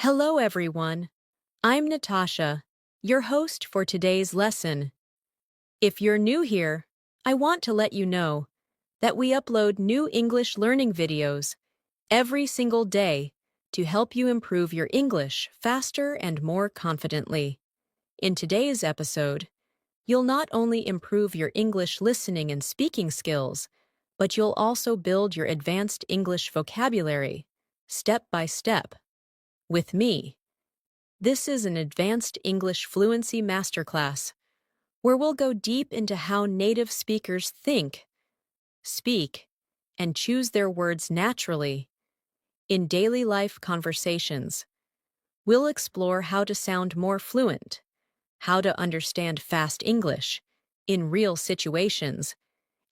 Hello, everyone. I'm Natasha, your host for today's lesson. If you're new here, I want to let you know that we upload new English learning videos every single day to help you improve your English faster and more confidently. In today's episode, you'll not only improve your English listening and speaking skills, but you'll also build your advanced English vocabulary, step by step, with me. This is an advanced English fluency masterclass where we'll go deep into how native speakers think, speak, and choose their words naturally. In daily life conversations, we'll explore how to sound more fluent, how to understand fast English in real situations,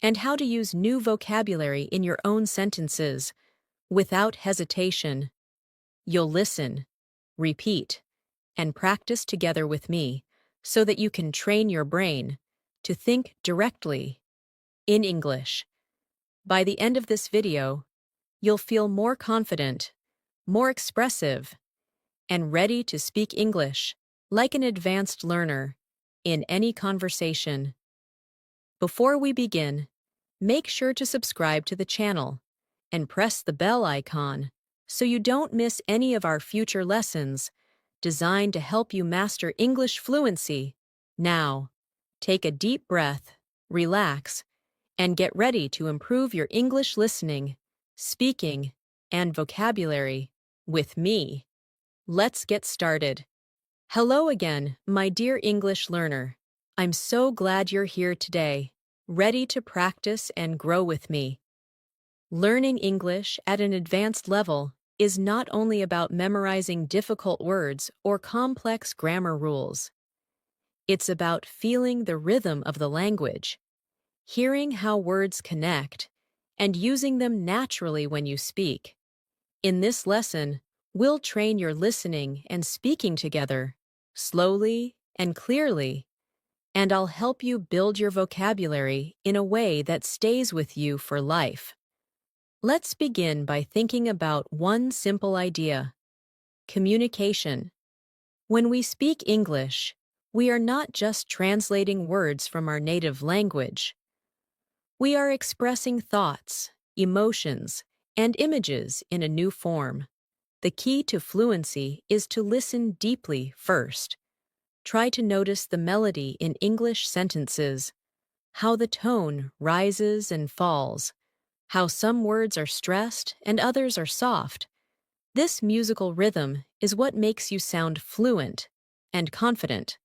and how to use new vocabulary in your own sentences without hesitation. You'll listen, repeat, and practice together with me so that you can train your brain to think directly in English. By the end of this video, you'll feel more confident, more expressive, and ready to speak English like an advanced learner in any conversation. Before we begin, make sure to subscribe to the channel and press the bell icon so you don't miss any of our future lessons designed to help you master English fluency. Now, take a deep breath, relax, and get ready to improve your English listening, speaking, and vocabulary with me. Let's get started. Hello again, my dear English learner. I'm so glad you're here today, ready to practice and grow with me. Learning English at an advanced level is not only about memorizing difficult words or complex grammar rules. It's about feeling the rhythm of the language, hearing how words connect, and using them naturally when you speak. In this lesson, we'll train your listening and speaking together, slowly and clearly, and I'll help you build your vocabulary in a way that stays with you for life. Let's begin by thinking about one simple idea: communication. When we speak English, we are not just translating words from our native language. We are expressing thoughts, emotions, and images in a new form. The key to fluency is to listen deeply first. Try to notice the melody in English sentences, how the tone rises and falls, how some words are stressed and others are soft. This musical rhythm is what makes you sound fluent and confident.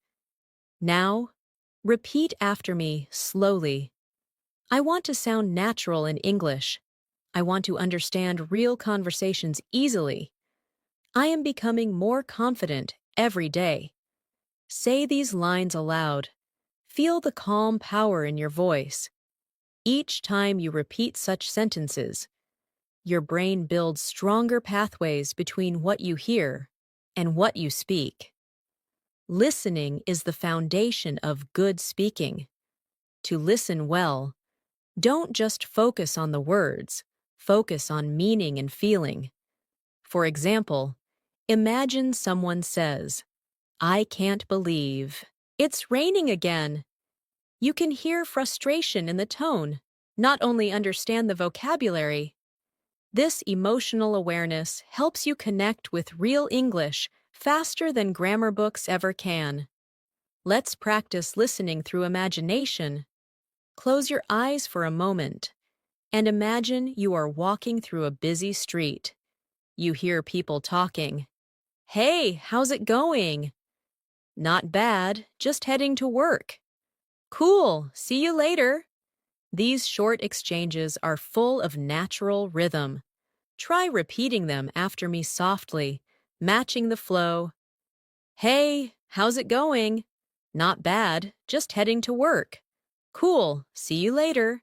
Now, repeat after me slowly. I want to sound natural in English. I want to understand real conversations easily. I am becoming more confident every day. Say these lines aloud. Feel the calm power in your voice. Each time you repeat such sentences, your brain builds stronger pathways between what you hear and what you speak. Listening is the foundation of good speaking. To listen well, don't just focus on the words, focus on meaning and feeling. For example, imagine someone says, "I can't believe it's raining again." You can hear frustration in the tone, not only understand the vocabulary. This emotional awareness helps you connect with real English faster than grammar books ever can. Let's practice listening through imagination. Close your eyes for a moment and imagine you are walking through a busy street. You hear people talking. "Hey, how's it going?" "Not bad, just heading to work." "Cool, see you later." These short exchanges are full of natural rhythm. Try repeating them after me softly, matching the flow. "Hey, how's it going?" "Not bad, just heading to work." "Cool, see you later."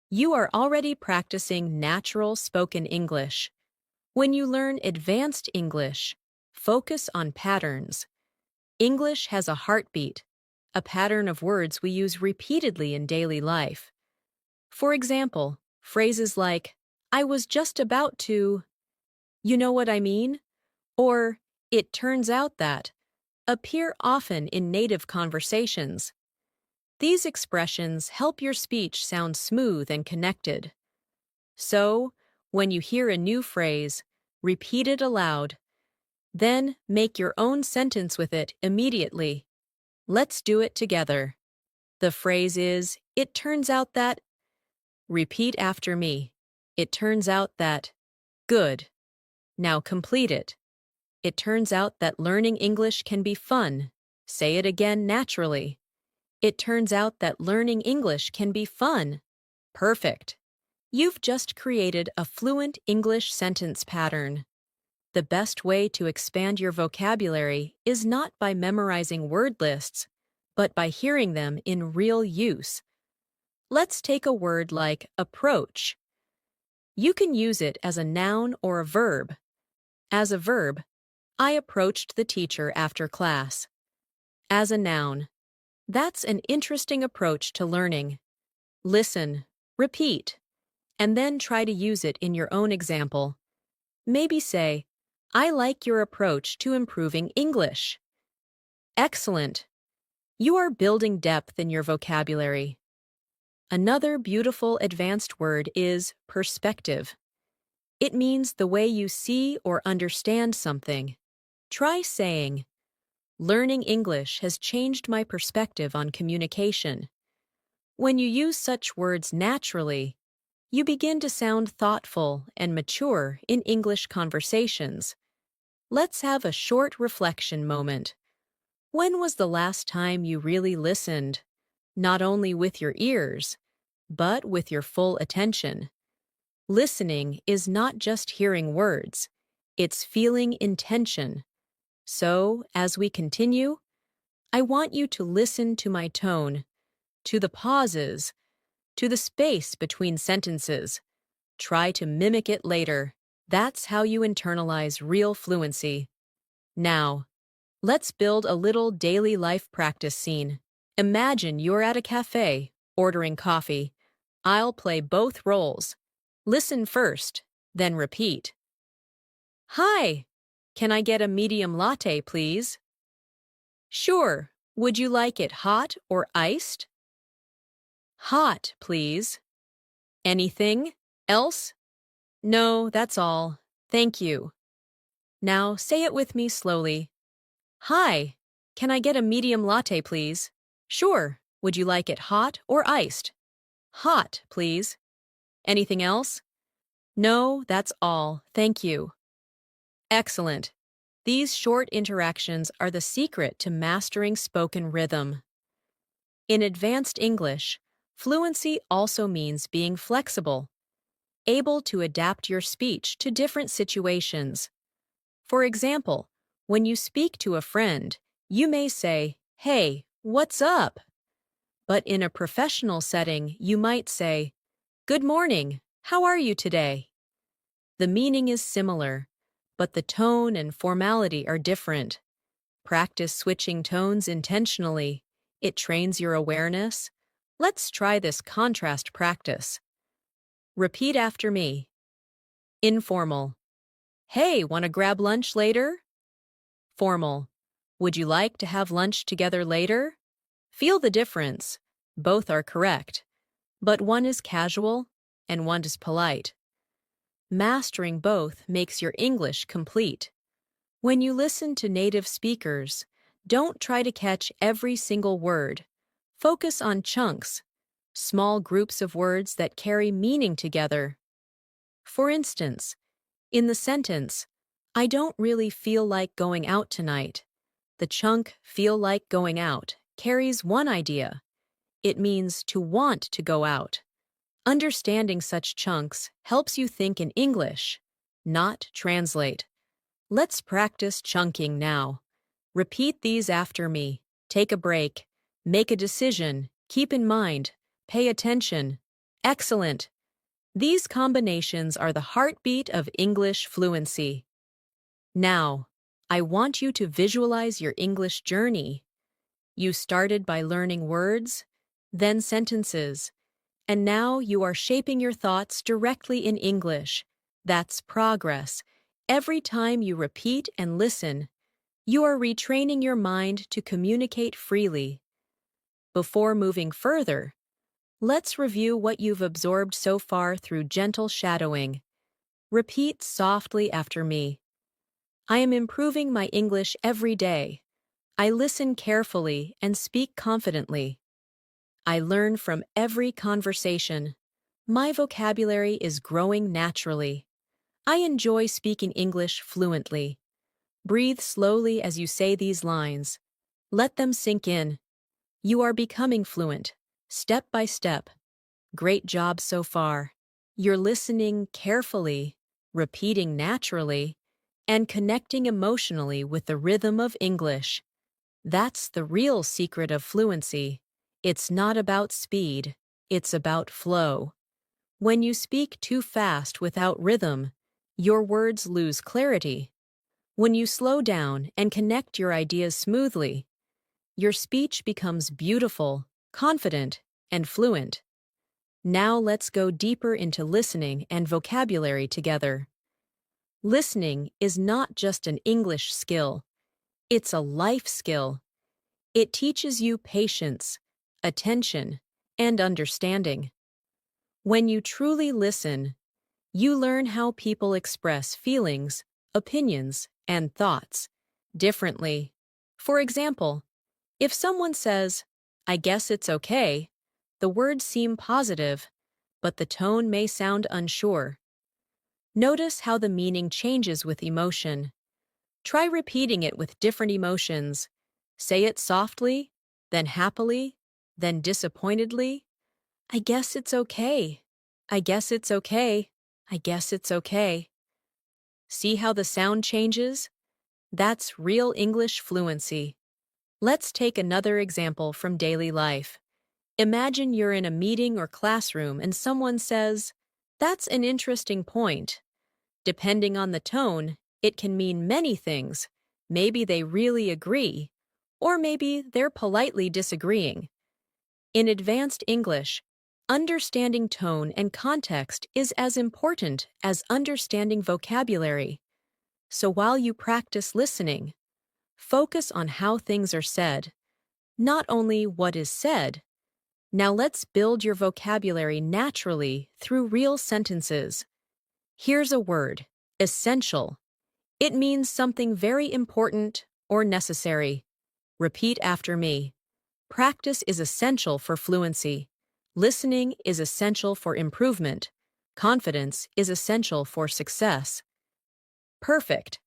You are already practicing natural spoken English. When you learn advanced English, focus on patterns. English has a heartbeat, a pattern of words we use repeatedly in daily life. For example, phrases like, "I was just about to," "you know what I mean?" or it turns out that appear often in native conversations. These expressions help your speech sound smooth and connected. So, when you hear a new phrase, repeat it aloud. Then make your own sentence with it immediately. Let's do it together. The phrase is, it turns out that. Repeat after me. It turns out that. Good. Now complete it. It turns out that learning English can be fun. Say it again naturally. It turns out that learning English can be fun. Perfect. You've just created a fluent English sentence pattern. The best way to expand your vocabulary is not by memorizing word lists, but by hearing them in real use. Let's take a word like approach. You can use it as a noun or a verb. As a verb, I approached the teacher after class. As a noun, that's an interesting approach to learning. Listen, repeat, and then try to use it in your own example. Maybe say, I like your approach to improving English. Excellent. You are building depth in your vocabulary. Another beautiful advanced word is perspective. It means the way you see or understand something. Try saying, learning English has changed my perspective on communication. When you use such words naturally, you begin to sound thoughtful and mature in English conversations. Let's have a short reflection moment. When was the last time you really listened? Not only with your ears, but with your full attention. Listening is not just hearing words, it's feeling intention. So, as we continue, I want you to listen to my tone, to the pauses, to the space between sentences. Try to mimic it later. That's how you internalize real fluency. Now, let's build a little daily life practice scene. Imagine you're at a cafe, ordering coffee. I'll play both roles. Listen first, then repeat. Hi, can I get a medium latte, please? Sure. Would you like it hot or iced? Hot, please. Anything else? No, that's all. Thank you. Now say it with me slowly. Hi, can I get a medium latte, please? Sure. Would you like it hot or iced? Hot, please. Anything else? No, that's all. Thank you. Excellent. These short interactions are the secret to mastering spoken rhythm. In advanced English, fluency also means being flexible, able to adapt your speech to different situations. For example, when you speak to a friend, you may say, "Hey, what's up?" But in a professional setting, you might say, "Good morning, how are you today?" The meaning is similar, but the tone and formality are different. Practice switching tones intentionally. It trains your awareness. Let's try this contrast practice. Repeat after me. Informal. Hey, want to grab lunch later? Formal. Would you like to have lunch together later? Feel the difference. Both are correct, but one is casual and one is polite. Mastering both makes your English complete. When you listen to native speakers, don't try to catch every single word. Focus on chunks, small groups of words that carry meaning together. For instance, in the sentence, I don't really feel like going out tonight. The chunk feel like going out carries one idea. It means to want to go out. Understanding such chunks helps you think in English, not translate. Let's practice chunking now. Repeat these after me. Take a break. Make a decision. Keep in mind. Pay attention. Excellent. These combinations are the heartbeat of English fluency. Now, I want you to visualize your English journey. You started by learning words, then sentences, and now you are shaping your thoughts directly in English. That's progress. Every time you repeat and listen, You are retraining your mind to communicate freely. Before moving further, let's review what you've absorbed so far through gentle shadowing. Repeat softly after me. I am improving my English every day. I listen carefully and speak confidently. I learn from every conversation. My vocabulary is growing naturally. I enjoy speaking English fluently. Breathe slowly as you say these lines. Let them sink in. You are becoming fluent, step by step. Great job so far. You're listening carefully, repeating naturally, and connecting emotionally with the rhythm of English. That's the real secret of fluency. It's not about speed, it's about flow. When you speak too fast without rhythm, your words lose clarity. When you slow down and connect your ideas smoothly, your speech becomes beautiful, confident, and fluent. Now let's go deeper into listening and vocabulary together. Listening is not just an English skill, it's a life skill. It teaches you patience, attention, and understanding. When you truly listen, you learn how people express feelings, opinions, and thoughts differently. For example, if someone says, "I guess it's okay," the words seem positive, but the tone may sound unsure. Notice how the meaning changes with emotion. Try repeating it with different emotions. Say it softly, then happily, then disappointedly. I guess it's okay. I guess it's okay. I guess it's okay. See how the sound changes? That's real English fluency. Let's take another example from daily life. Imagine you're in a meeting or classroom and someone says, "That's an interesting point." Depending on the tone, it can mean many things. Maybe they really agree, or maybe they're politely disagreeing. In advanced English, understanding tone and context is as important as understanding vocabulary. So while you practice listening, focus on how things are said, not only what is said. Now let's build your vocabulary naturally through real sentences. Here's a word, essential. It means something very important or necessary. Repeat after me. Practice is essential for fluency. Listening is essential for improvement. Confidence is essential for success. Perfect.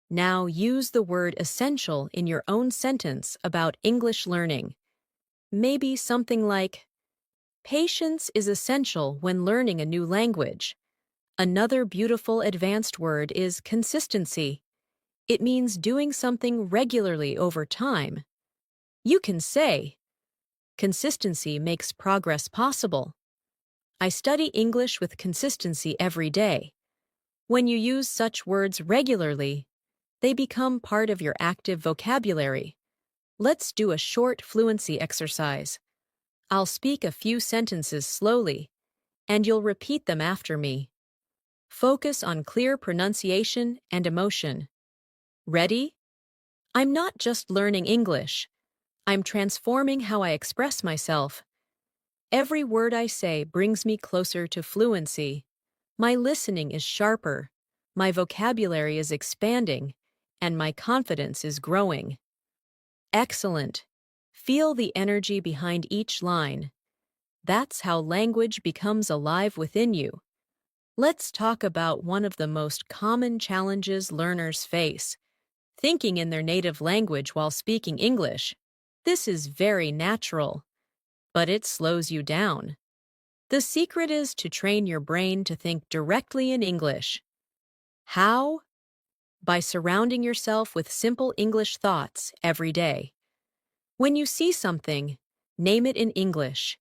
Now use the word essential in your own sentence about English learning. Maybe something like, "Patience is essential when learning a new language." Another beautiful advanced word is consistency. It means doing something regularly over time. You can say, "Consistency makes progress possible." I study English with consistency every day. When you use such words regularly, they become part of your active vocabulary. Let's do a short fluency exercise. I'll speak a few sentences slowly, and you'll repeat them after me. Focus on clear pronunciation and emotion. Ready? I'm not just learning English. I'm transforming how I express myself. Every word I say brings me closer to fluency. My listening is sharper, my vocabulary is expanding, and my confidence is growing. Excellent. Feel the energy behind each line. That's how language becomes alive within you. Let's talk about one of the most common challenges learners face: thinking in their native language while speaking English. This is very natural, but it slows you down. The secret is to train your brain to think directly in English. How? By surrounding yourself with simple English thoughts every day. When you see something, name it in English.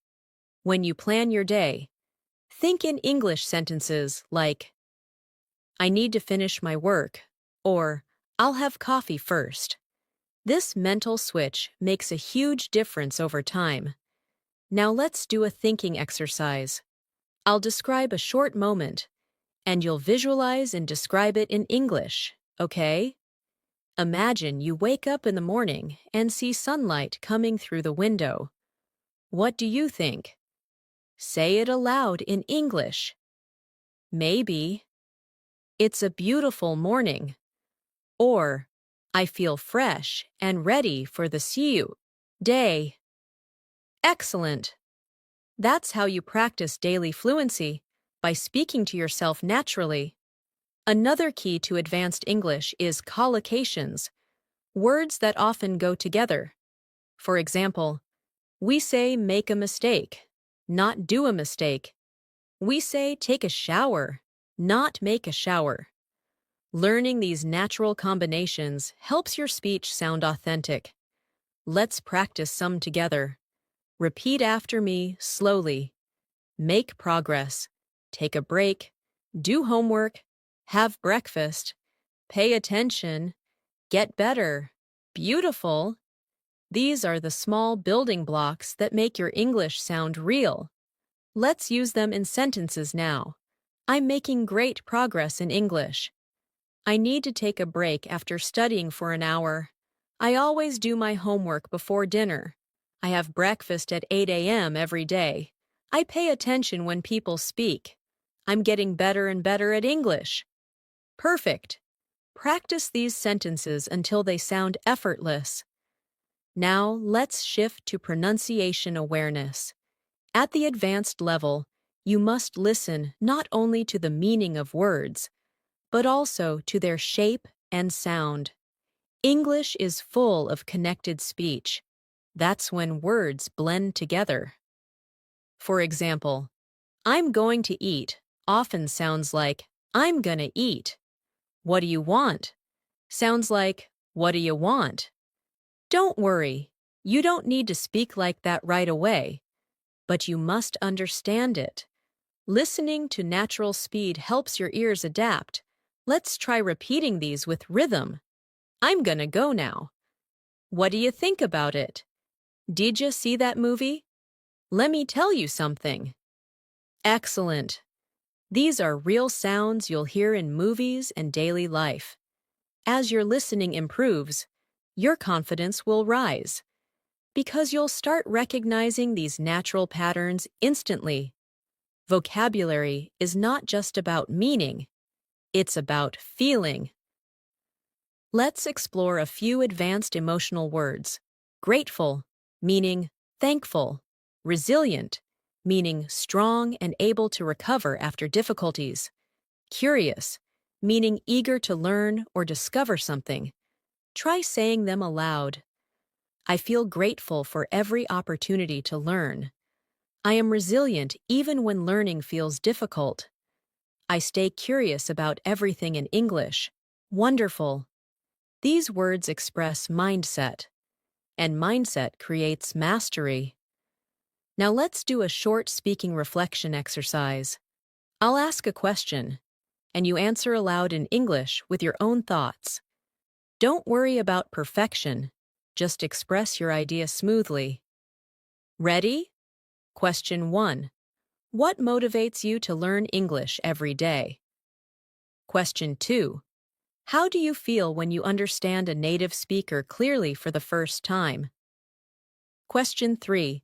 When you plan your day, think in English sentences like, "I need to finish my work," or "I'll have coffee first." This mental switch makes a huge difference over time. Now let's do a thinking exercise. I'll describe a short moment, and you'll visualize and describe it in English, okay? Imagine you wake up in the morning and see sunlight coming through the window. What do you think? Say it aloud in English. Maybe, "It's a beautiful morning," or "I feel fresh and ready for the new day." Excellent! That's how you practice daily fluency, by speaking to yourself naturally. Another key to advanced English is collocations, words that often go together. For example, we say make a mistake, not do a mistake. We say take a shower, not make a shower. Learning these natural combinations helps your speech sound authentic. Let's practice some together. Repeat after me slowly. Make progress. Take a break. Do homework. Have breakfast. Pay attention. Get better. Beautiful. These are the small building blocks that make your English sound real. Let's use them in sentences now. I'm making great progress in English. I need to take a break after studying for an hour. I always do my homework before dinner. I have breakfast at 8 a.m. every day. I pay attention when people speak. I'm getting better and better at English. Perfect. Practice these sentences until they sound effortless. Now, let's shift to pronunciation awareness. At the advanced level, you must listen not only to the meaning of words, but also to their shape and sound. English is full of connected speech. That's when words blend together. For example, I'm going to eat often sounds like I'm gonna eat. What do you want? Sounds like what do you want? Don't worry, you don't need to speak like that right away, but you must understand it. Listening to natural speed helps your ears adapt. Let's try repeating these with rhythm. I'm gonna go now. What do you think about it? Did you see that movie? Let me tell you something. Excellent. These are real sounds you'll hear in movies and daily life. As your listening improves, your confidence will rise, because you'll start recognizing these natural patterns instantly. Vocabulary is not just about meaning, it's about feeling. Let's explore a few advanced emotional words. Grateful, meaning thankful. Resilient, meaning strong and able to recover after difficulties. Curious, meaning eager to learn or discover something. Try saying them aloud. I feel grateful for every opportunity to learn. I am resilient even when learning feels difficult. I stay curious about everything in English. Wonderful. These words express mindset, and mindset creates mastery. Now let's do a short speaking reflection exercise. I'll ask a question, and you answer aloud in English with your own thoughts. Don't worry about perfection, just express your idea smoothly. Ready? Question 1. What motivates you to learn English every day? Question 2. How do you feel when you understand a native speaker clearly for the first time? Question 3.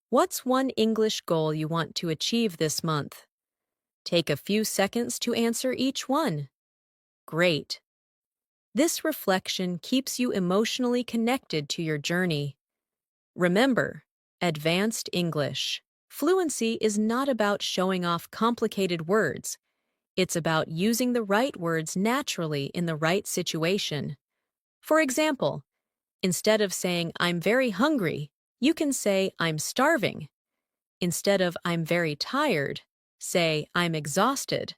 What's one English goal you want to achieve this month? Take a few seconds to answer each one. Great. This reflection keeps you emotionally connected to your journey. Remember, advanced English. Fluency is not about showing off complicated words. It's about using the right words naturally in the right situation. For example, instead of saying I'm very hungry, you can say I'm starving. Instead of I'm very tired, say I'm exhausted.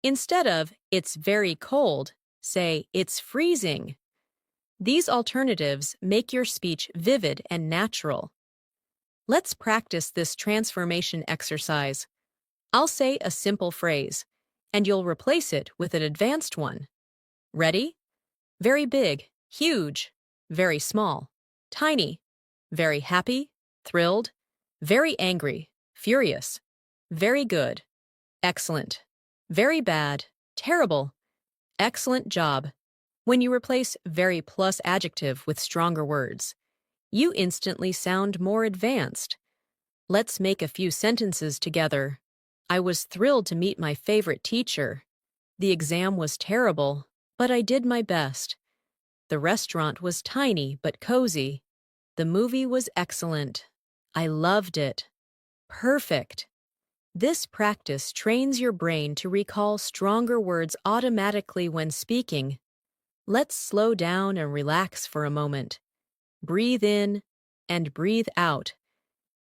Instead of it's very cold, say it's freezing. These alternatives make your speech vivid and natural. Let's practice this transformation exercise. I'll say a simple phrase, and you'll replace it with an advanced one. Ready? Very big, huge, very small, tiny, very happy, thrilled, very angry, furious, very good, excellent, very bad, terrible, excellent job, When you replace very plus adjective with stronger words, you instantly sound more advanced. Let's make a few sentences together. I was thrilled to meet my favorite teacher. The exam was terrible, but I did my best. The restaurant was tiny but cozy. The movie was excellent. I loved it. Perfect. This practice trains your brain to recall stronger words automatically when speaking. Let's slow down and relax for a moment. Breathe in and breathe out.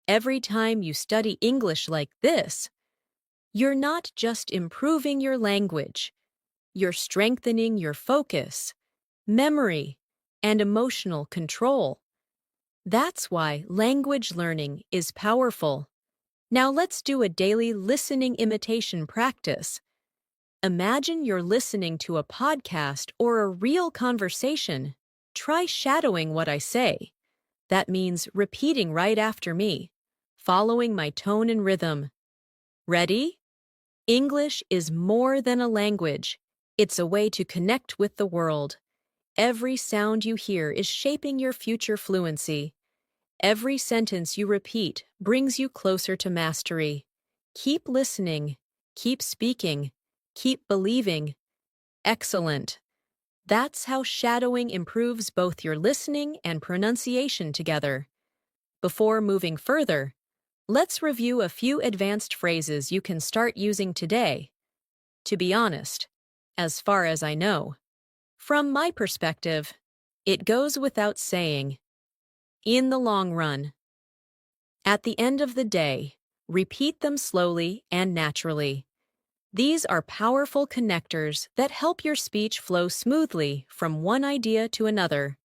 Every time you study English like this, you're not just improving your language, you're strengthening your focus, memory, and emotional control. That's why language learning is powerful. Now let's do a daily listening imitation practice. Imagine you're listening to a podcast or a real conversation. Try shadowing what I say. That means repeating right after me, following my tone and rhythm. Ready? English is more than a language. It's a way to connect with the world. Every sound you hear is shaping your future fluency. Every sentence you repeat brings you closer to mastery. Keep listening, keep speaking, keep believing. Excellent. That's how shadowing improves both your listening and pronunciation together. Before moving further, let's review a few advanced phrases you can start using today. To be honest, as far as I know, from my perspective, it goes without saying. In the long run. At the end of the day, repeat them slowly and naturally. These are powerful connectors that help your speech flow smoothly from one idea to another.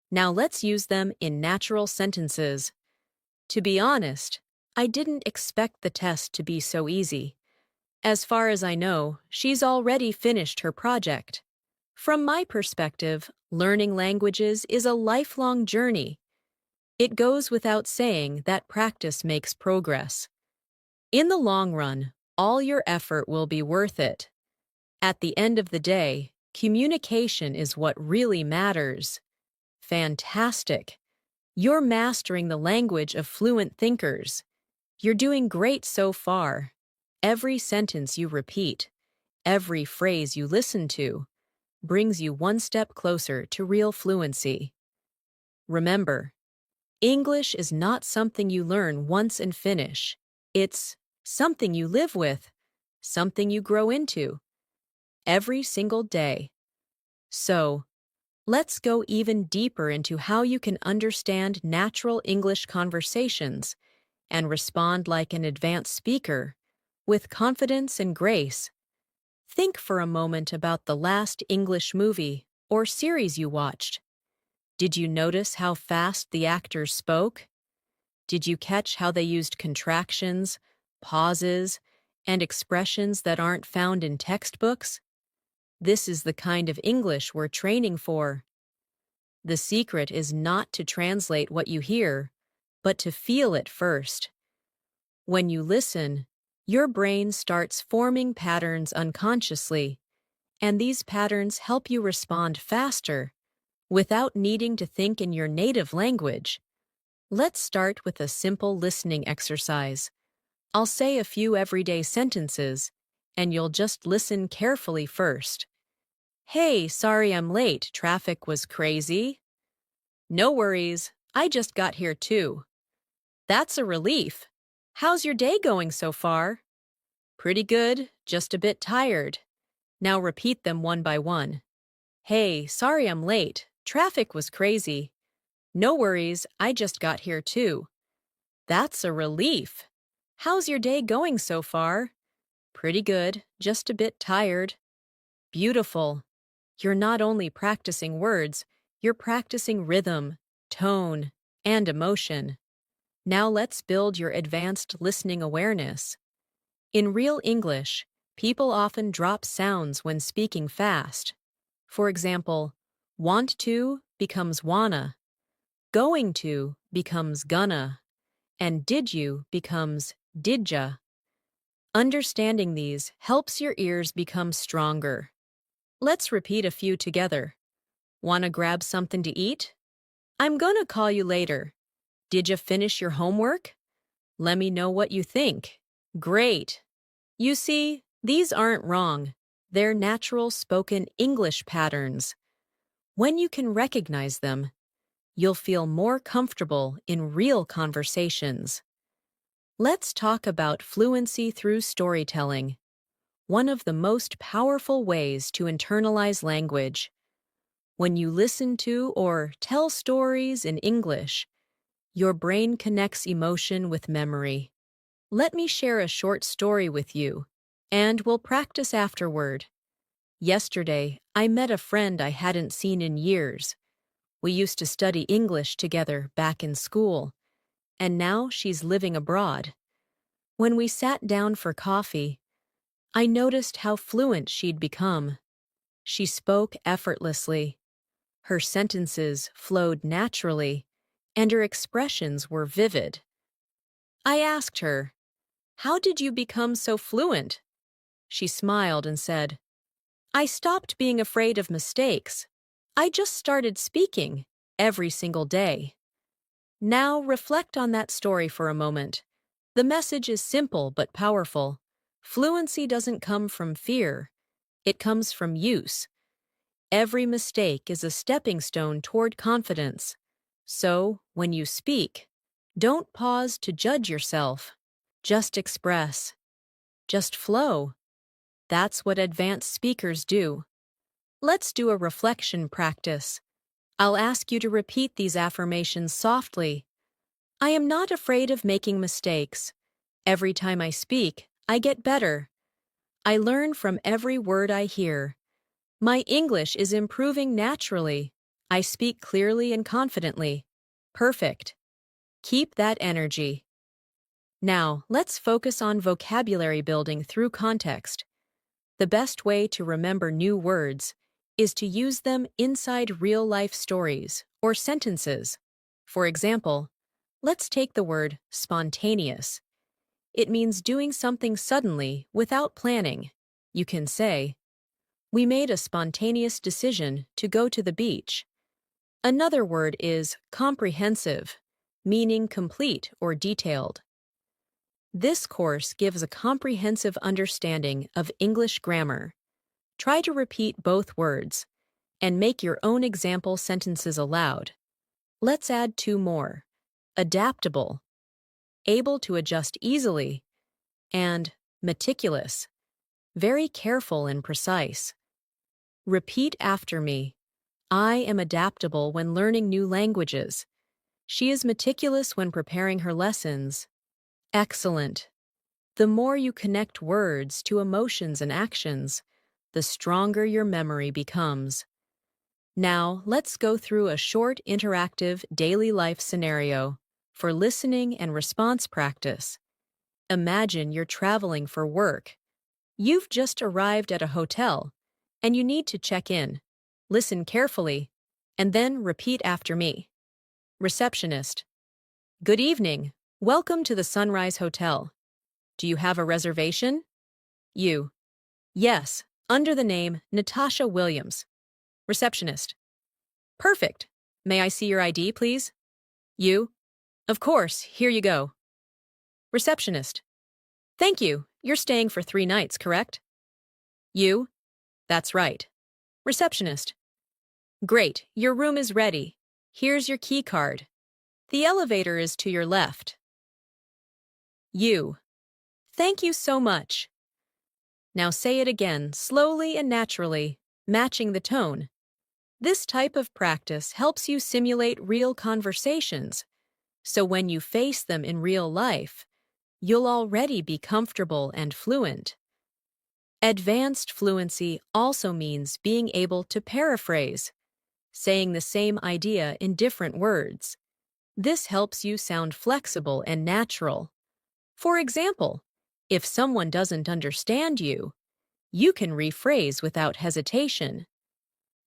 Now let's use them in natural sentences. To be honest, I didn't expect the test to be so easy. As far as I know, she's already finished her project. From my perspective, learning languages is a lifelong journey. It goes without saying that practice makes progress. In the long run, all your effort will be worth it. At the end of the day, communication is what really matters. Fantastic. You're mastering the language of fluent thinkers. You're doing great so far. Every sentence you repeat, every phrase you listen to, brings you one step closer to real fluency. Remember, English is not something you learn once and finish. It's something you live with, something you grow into, every single day. So, let's go even deeper into how you can understand natural English conversations and respond like an advanced speaker, with confidence and grace. Think for a moment about the last English movie or series you watched. Did you notice how fast the actors spoke? Did you catch how they used contractions, pauses, and expressions that aren't found in textbooks? This is the kind of English we're training for. The secret is not to translate what you hear, but to feel it first. When you listen, your brain starts forming patterns unconsciously, and these patterns help you respond faster, without needing to think in your native language. Let's start with a simple listening exercise. I'll say a few everyday sentences, and you'll just listen carefully first. Hey, sorry I'm late, traffic was crazy. No worries, I just got here too. That's a relief. How's your day going so far? Pretty good, just a bit tired. Now repeat them one by one. Hey, sorry I'm late. Traffic was crazy. No worries, I just got here too. That's a relief. How's your day going so far? Pretty good, just a bit tired. Beautiful. You're not only practicing words, you're practicing rhythm, tone, and emotion. Now let's build your advanced listening awareness. In real English, people often drop sounds when speaking fast. For example, want to becomes wanna, going to becomes gonna, and did you becomes didja. Understanding these helps your ears become stronger. Let's repeat a few together. Wanna grab something to eat? I'm gonna call you later. Did you finish your homework? Let me know what you think. Great. You see, these aren't wrong. They're natural spoken English patterns. When you can recognize them, you'll feel more comfortable in real conversations. Let's talk about fluency through storytelling, one of the most powerful ways to internalize language. When you listen to or tell stories in English, your brain connects emotion with memory. Let me share a short story with you, and we'll practice afterward. Yesterday, I met a friend I hadn't seen in years. We used to study English together back in school, and now she's living abroad. When we sat down for coffee, I noticed how fluent she'd become. She spoke effortlessly. Her sentences flowed naturally, and her expressions were vivid. I asked her, "How did you become so fluent?" She smiled and said, "I stopped being afraid of mistakes. I just started speaking every single day." Now reflect on that story for a moment. The message is simple but powerful. Fluency doesn't come from fear. It comes from use. Every mistake is a stepping stone toward confidence. So, when you speak, don't pause to judge yourself. Just express. Just flow. That's what advanced speakers do. Let's do a reflection practice. I'll ask you to repeat these affirmations softly. I am not afraid of making mistakes. Every time I speak, I get better. I learn from every word I hear. My English is improving naturally. I speak clearly and confidently. Perfect. Keep that energy. Now, let's focus on vocabulary building through context. The best way to remember new words is to use them inside real-life stories or sentences. For example, let's take the word spontaneous. It means doing something suddenly without planning. You can say, "We made a spontaneous decision to go to the beach." Another word is comprehensive, meaning complete or detailed. This course gives a comprehensive understanding of English grammar. Try to repeat both words and make your own example sentences aloud. Let's add two more: adaptable, able to adjust easily, and meticulous, very careful and precise. Repeat after me. I am adaptable when learning new languages. She is meticulous when preparing her lessons. Excellent. The more you connect words to emotions and actions, the stronger your memory becomes. Now, let's go through a short interactive daily life scenario for listening and response practice. Imagine you're traveling for work. You've just arrived at a hotel, and you need to check in. Listen carefully, and then repeat after me. Receptionist: Good evening. Welcome to the Sunrise Hotel. Do you have a reservation? You: Yes, under the name Natasha Williams. Receptionist: Perfect. May I see your ID, please? You: Of course, here you go. Receptionist: Thank you. You're staying for 3 nights, correct? You: That's right. Receptionist: Great, your room is ready. Here's your key card. The elevator is to your left. You: Thank you so much. Now say it again, slowly and naturally, matching the tone. This type of practice helps you simulate real conversations, so when you face them in real life, you'll already be comfortable and fluent. Advanced fluency also means being able to paraphrase, saying the same idea in different words. This helps you sound flexible and natural. For example, if someone doesn't understand you, you can rephrase without hesitation.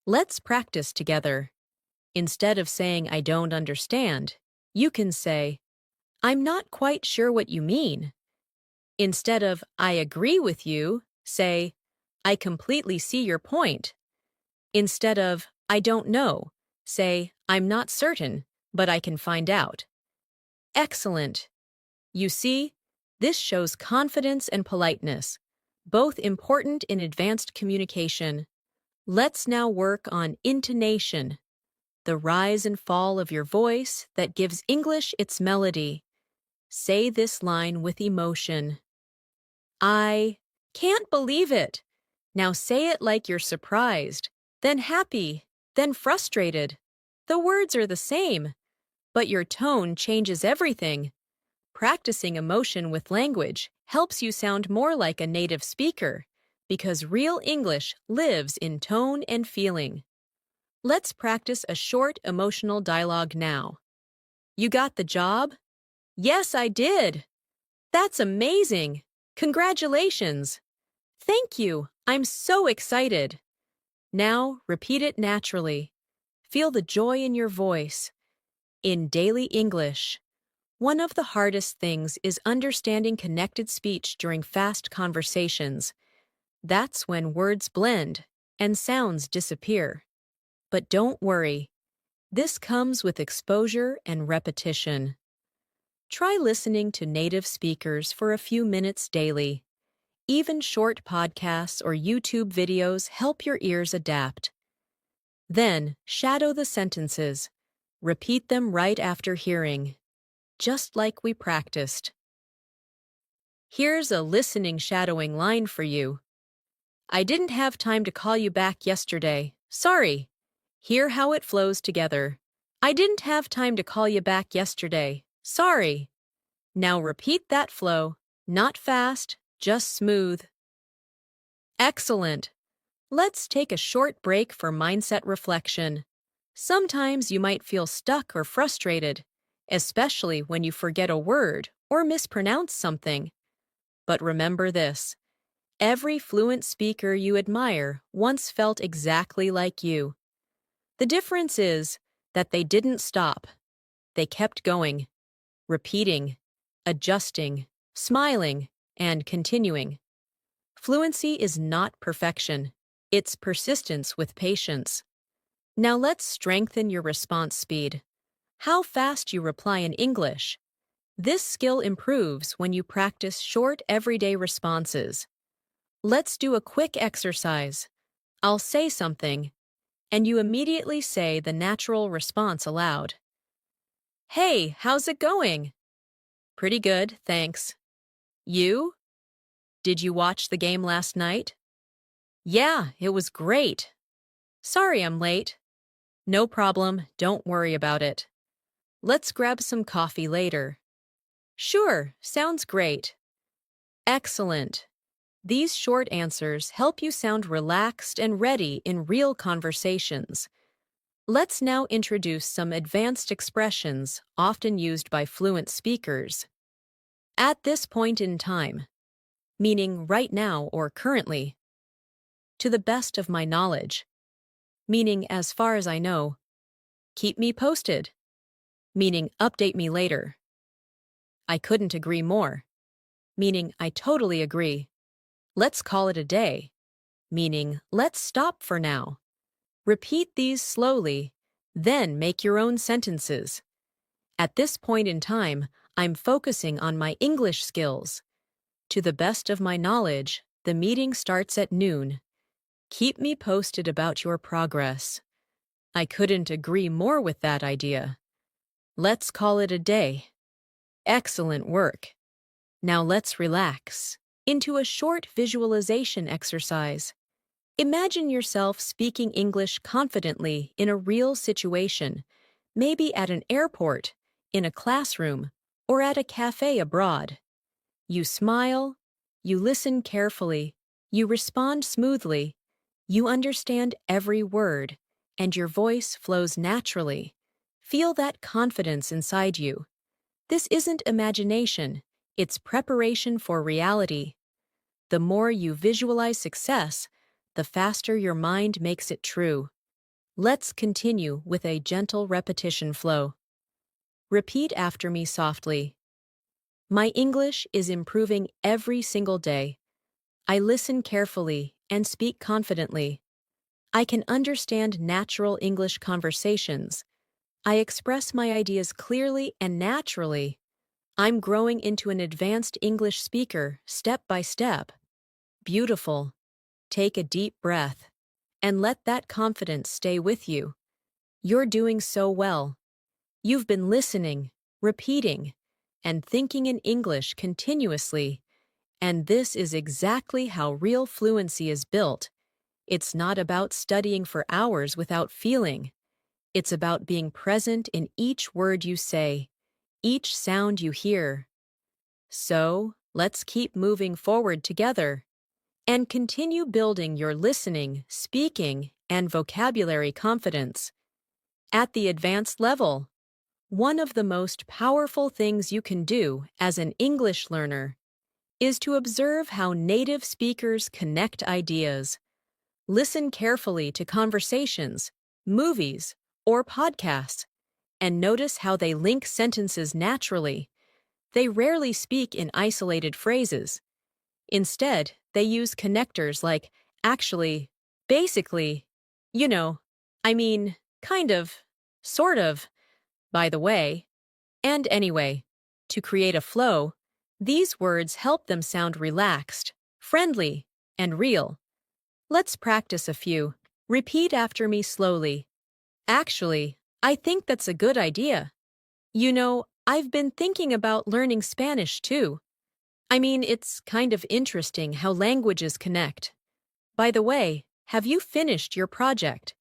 Let's practice together. Instead of saying "I don't understand," you can say, "I'm not quite sure what you mean." Instead of "I agree with you," say, "I completely see your point." Instead of I don't know. Say, I'm not certain, but I can find out. Excellent. You see, this shows confidence and politeness, both important in advanced communication. Let's now work on intonation, the rise and fall of your voice that gives English its melody. Say this line with emotion. I can't believe it. Now say it like you're surprised, then happy, then frustrated. The words are the same, but your tone changes everything. Practicing emotion with language helps you sound more like a native speaker, because real English lives in tone and feeling. Let's practice a short emotional dialogue now. You got the job? Yes, I did. That's amazing. Congratulations. Thank you. I'm so excited. Now, repeat it naturally. Feel the joy in your voice. In daily English, one of the hardest things is understanding connected speech during fast conversations. That's when words blend and sounds disappear. But don't worry. This comes with exposure and repetition. Try listening to native speakers for a few minutes daily. Even short podcasts or YouTube videos help your ears adapt. Then, shadow the sentences. Repeat them right after hearing, just like we practiced. Here's a listening shadowing line for you. I didn't have time to call you back yesterday. Sorry. Hear how it flows together. I didn't have time to call you back yesterday. Sorry. Now repeat that flow, not fast, just smooth. Excellent. Let's take a short break for mindset reflection. Sometimes you might feel stuck or frustrated, especially when you forget a word or mispronounce something. But remember this: every fluent speaker you admire once felt exactly like you. The difference is that they didn't stop. They kept going, repeating, adjusting, smiling, and continuing. Fluency is not perfection. It's persistence with patience. Now let's strengthen your response speed. How fast you reply in English. This skill improves when you practice short, everyday responses. Let's do a quick exercise. I'll say something, and you immediately say the natural response aloud. Hey, how's it going? Pretty good, thanks. You? Did you watch the game last night? Yeah, it was great. Sorry I'm late. No problem, don't worry about it. Let's grab some coffee later. Sure, sounds great. Excellent. These short answers help you sound relaxed and ready in real conversations. Let's now introduce some advanced expressions often used by fluent speakers. At this point in time, meaning right now or currently. To the best of my knowledge, meaning as far as I know. Keep me posted, meaning update me later. I couldn't agree more, meaning I totally agree. Let's call it a day, meaning let's stop for now. Repeat these slowly, then make your own sentences. At this point in time, I'm focusing on my English skills. To the best of my knowledge, the meeting starts at noon. Keep me posted about your progress. I couldn't agree more with that idea. Let's call it a day. Excellent work. Now let's relax into a short visualization exercise. Imagine yourself speaking English confidently in a real situation, maybe at an airport, in a classroom, or at a cafe abroad. You smile, you listen carefully, you respond smoothly, you understand every word, and your voice flows naturally. Feel that confidence inside you. This isn't imagination, it's preparation for reality. The more you visualize success, the faster your mind makes it true. Let's continue with a gentle repetition flow. Repeat after me softly. My English is improving every single day. I listen carefully and speak confidently. I can understand natural English conversations. I express my ideas clearly and naturally. I'm growing into an advanced English speaker step by step. Beautiful. Take a deep breath and let that confidence stay with you. You're doing so well. You've been listening, repeating, and thinking in English continuously, and this is exactly how real fluency is built. It's not about studying for hours without feeling. It's about being present in each word you say, each sound you hear. So, let's keep moving forward together and continue building your listening, speaking, and vocabulary confidence. At the advanced level, one of the most powerful things you can do as an English learner is to observe how native speakers connect ideas. Listen carefully to conversations, movies, or podcasts, and notice how they link sentences naturally. They rarely speak in isolated phrases. Instead, they use connectors like actually, basically, you know, I mean, kind of, sort of, by the way, and anyway. To create a flow, these words help them sound relaxed, friendly, and real. Let's practice a few. Repeat after me slowly. Actually, I think that's a good idea. You know, I've been thinking about learning Spanish too. I mean, it's kind of interesting how languages connect. By the way, have you finished your project?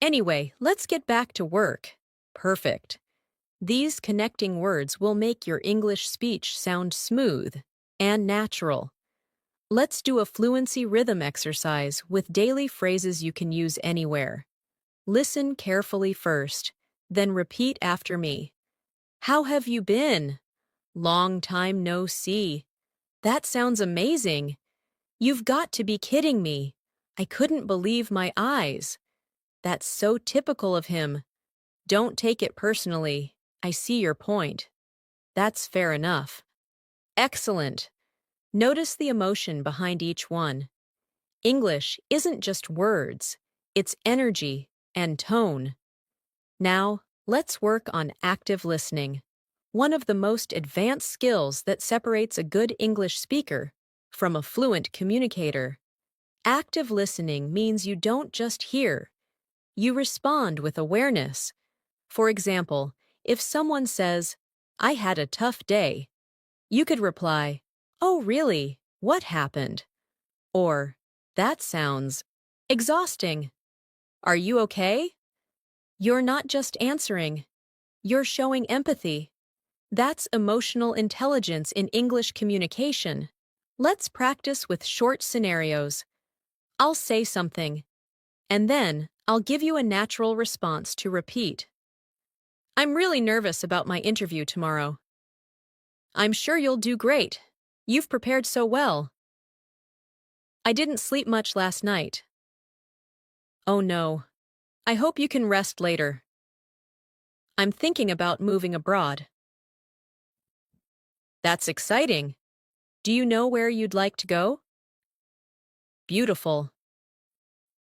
Anyway, let's get back to work. Perfect. These connecting words will make your English speech sound smooth and natural. Let's do a fluency rhythm exercise with daily phrases you can use anywhere. Listen carefully first, then repeat after me. How have you been? Long time no see. That sounds amazing. You've got to be kidding me. I couldn't believe my eyes. That's so typical of him. Don't take it personally. I see your point. That's fair enough. Excellent. Notice the emotion behind each one. English isn't just words, it's energy and tone. Now, let's work on active listening, one of the most advanced skills that separates a good English speaker from a fluent communicator. Active listening means you don't just hear, you respond with awareness. For example, if someone says, "I had a tough day," you could reply, "Oh, really? What happened?" Or, "That sounds exhausting. Are you okay?" You're not just answering, you're showing empathy. That's emotional intelligence in English communication. Let's practice with short scenarios. I'll say something, and then I'll give you a natural response to repeat. I'm really nervous about my interview tomorrow. I'm sure you'll do great. You've prepared so well. I didn't sleep much last night. Oh no. I hope you can rest later. I'm thinking about moving abroad. That's exciting. Do you know where you'd like to go? Beautiful.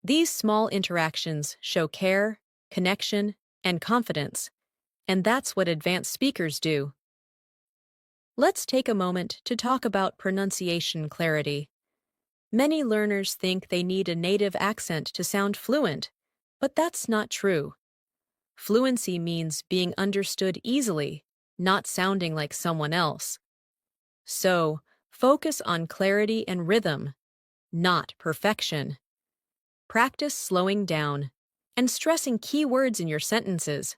These small interactions show care, connection, and confidence, and that's what advanced speakers do. Let's take a moment to talk about pronunciation clarity. Many learners think they need a native accent to sound fluent, but that's not true. Fluency means being understood easily, not sounding like someone else. So, focus on clarity and rhythm, not perfection. Practice slowing down and stressing key words in your sentences.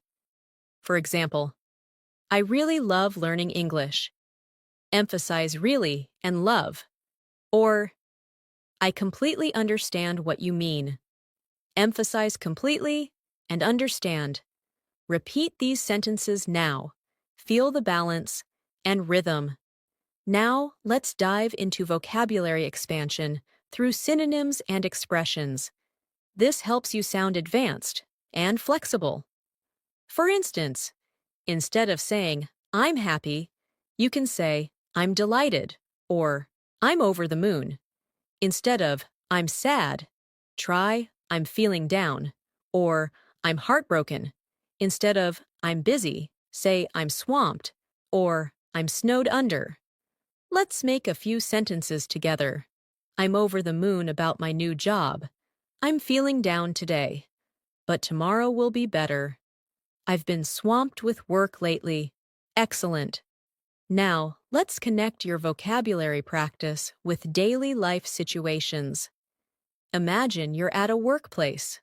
For example, I really love learning English. Emphasize really and love. Or, I completely understand what you mean. Emphasize completely and understand. Repeat these sentences now. Feel the balance and rhythm. Now, let's dive into vocabulary expansion through synonyms and expressions. This helps you sound advanced and flexible. For instance, instead of saying, I'm happy, you can say, I'm delighted, or I'm over the moon. Instead of, I'm sad, try, I'm feeling down, or I'm heartbroken. Instead of I'm busy, say I'm swamped, or I'm snowed under. Let's make a few sentences together. I'm over the moon about my new job. I'm feeling down today, but tomorrow will be better. I've been swamped with work lately. Excellent. Now, let's connect your vocabulary practice with daily life situations. Imagine you're at a workplace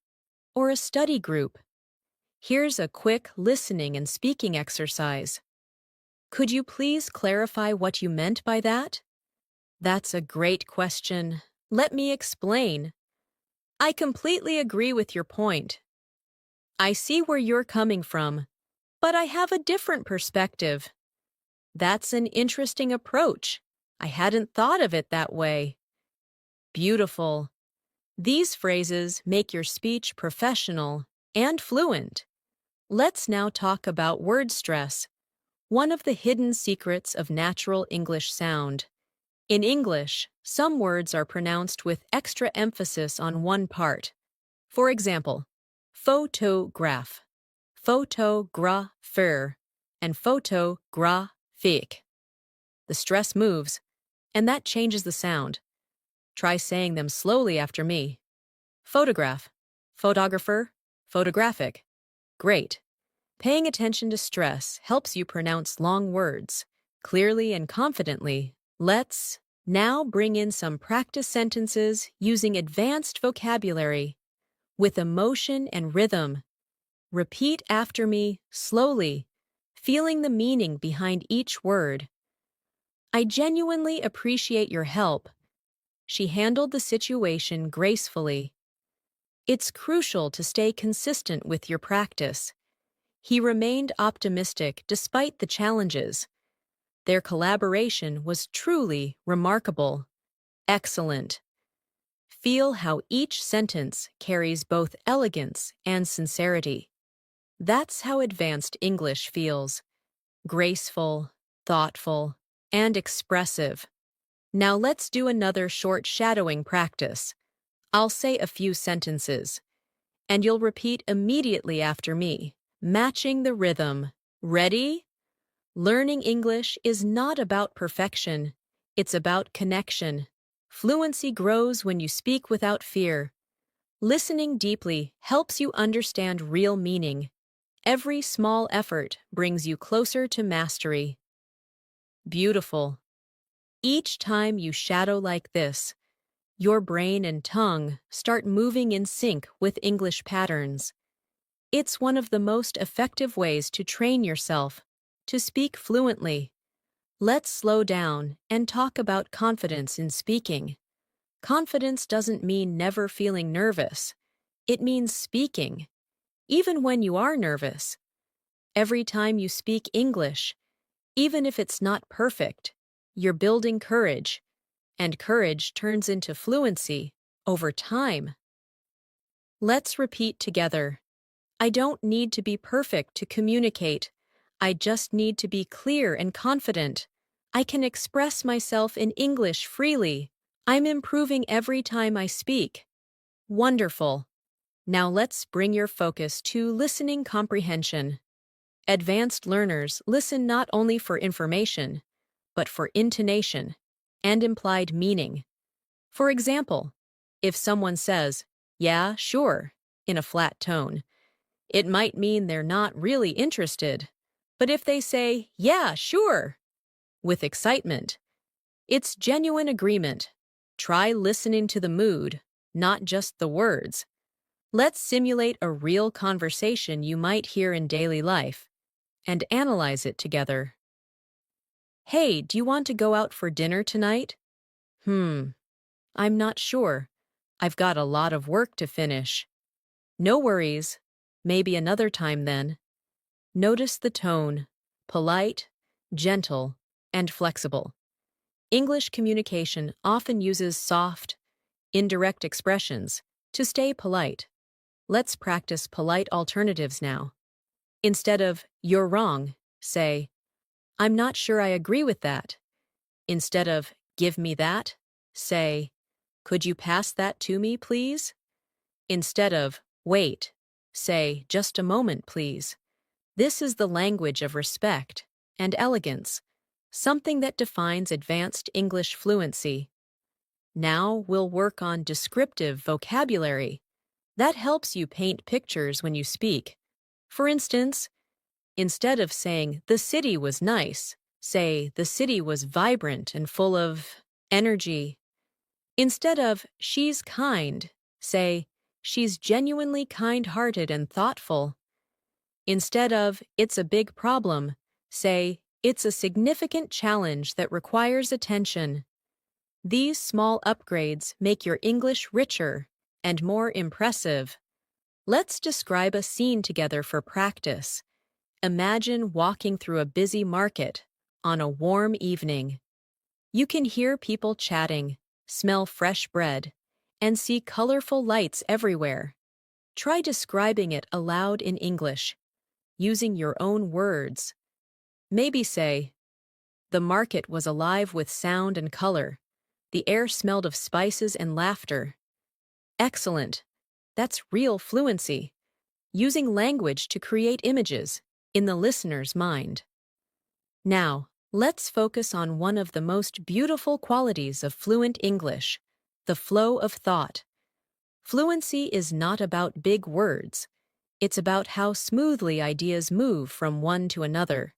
or a study group. Here's a quick listening and speaking exercise. Could you please clarify what you meant by that? That's a great question. Let me explain. I completely agree with your point. I see where you're coming from, but I have a different perspective. That's an interesting approach. I hadn't thought of it that way. Beautiful. These phrases make your speech professional and fluent. Let's now talk about word stress, one of the hidden secrets of natural English sound. In English, some words are pronounced with extra emphasis on one part. For example, photograph, photographer, and photographic. The stress moves, and that changes the sound. Try saying them slowly after me. Photograph, photographer, photographic. Great. Paying attention to stress helps you pronounce long words clearly and confidently. Let's now bring in some practice sentences using advanced vocabulary with emotion and rhythm. Repeat after me slowly, feeling the meaning behind each word. I genuinely appreciate your help. She handled the situation gracefully. It's crucial to stay consistent with your practice. He remained optimistic despite the challenges. Their collaboration was truly remarkable. Excellent. Feel how each sentence carries both elegance and sincerity. That's how advanced English feels. Graceful, thoughtful, and expressive. Now let's do another short shadowing practice. I'll say a few sentences, and you'll repeat immediately after me, matching the rhythm. Ready? Learning English is not about perfection. It's about connection. Fluency grows when you speak without fear. Listening deeply helps you understand real meaning. Every small effort brings you closer to mastery. Beautiful. Each time you shadow like this, your brain and tongue start moving in sync with English patterns. It's one of the most effective ways to train yourself to speak fluently. Let's slow down and talk about confidence in speaking. Confidence doesn't mean never feeling nervous. It means speaking, even when you are nervous. Every time you speak English, even if it's not perfect, you're building courage, and courage turns into fluency over time. Let's repeat together. I don't need to be perfect to communicate. I just need to be clear and confident. I can express myself in English freely. I'm improving every time I speak. Wonderful. Now let's bring your focus to listening comprehension. Advanced learners listen not only for information, but for intonation and implied meaning. For example, if someone says, "Yeah, sure," in a flat tone, it might mean they're not really interested. But if they say, "Yeah, sure," with excitement, it's genuine agreement. Try listening to the mood, not just the words. Let's simulate a real conversation you might hear in daily life and analyze it together. Hey, do you want to go out for dinner tonight? I'm not sure. I've got a lot of work to finish. No worries. Maybe another time then. Notice the tone. Polite, gentle, and flexible. English communication often uses soft, indirect expressions to stay polite. Let's practice polite alternatives now. Instead of, "You're wrong," say, "I'm not sure I agree with that." Instead of, "Give me that," say, "Could you pass that to me, please?" Instead of, wait, say, just a moment, please. This is the language of respect and elegance, something that defines advanced English fluency. Now we'll work on descriptive vocabulary. That helps you paint pictures when you speak. For instance, instead of saying, the city was nice, say, the city was vibrant and full of energy. Instead of, she's kind, say, she's genuinely kind-hearted and thoughtful. Instead of, it's a big problem, say, it's a significant challenge that requires attention. These small upgrades make your English richer and more impressive. Let's describe a scene together for practice. Imagine walking through a busy market on a warm evening. You can hear people chatting, smell fresh bread, and see colorful lights everywhere. Try describing it aloud in English, using your own words. Maybe say, the market was alive with sound and color. The air smelled of spices and laughter. Excellent. That's real fluency. Using language to create images in the listener's mind. Now, let's focus on one of the most beautiful qualities of fluent English, the flow of thought. Fluency is not about big words. It's about how smoothly ideas move from one to another.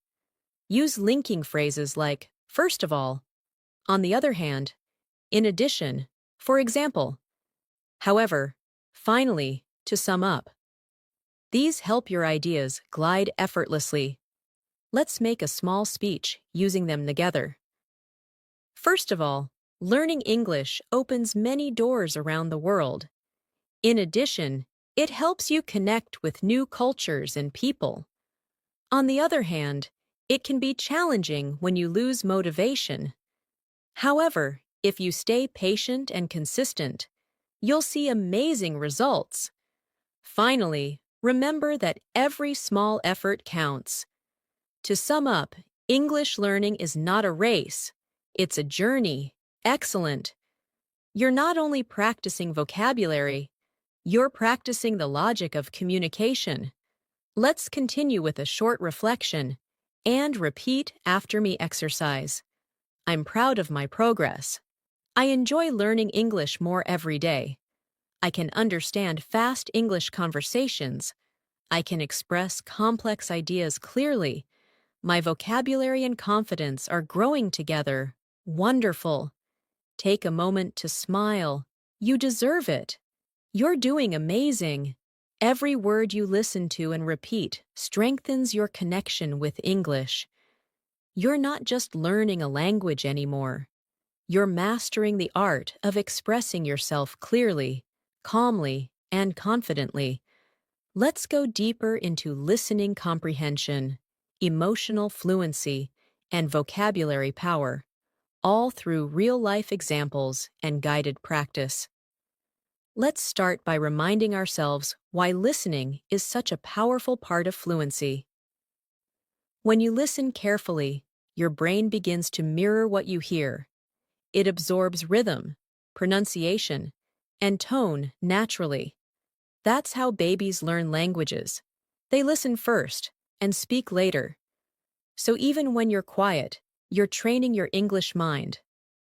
Use linking phrases like, first of all. On the other hand, in addition, for example. However, finally, to sum up. These help your ideas glide effortlessly. Let's make a small speech using them together. First of all, learning English opens many doors around the world. In addition, it helps you connect with new cultures and people. On the other hand, it can be challenging when you lose motivation. However, if you stay patient and consistent, you'll see amazing results. Finally, remember that every small effort counts. To sum up, English learning is not a race. It's a journey. Excellent. You're not only practicing vocabulary, you're practicing the logic of communication. Let's continue with a short reflection and repeat after me exercise. I'm proud of my progress. I enjoy learning English more every day. I can understand fast English conversations. I can express complex ideas clearly. My vocabulary and confidence are growing together. Wonderful. Take a moment to smile. You deserve it. You're doing amazing. Every word you listen to and repeat strengthens your connection with English. You're not just learning a language anymore. You're mastering the art of expressing yourself clearly, calmly, and confidently. Let's go deeper into listening comprehension, emotional fluency, and vocabulary power, all through real-life examples and guided practice. Let's start by reminding ourselves why listening is such a powerful part of fluency. When you listen carefully, your brain begins to mirror what you hear. It absorbs rhythm, pronunciation, and tone naturally. That's how babies learn languages. They listen first and speak later. So even when you're quiet, you're training your English mind.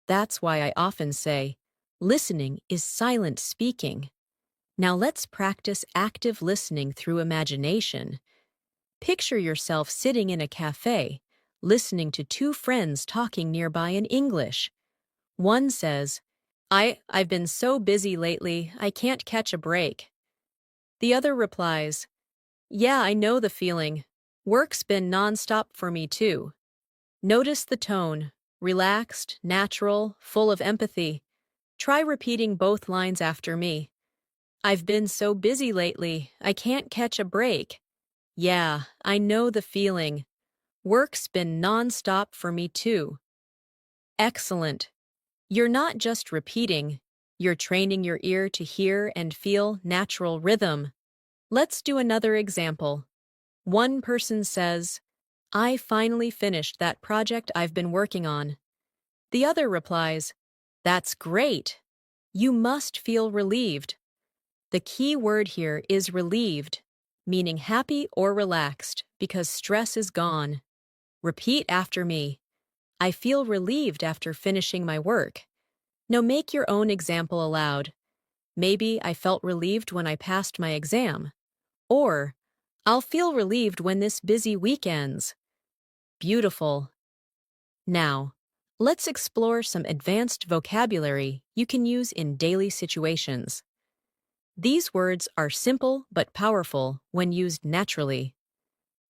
That's why I often say, listening is silent speaking. Now let's practice active listening through imagination. Picture yourself sitting in a cafe, listening to two friends talking nearby in English. One says, I've been so busy lately, I can't catch a break. The other replies, yeah, I know the feeling. Work's been nonstop for me too. Notice the tone, relaxed, natural, full of empathy. Try repeating both lines after me. I've been so busy lately, I can't catch a break. Yeah, I know the feeling. Work's been nonstop for me too. Excellent. You're not just repeating, you're training your ear to hear and feel natural rhythm. Let's do another example. One person says, I finally finished that project I've been working on. The other replies, that's great. You must feel relieved. The key word here is relieved, meaning happy or relaxed because stress is gone. Repeat after me. I feel relieved after finishing my work. Now make your own example aloud. Maybe I felt relieved when I passed my exam. Or, I'll feel relieved when this busy week ends. Beautiful. Now, let's explore some advanced vocabulary you can use in daily situations. These words are simple but powerful when used naturally.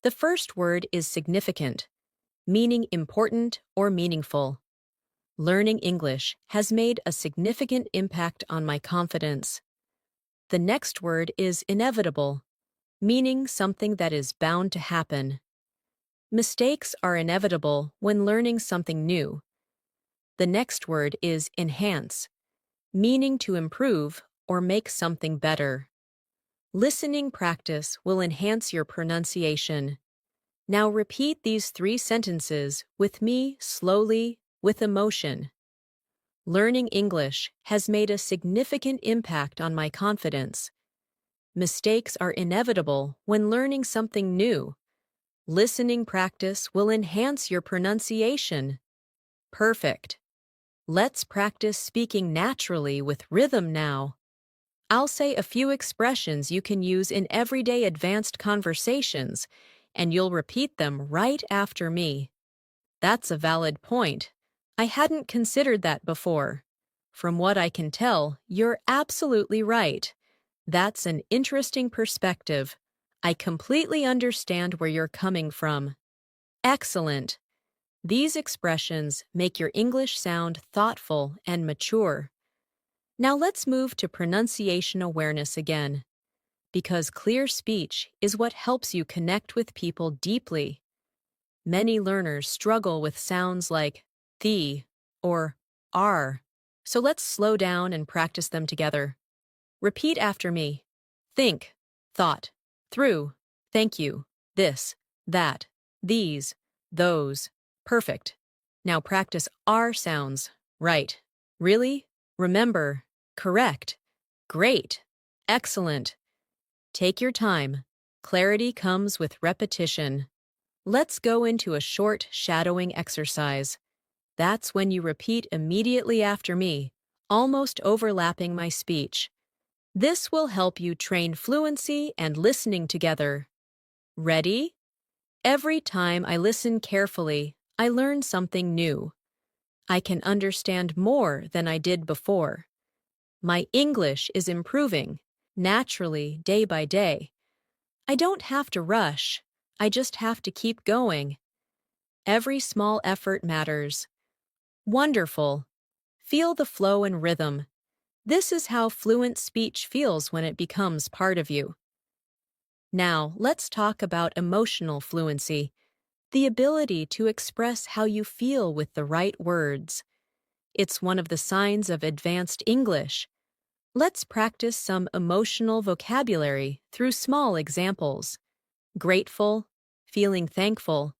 The first word is significant, meaning important or meaningful. Learning English has made a significant impact on my confidence. The next word is inevitable, meaning something that is bound to happen. Mistakes are inevitable when learning something new. The next word is enhance, meaning to improve or make something better. Listening practice will enhance your pronunciation. Now repeat these 3 sentences with me slowly, with emotion. Learning English has made a significant impact on my confidence. Mistakes are inevitable when learning something new. Listening practice will enhance your pronunciation. Perfect. Let's practice speaking naturally with rhythm now. I'll say a few expressions you can use in everyday advanced conversations, and you'll repeat them right after me. That's a valid point. I hadn't considered that before. From what I can tell, you're absolutely right. That's an interesting perspective. I completely understand where you're coming from. Excellent. These expressions make your English sound thoughtful and mature. Now let's move to pronunciation awareness again, because clear speech is what helps you connect with people deeply. Many learners struggle with sounds like the or are, so let's slow down and practice them together. Repeat after me. Think, thought, through, thank you, this, that, these, those. Perfect. Now practice R sounds. Right. Really? Remember. Correct. Great. Excellent. Take your time. Clarity comes with repetition. Let's go into a short shadowing exercise. That's when you repeat immediately after me, almost overlapping my speech. This will help you train fluency and listening together. Ready? Every time I listen carefully, I learn something new. I can understand more than I did before. My English is improving, naturally, day by day. I don't have to rush. I just have to keep going. Every small effort matters. Wonderful. Feel the flow and rhythm. This is how fluent speech feels when it becomes part of you. Now, let's talk about emotional fluency, the ability to express how you feel with the right words. It's one of the signs of advanced English. Let's practice some emotional vocabulary through small examples. Grateful, feeling thankful.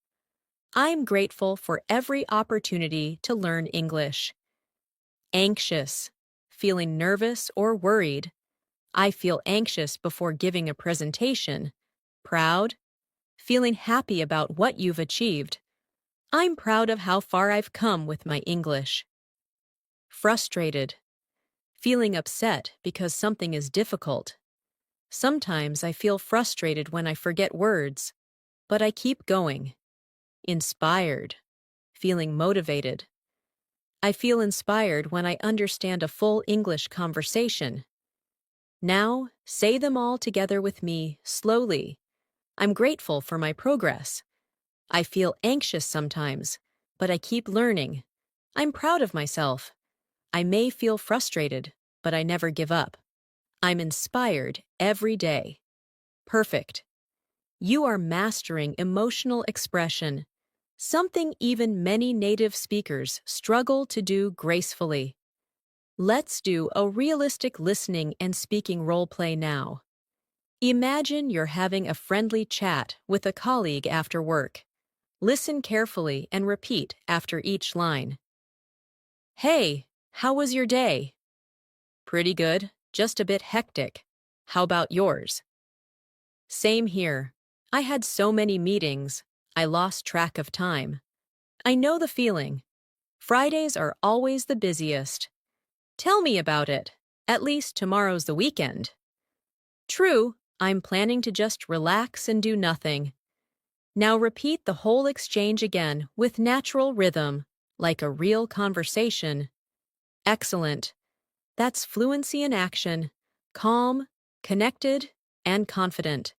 I'm grateful for every opportunity to learn English. Anxious, feeling nervous or worried. I feel anxious before giving a presentation. Proud, feeling happy about what you've achieved. I'm proud of how far I've come with my English. Frustrated, feeling upset because something is difficult. Sometimes I feel frustrated when I forget words, but I keep going. Inspired, feeling motivated. I feel inspired when I understand a full English conversation. Now, say them all together with me, slowly. I'm grateful for my progress. I feel anxious sometimes, but I keep learning. I'm proud of myself. I may feel frustrated, but I never give up. I'm inspired every day. Perfect. You are mastering emotional expression, something even many native speakers struggle to do gracefully. Let's do a realistic listening and speaking role play now. Imagine you're having a friendly chat with a colleague after work. Listen carefully and repeat after each line. Hey, how was your day? Pretty good, just a bit hectic. How about yours? Same here. I had so many meetings, I lost track of time. I know the feeling. Fridays are always the busiest. Tell me about it. At least tomorrow's the weekend. True, I'm planning to just relax and do nothing. Now repeat the whole exchange again with natural rhythm, like a real conversation. Excellent. That's fluency in action. Calm, connected, and confident.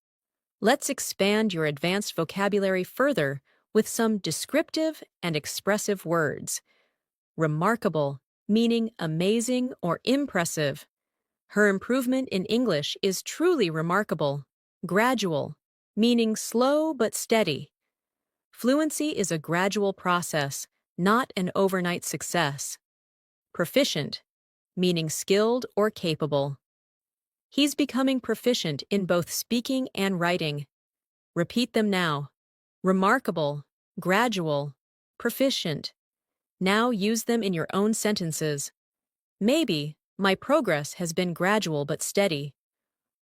Let's expand your advanced vocabulary further with some descriptive and expressive words. Remarkable, meaning amazing or impressive. Her improvement in English is truly remarkable. Gradual, meaning slow but steady. Fluency is a gradual process, not an overnight success. Proficient, meaning skilled or capable. He's becoming proficient in both speaking and writing. Repeat them now. Remarkable, gradual, proficient. Now use them in your own sentences. Maybe, my progress has been gradual but steady.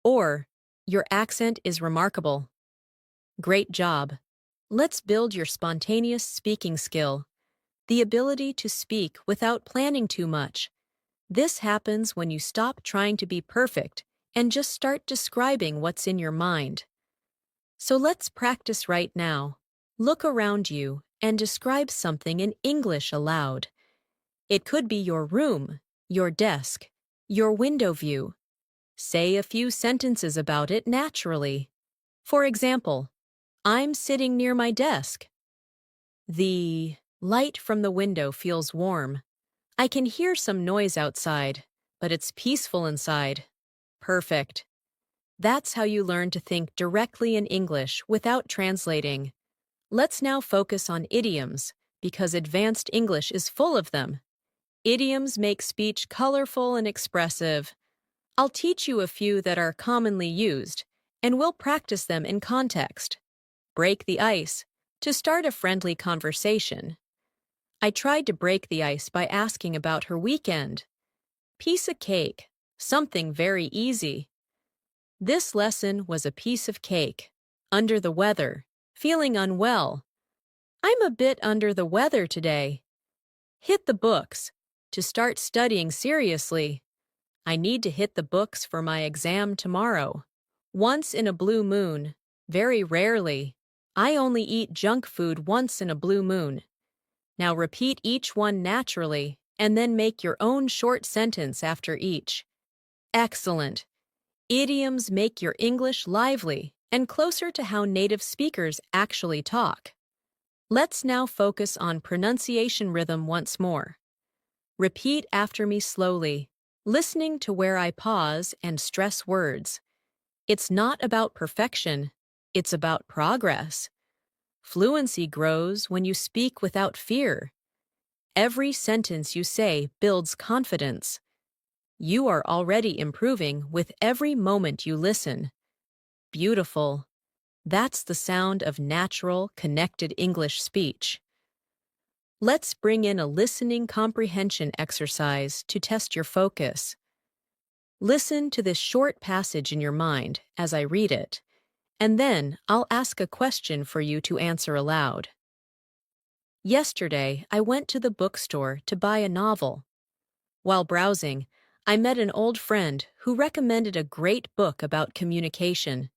Or, your accent is remarkable. Great job. Let's build your spontaneous speaking skill. The ability to speak without planning too much. This happens when you stop trying to be perfect and just start describing what's in your mind. So let's practice right now. Look around you and describe something in English aloud. It could be your room, your desk, your window view. Say a few sentences about it naturally. For example, I'm sitting near my desk. The light from the window feels warm. I can hear some noise outside, but it's peaceful inside. Perfect. That's how you learn to think directly in English without translating. Let's now focus on idioms, because advanced English is full of them. Idioms make speech colorful and expressive. I'll teach you a few that are commonly used, and we'll practice them in context. Break the ice, to start a friendly conversation. I tried to break the ice by asking about her weekend. Piece of cake, something very easy. This lesson was a piece of cake. Under the weather, feeling unwell. I'm a bit under the weather today. Hit the books, to start studying seriously. I need to hit the books for my exam tomorrow. Once in a blue moon, very rarely. I only eat junk food once in a blue moon. Now repeat each one naturally, and then make your own short sentence after each. Excellent. Idioms make your English lively and closer to how native speakers actually talk. Let's now focus on pronunciation rhythm once more. Repeat after me slowly, listening to where I pause and stress words. It's not about perfection, it's about progress. Fluency grows when you speak without fear. Every sentence you say builds confidence. You are already improving with every moment you listen. Beautiful. That's the sound of natural, connected English speech. Let's bring in a listening comprehension exercise to test your focus. Listen to this short passage in your mind as I read it, and then I'll ask a question for you to answer aloud. Yesterday, I went to the bookstore to buy a novel. While browsing, I met an old friend who recommended a great book about communication.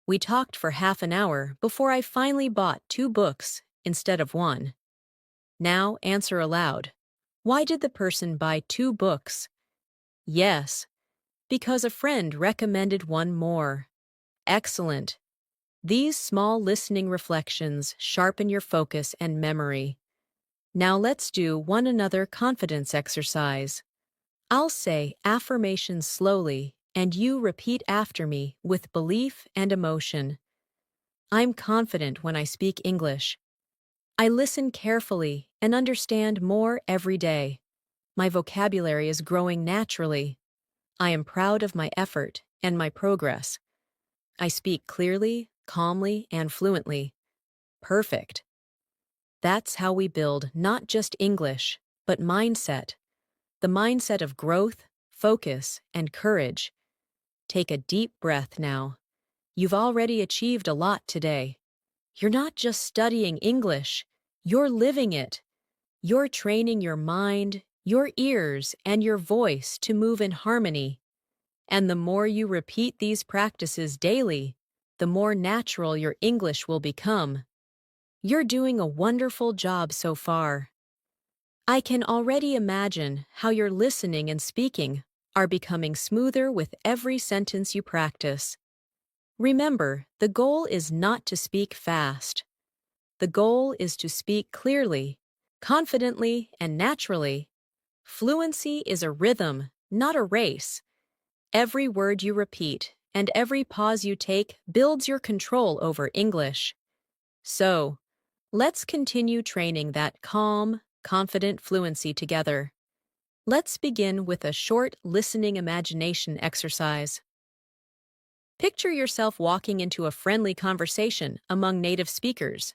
We talked for half an hour before I finally bought 2 books instead of 1. Now answer aloud. Why did the person buy 2 books? Yes, because a friend recommended one more. Excellent. These small listening reflections sharpen your focus and memory. Now let's do one another confidence exercise. I'll say affirmations slowly, and you repeat after me with belief and emotion. I'm confident when I speak English. I listen carefully and understand more every day. My vocabulary is growing naturally. I am proud of my effort and my progress. I speak clearly, calmly, and fluently. Perfect. That's how we build not just English, but mindset. The mindset of growth, focus, and courage. Take a deep breath now. You've already achieved a lot today. You're not just studying English, you're living it. You're training your mind, your ears, and your voice to move in harmony. And the more you repeat these practices daily, the more natural your English will become. You're doing a wonderful job so far. I can already imagine how your listening and speaking are becoming smoother with every sentence you practice. Remember, the goal is not to speak fast. The goal is to speak clearly, confidently, and naturally. Fluency is a rhythm, not a race. Every word you repeat and every pause you take builds your control over English. So, let's continue training that calm, confident fluency together. Let's begin with a short listening imagination exercise. Picture yourself walking into a friendly conversation among native speakers.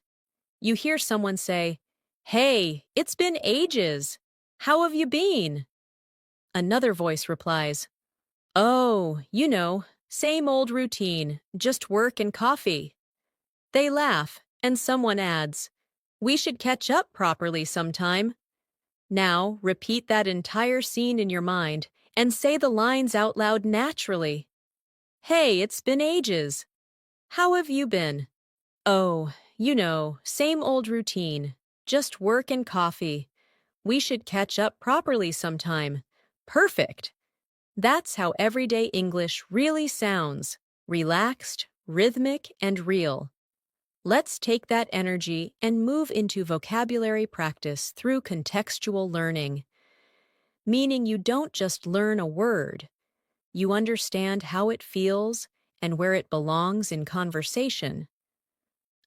You hear someone say, "Hey, it's been ages. How have you been?" Another voice replies, "Oh, same old routine, just work and coffee." They laugh, and someone adds, "We should catch up properly sometime." Now, repeat that entire scene in your mind and say the lines out loud naturally. "Hey, it's been ages. How have you been?" "Oh, same old routine, just work and coffee. We should catch up properly sometime." Perfect! That's how everyday English really sounds, relaxed, rhythmic, and real. Let's take that energy and move into vocabulary practice through contextual learning, meaning you don't just learn a word, you understand how it feels and where it belongs in conversation.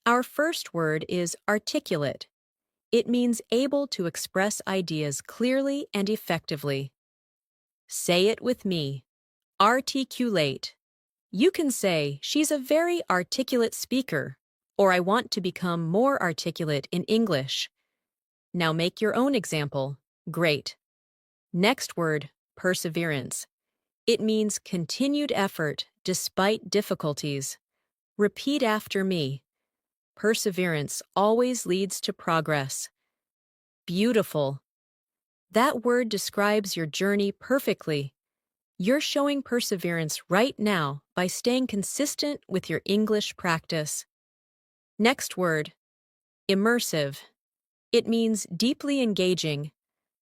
Our first word is articulate. It means able to express ideas clearly and effectively. Say it with me. Articulate. You can say, "She's a very articulate speaker," or "I want to become more articulate in English." Now make your own example. Great. Next word, perseverance. It means continued effort despite difficulties. Repeat after me. Perseverance always leads to progress. Beautiful. That word describes your journey perfectly. You're showing perseverance right now by staying consistent with your English practice. Next word, immersive. It means deeply engaging,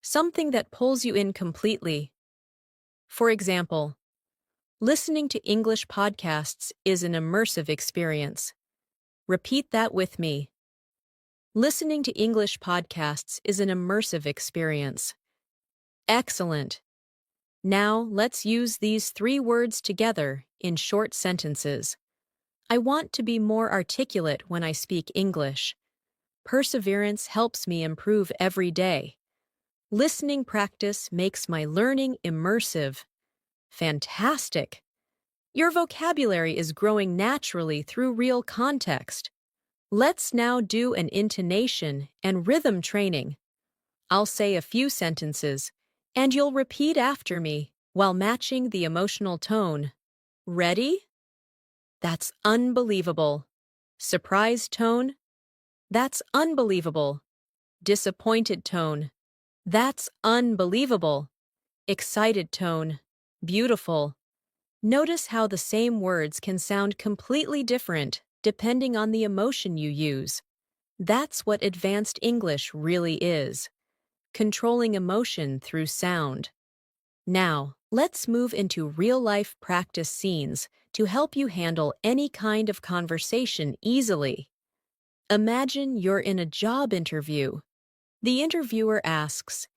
something that pulls you in completely. For example, listening to English podcasts is an immersive experience. Repeat that with me. Listening to English podcasts is an immersive experience. Excellent. Now let's use these three words together in short sentences. I want to be more articulate when I speak English. Perseverance helps me improve every day. Listening practice makes my learning immersive. Fantastic! Your vocabulary is growing naturally through real context. Let's now do an intonation and rhythm training. I'll say a few sentences, and you'll repeat after me while matching the emotional tone. Ready? That's unbelievable. Surprised tone? That's unbelievable. Disappointed tone? That's unbelievable. Excited tone? Beautiful. Notice how the same words can sound completely different depending on the emotion you use. That's what advanced English really is. Controlling emotion through sound. Now, let's move into real-life practice scenes to help you handle any kind of conversation easily. Imagine you're in a job interview. The interviewer asks,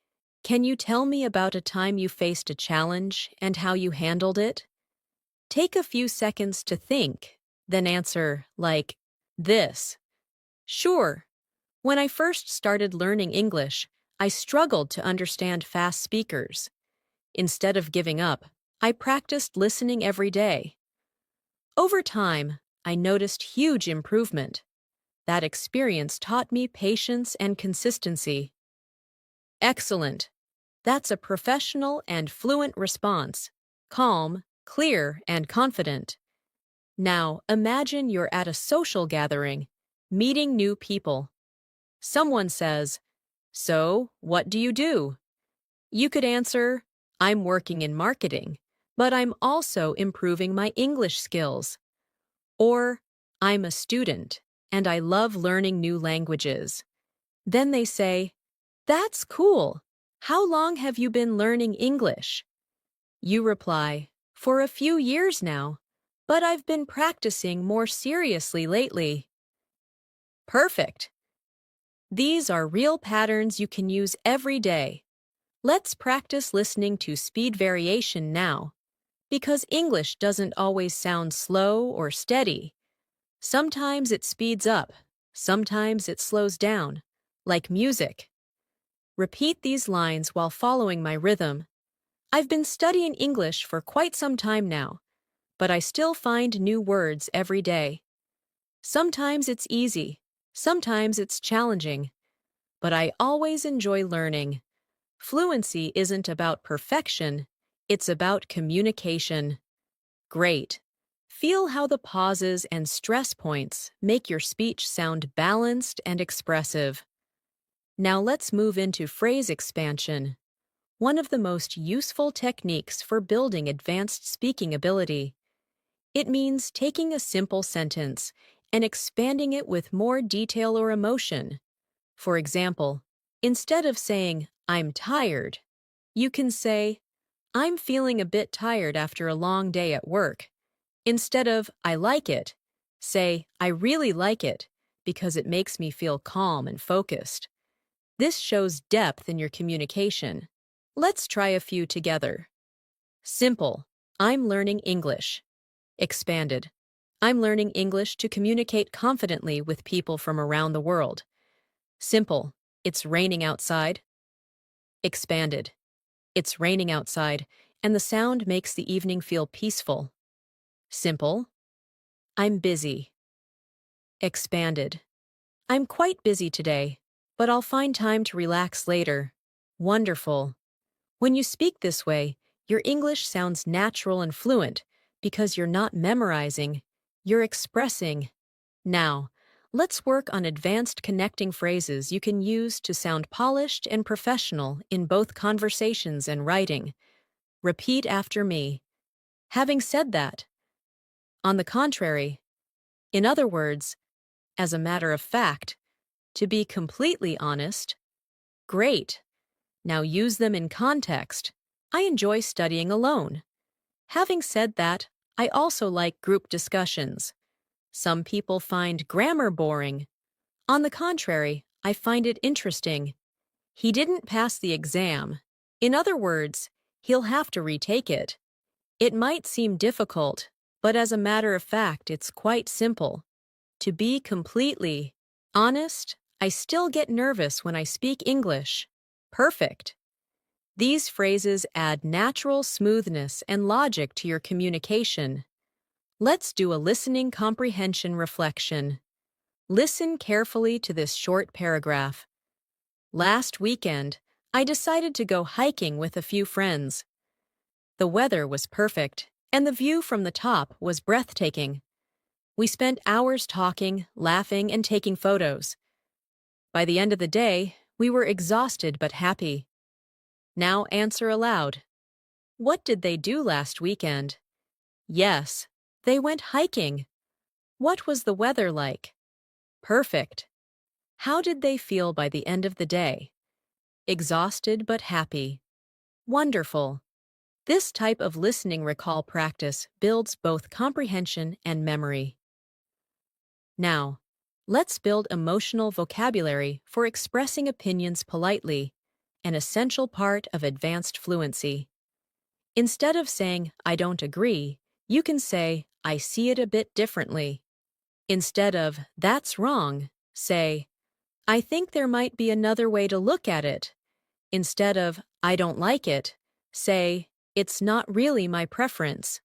"Can you tell me about a time you faced a challenge and how you handled it?" Take a few seconds to think, then answer like this. "Sure. When I first started learning English, I struggled to understand fast speakers. Instead of giving up, I practiced listening every day. Over time, I noticed huge improvement. That experience taught me patience and consistency." Excellent. That's a professional and fluent response. Calm, clear, and confident. Now, imagine you're at a social gathering, meeting new people. Someone says, "So, what do you do?" You could answer, "I'm working in marketing, but I'm also improving my English skills." Or, "I'm a student, and I love learning new languages." Then they say, "That's cool. How long have you been learning English?" You reply, "For a few years now, but I've been practicing more seriously lately." Perfect. These are real patterns you can use every day. Let's practice listening to speed variation now, because English doesn't always sound slow or steady. Sometimes it speeds up, sometimes it slows down, like music. Repeat these lines while following my rhythm. I've been studying English for quite some time now, but I still find new words every day. Sometimes it's easy, sometimes it's challenging, but I always enjoy learning. Fluency isn't about perfection, it's about communication. Great. Feel how the pauses and stress points make your speech sound balanced and expressive. Now let's move into phrase expansion, one of the most useful techniques for building advanced speaking ability. It means taking a simple sentence and expanding it with more detail or emotion. For example, instead of saying, "I'm tired," you can say, "I'm feeling a bit tired after a long day at work." Instead of, "I like it," say, "I really like it," because it makes me feel calm and focused. This shows depth in your communication. Let's try a few together. Simple. I'm learning English. Expanded. I'm learning English to communicate confidently with people from around the world. Simple. It's raining outside. Expanded. It's raining outside, and the sound makes the evening feel peaceful. Simple. I'm busy. Expanded. I'm quite busy today, but I'll find time to relax later. Wonderful. When you speak this way, your English sounds natural and fluent because you're not memorizing, you're expressing. Now, let's work on advanced connecting phrases you can use to sound polished and professional in both conversations and writing. Repeat after me. Having said that, on the contrary, in other words, as a matter of fact, to be completely honest, great. Now use them in context. I enjoy studying alone. Having said that, I also like group discussions. Some people find grammar boring. On the contrary, I find it interesting. He didn't pass the exam. In other words, he'll have to retake it. It might seem difficult, but as a matter of fact, it's quite simple. To be completely honest, I still get nervous when I speak English. Perfect. These phrases add natural smoothness and logic to your communication. Let's do a listening comprehension reflection. Listen carefully to this short paragraph. Last weekend, I decided to go hiking with a few friends. The weather was perfect, and the view from the top was breathtaking. We spent hours talking, laughing, and taking photos. By the end of the day, we were exhausted but happy. Now answer aloud. What did they do last weekend? Yes, they went hiking. What was the weather like? Perfect. How did they feel by the end of the day? Exhausted but happy. Wonderful. This type of listening recall practice builds both comprehension and memory. Now, let's build emotional vocabulary for expressing opinions politely, an essential part of advanced fluency. Instead of saying, "I don't agree," you can say, "I see it a bit differently." Instead of, "That's wrong," say, "I think there might be another way to look at it." Instead of, "I don't like it," say, "It's not really my preference."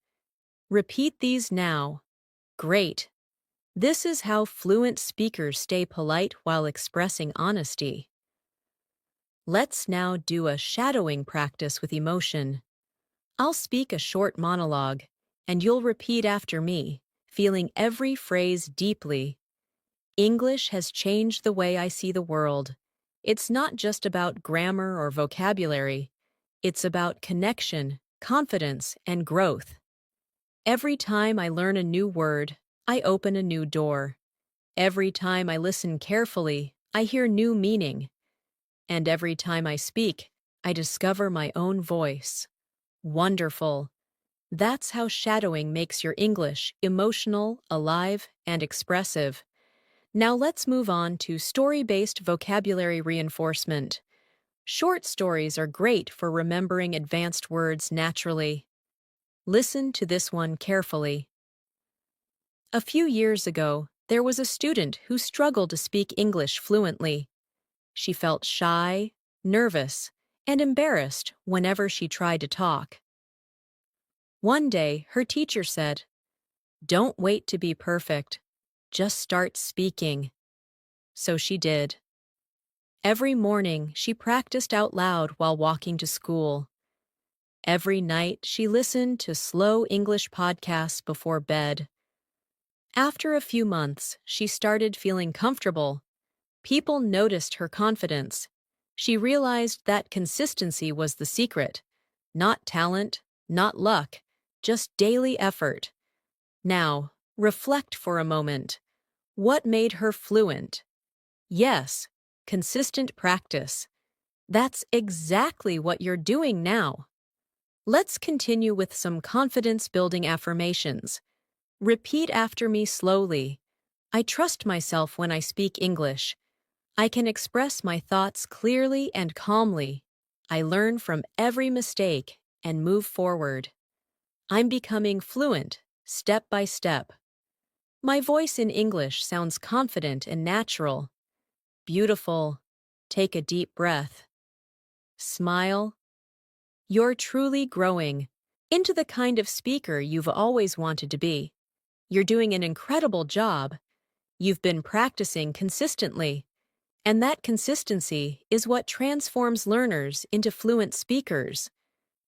Repeat these now. Great. This is how fluent speakers stay polite while expressing honesty. Let's now do a shadowing practice with emotion. I'll speak a short monologue, and you'll repeat after me, feeling every phrase deeply. English has changed the way I see the world. It's not just about grammar or vocabulary. It's about connection, confidence, and growth. Every time I learn a new word, I open a new door. Every time I listen carefully, I hear new meaning. And every time I speak, I discover my own voice. Wonderful. That's how shadowing makes your English emotional, alive, and expressive. Now let's move on to story-based vocabulary reinforcement. Short stories are great for remembering advanced words naturally. Listen to this one carefully. A few years ago, there was a student who struggled to speak English fluently. She felt shy, nervous, and embarrassed whenever she tried to talk. One day, her teacher said, "Don't wait to be perfect. Just start speaking." So she did. Every morning, she practiced out loud while walking to school. Every night, she listened to slow English podcasts before bed. After a few months, she started feeling comfortable. People noticed her confidence. She realized that consistency was the secret. Not talent, not luck, just daily effort. Now, reflect for a moment. What made her fluent? Yes, consistent practice. That's exactly what you're doing now. Let's continue with some confidence-building affirmations. Repeat after me slowly. I trust myself when I speak English. I can express my thoughts clearly and calmly. I learn from every mistake and move forward. I'm becoming fluent, step by step. My voice in English sounds confident and natural. Beautiful. Take a deep breath. Smile. You're truly growing into the kind of speaker you've always wanted to be. You're doing an incredible job. You've been practicing consistently, and that consistency is what transforms learners into fluent speakers.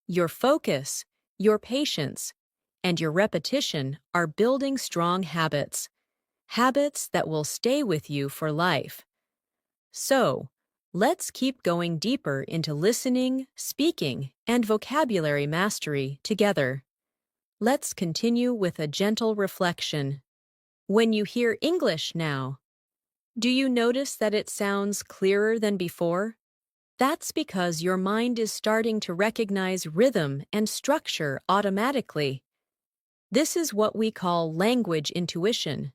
Your focus, your patience, and your repetition are building strong habits, habits that will stay with you for life. So, let's keep going deeper into listening, speaking, and vocabulary mastery together. Let's continue with a gentle reflection. When you hear English now, do you notice that it sounds clearer than before? That's because your mind is starting to recognize rhythm and structure automatically. This is what we call language intuition,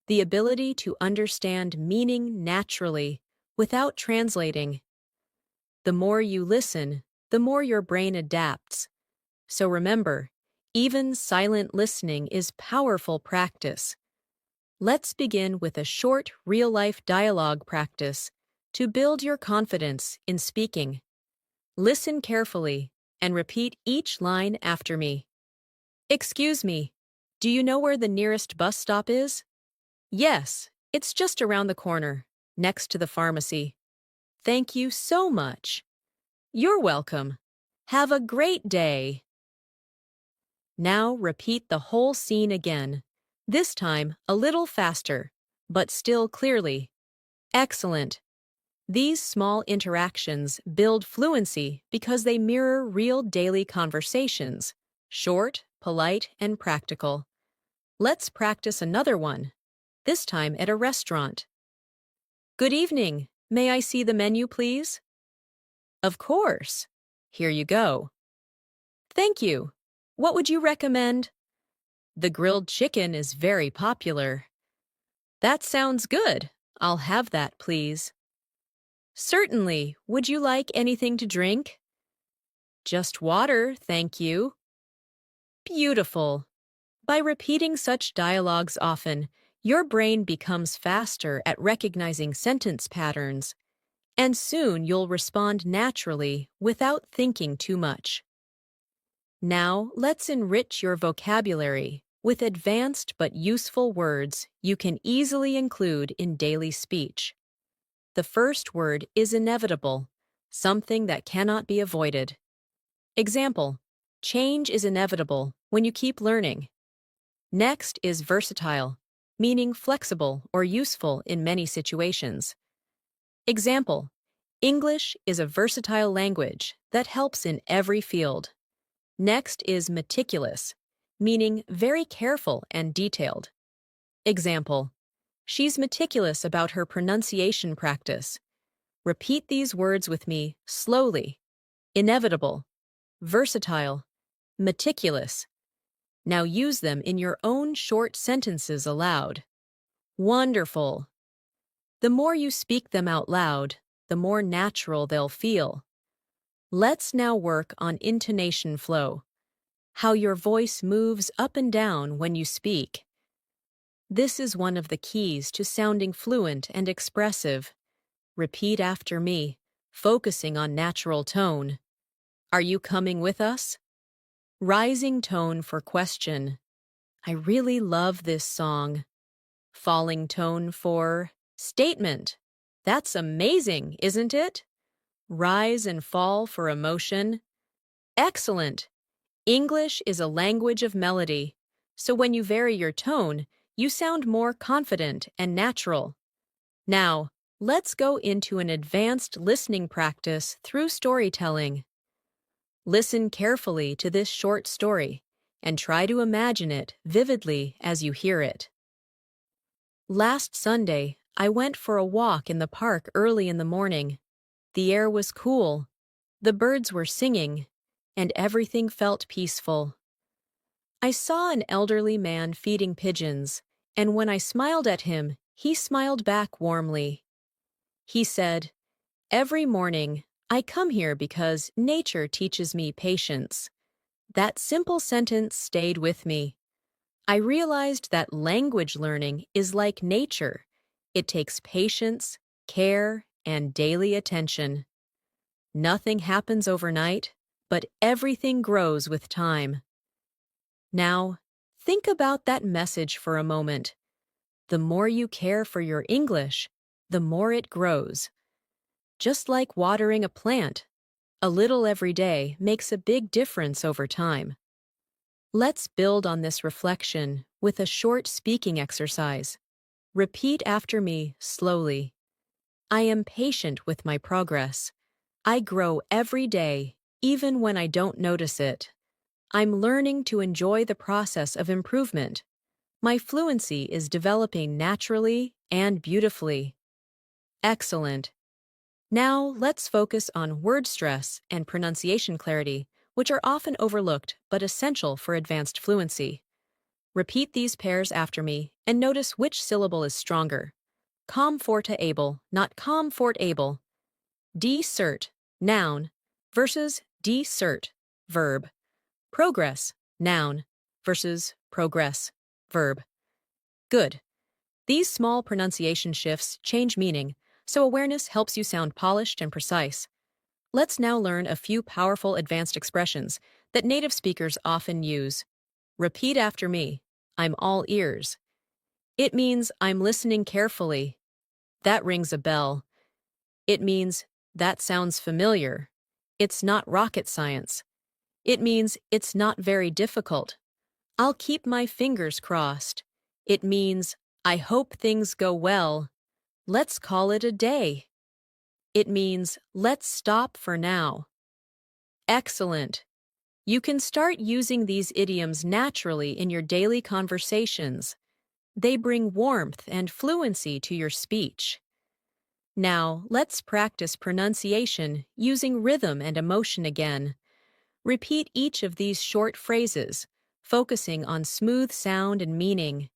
the ability to understand meaning naturally without translating. The more you listen, the more your brain adapts. So remember, even silent listening is powerful practice. Let's begin with a short, real-life dialogue practice to build your confidence in speaking. Listen carefully and repeat each line after me. Excuse me, do you know where the nearest bus stop is? Yes, it's just around the corner, next to the pharmacy. Thank you so much. You're welcome. Have a great day. Now repeat the whole scene again, this time a little faster, but still clearly. Excellent. These small interactions build fluency because they mirror real daily conversations, short, polite, and practical. Let's practice another one, this time at a restaurant. Good evening. May I see the menu, please? Of course. Here you go. Thank you. What would you recommend? The grilled chicken is very popular. That sounds good. I'll have that, please. Certainly. Would you like anything to drink? Just water, thank you. Beautiful. By repeating such dialogues often, your brain becomes faster at recognizing sentence patterns, and soon you'll respond naturally without thinking too much. Now, let's enrich your vocabulary with advanced but useful words you can easily include in daily speech. The first word is inevitable, something that cannot be avoided. Example: change is inevitable, when you keep learning. Next is versatile, meaning flexible or useful in many situations. Example: English is a versatile language that helps in every field. Next is meticulous, meaning very careful and detailed. Example: She's meticulous about her pronunciation practice. Repeat these words with me slowly. Inevitable, versatile, meticulous. Now use them in your own short sentences aloud. Wonderful. The more you speak them out loud, the more natural they'll feel. Let's now work on intonation flow, how your voice moves up and down when you speak. This is one of the keys to sounding fluent and expressive. Repeat after me, focusing on natural tone. Are you coming with us? Rising tone for question. I really love this song. Falling tone for statement. That's amazing, isn't it? Rise and fall for emotion. Excellent. English is a language of melody, so when you vary your tone, you sound more confident and natural. Now, let's go into an advanced listening practice through storytelling. Listen carefully to this short story and try to imagine it vividly as you hear it. Last Sunday, I went for a walk in the park early in the morning. The air was cool, the birds were singing, and everything felt peaceful. I saw an elderly man feeding pigeons, and when I smiled at him, he smiled back warmly. He said, "Every morning, I come here because nature teaches me patience." That simple sentence stayed with me. I realized that language learning is like nature. It takes patience, care, and daily attention. Nothing happens overnight, but everything grows with time. Now, think about that message for a moment. The more you care for your English, the more it grows. Just like watering a plant, a little every day makes a big difference over time. Let's build on this reflection with a short speaking exercise. Repeat after me slowly. I am patient with my progress. I grow every day, even when I don't notice it. I'm learning to enjoy the process of improvement. My fluency is developing naturally and beautifully. Excellent. Now let's focus on word stress and pronunciation clarity, which are often overlooked but essential for advanced fluency. Repeat these pairs after me and notice which syllable is stronger. Comfortable, not comfortable. Decert, noun, versus decert, verb. Progress, noun, versus progress, verb. Good. These small pronunciation shifts change meaning, so awareness helps you sound polished and precise. Let's now learn a few powerful advanced expressions that native speakers often use. Repeat after me. I'm all ears. It means I'm listening carefully. That rings a bell. It means that sounds familiar. It's not rocket science. It means it's not very difficult. I'll keep my fingers crossed. It means I hope things go well. Let's call it a day. It means let's stop for now. Excellent. You can start using these idioms naturally in your daily conversations. They bring warmth and fluency to your speech. Now, let's practice pronunciation using rhythm and emotion again. Repeat each of these short phrases, focusing on smooth sound and meaning.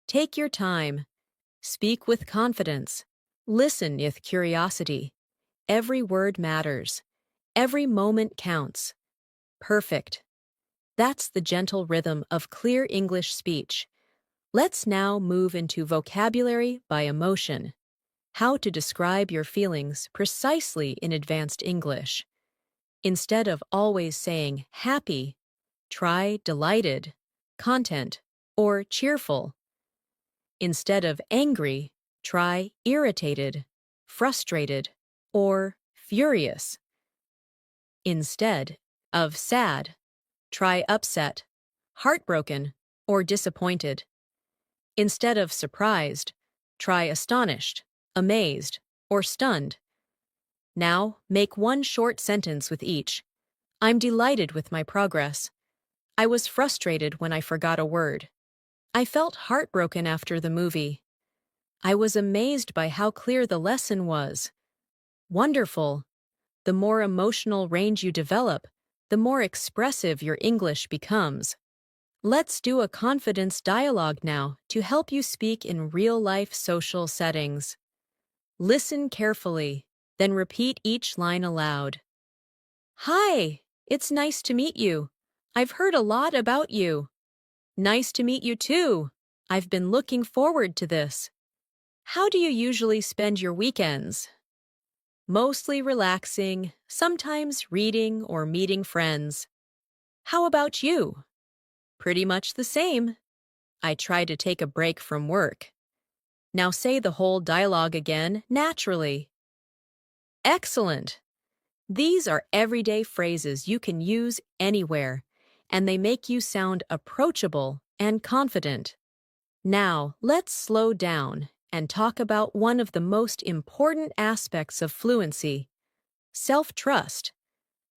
Take your time. Speak with confidence. Listen with curiosity. Every word matters. Every moment counts. Perfect. That's the gentle rhythm of clear English speech. Let's now move into vocabulary by emotion. How to describe your feelings precisely in advanced English. Instead of always saying happy, try delighted, content, or cheerful. Instead of angry, try irritated, frustrated, or furious. Instead of sad, try upset, heartbroken, or disappointed. Instead of surprised, try astonished, amazed, or stunned. Now, make one short sentence with each. I'm delighted with my progress. I was frustrated when I forgot a word. I felt heartbroken after the movie. I was amazed by how clear the lesson was. Wonderful. The more emotional range you develop, the more expressive your English becomes. Let's do a confidence dialogue now to help you speak in real-life social settings. Listen carefully, then repeat each line aloud. Hi, it's nice to meet you. I've heard a lot about you. Nice to meet you too. I've been looking forward to this. How do you usually spend your weekends? Mostly relaxing, sometimes reading or meeting friends. How about you? Pretty much the same. I try to take a break from work. Now say the whole dialogue again, naturally. Excellent! These are everyday phrases you can use anywhere, and they make you sound approachable and confident. Now, let's slow down and talk about one of the most important aspects of fluency: self-trust.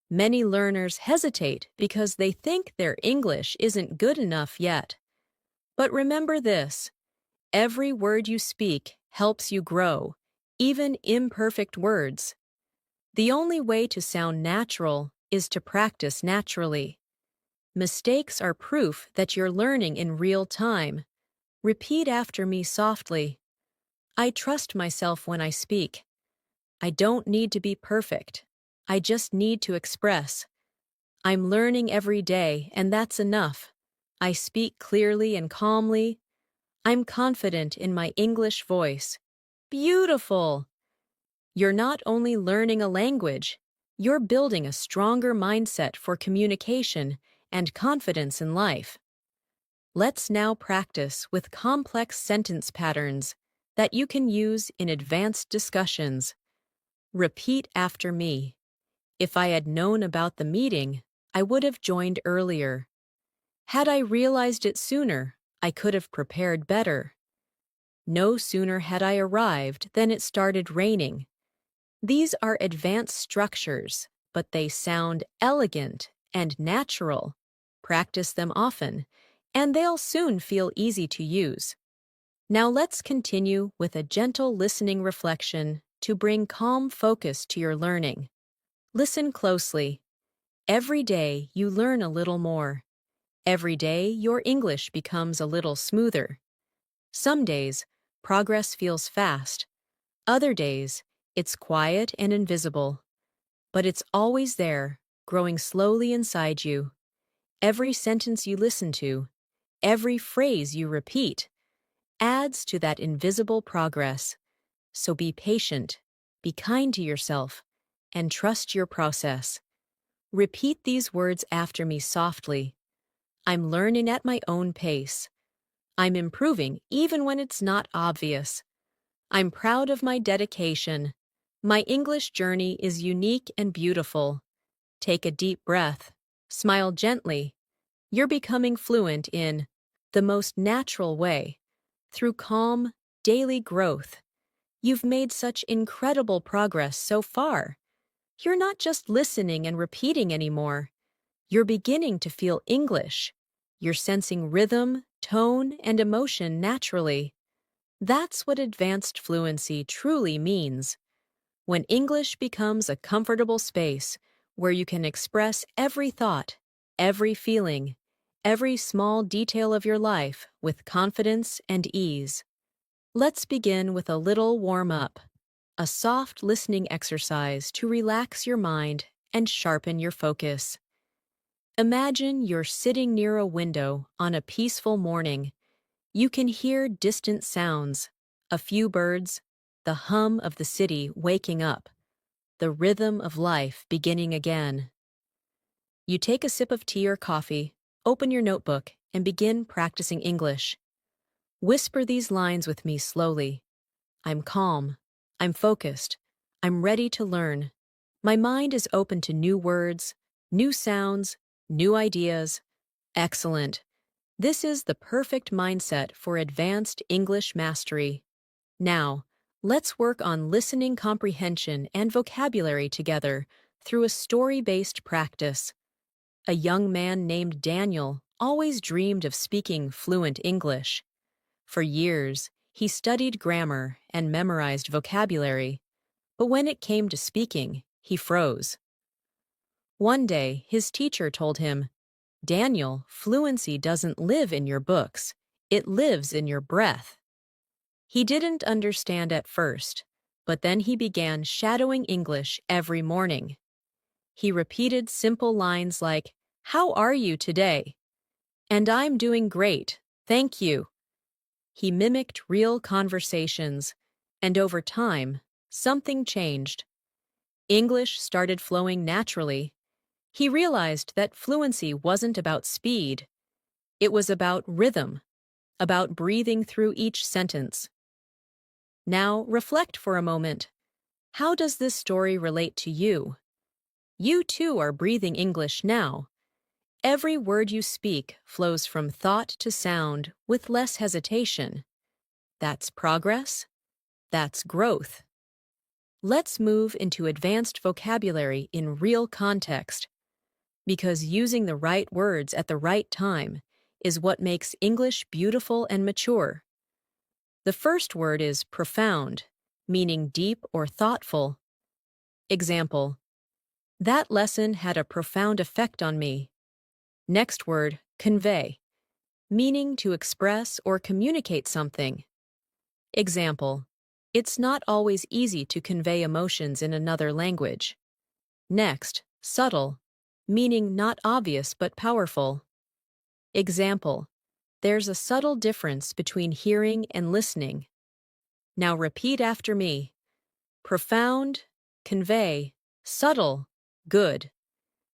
Many learners hesitate because they think their English isn't good enough yet. But remember this: every word you speak helps you grow, even imperfect words. The only way to sound natural is to practice naturally. Mistakes are proof that you're learning in real time. Repeat after me softly. I trust myself when I speak. I don't need to be perfect. I just need to express. I'm learning every day, and that's enough. I speak clearly and calmly. I'm confident in my English voice. Beautiful! You're not only learning a language, you're building a stronger mindset for communication and confidence in life. Let's now practice with complex sentence patterns that you can use in advanced discussions. Repeat after me. If I had known about the meeting, I would have joined earlier. Had I realized it sooner, I could have prepared better. No sooner had I arrived than it started raining. These are advanced structures, but they sound elegant and natural. Practice them often, and they'll soon feel easy to use. Now let's continue with a gentle listening reflection to bring calm focus to your learning. Listen closely. Every day you learn a little more. Every day your English becomes a little smoother. Some days, progress feels fast. Other days, it's quiet and invisible. But it's always there, growing slowly inside you. Every sentence you listen to, every phrase you repeat, adds to that invisible progress. So be patient, be kind to yourself, and trust your process. Repeat these words after me softly. I'm learning at my own pace. I'm improving even when it's not obvious. I'm proud of my dedication. My English journey is unique and beautiful. Take a deep breath. Smile gently. You're becoming fluent in the most natural way, through calm, daily growth. You've made such incredible progress so far. You're not just listening and repeating anymore. You're beginning to feel English. You're sensing rhythm, tone, and emotion naturally. That's what advanced fluency truly means. When English becomes a comfortable space where you can express every thought, every feeling, every small detail of your life with confidence and ease. Let's begin with a little warm-up, a soft listening exercise to relax your mind and sharpen your focus. Imagine you're sitting near a window on a peaceful morning. You can hear distant sounds, a few birds, the hum of the city waking up, the rhythm of life beginning again. You take a sip of tea or coffee, open your notebook, and begin practicing English. Whisper these lines with me slowly. I'm calm. I'm focused. I'm ready to learn. My mind is open to new words, new sounds, new ideas. Excellent. This is the perfect mindset for advanced English mastery. Now, let's work on listening comprehension and vocabulary together through a story-based practice. A young man named Daniel always dreamed of speaking fluent English. For years, he studied grammar and memorized vocabulary, but when it came to speaking, he froze. One day, his teacher told him, "Daniel, fluency doesn't live in your books, it lives in your breath." He didn't understand at first, but then he began shadowing English every morning. He repeated simple lines like, "How are you today?" "And I'm doing great, thank you." He mimicked real conversations, and over time, something changed. English started flowing naturally. He realized that fluency wasn't about speed. It was about rhythm, about breathing through each sentence. Now, reflect for a moment. How does this story relate to you? You too are breathing English now. Every word you speak flows from thought to sound with less hesitation. That's progress. That's growth. Let's move into advanced vocabulary in real context, because using the right words at the right time is what makes English beautiful and mature. The first word is profound, meaning deep or thoughtful. Example: that lesson had a profound effect on me. Next word, convey, meaning to express or communicate something. Example: it's not always easy to convey emotions in another language. Next, subtle, meaning not obvious but powerful. Example: there's a subtle difference between hearing and listening. Now repeat after me. Profound, convey, subtle, good.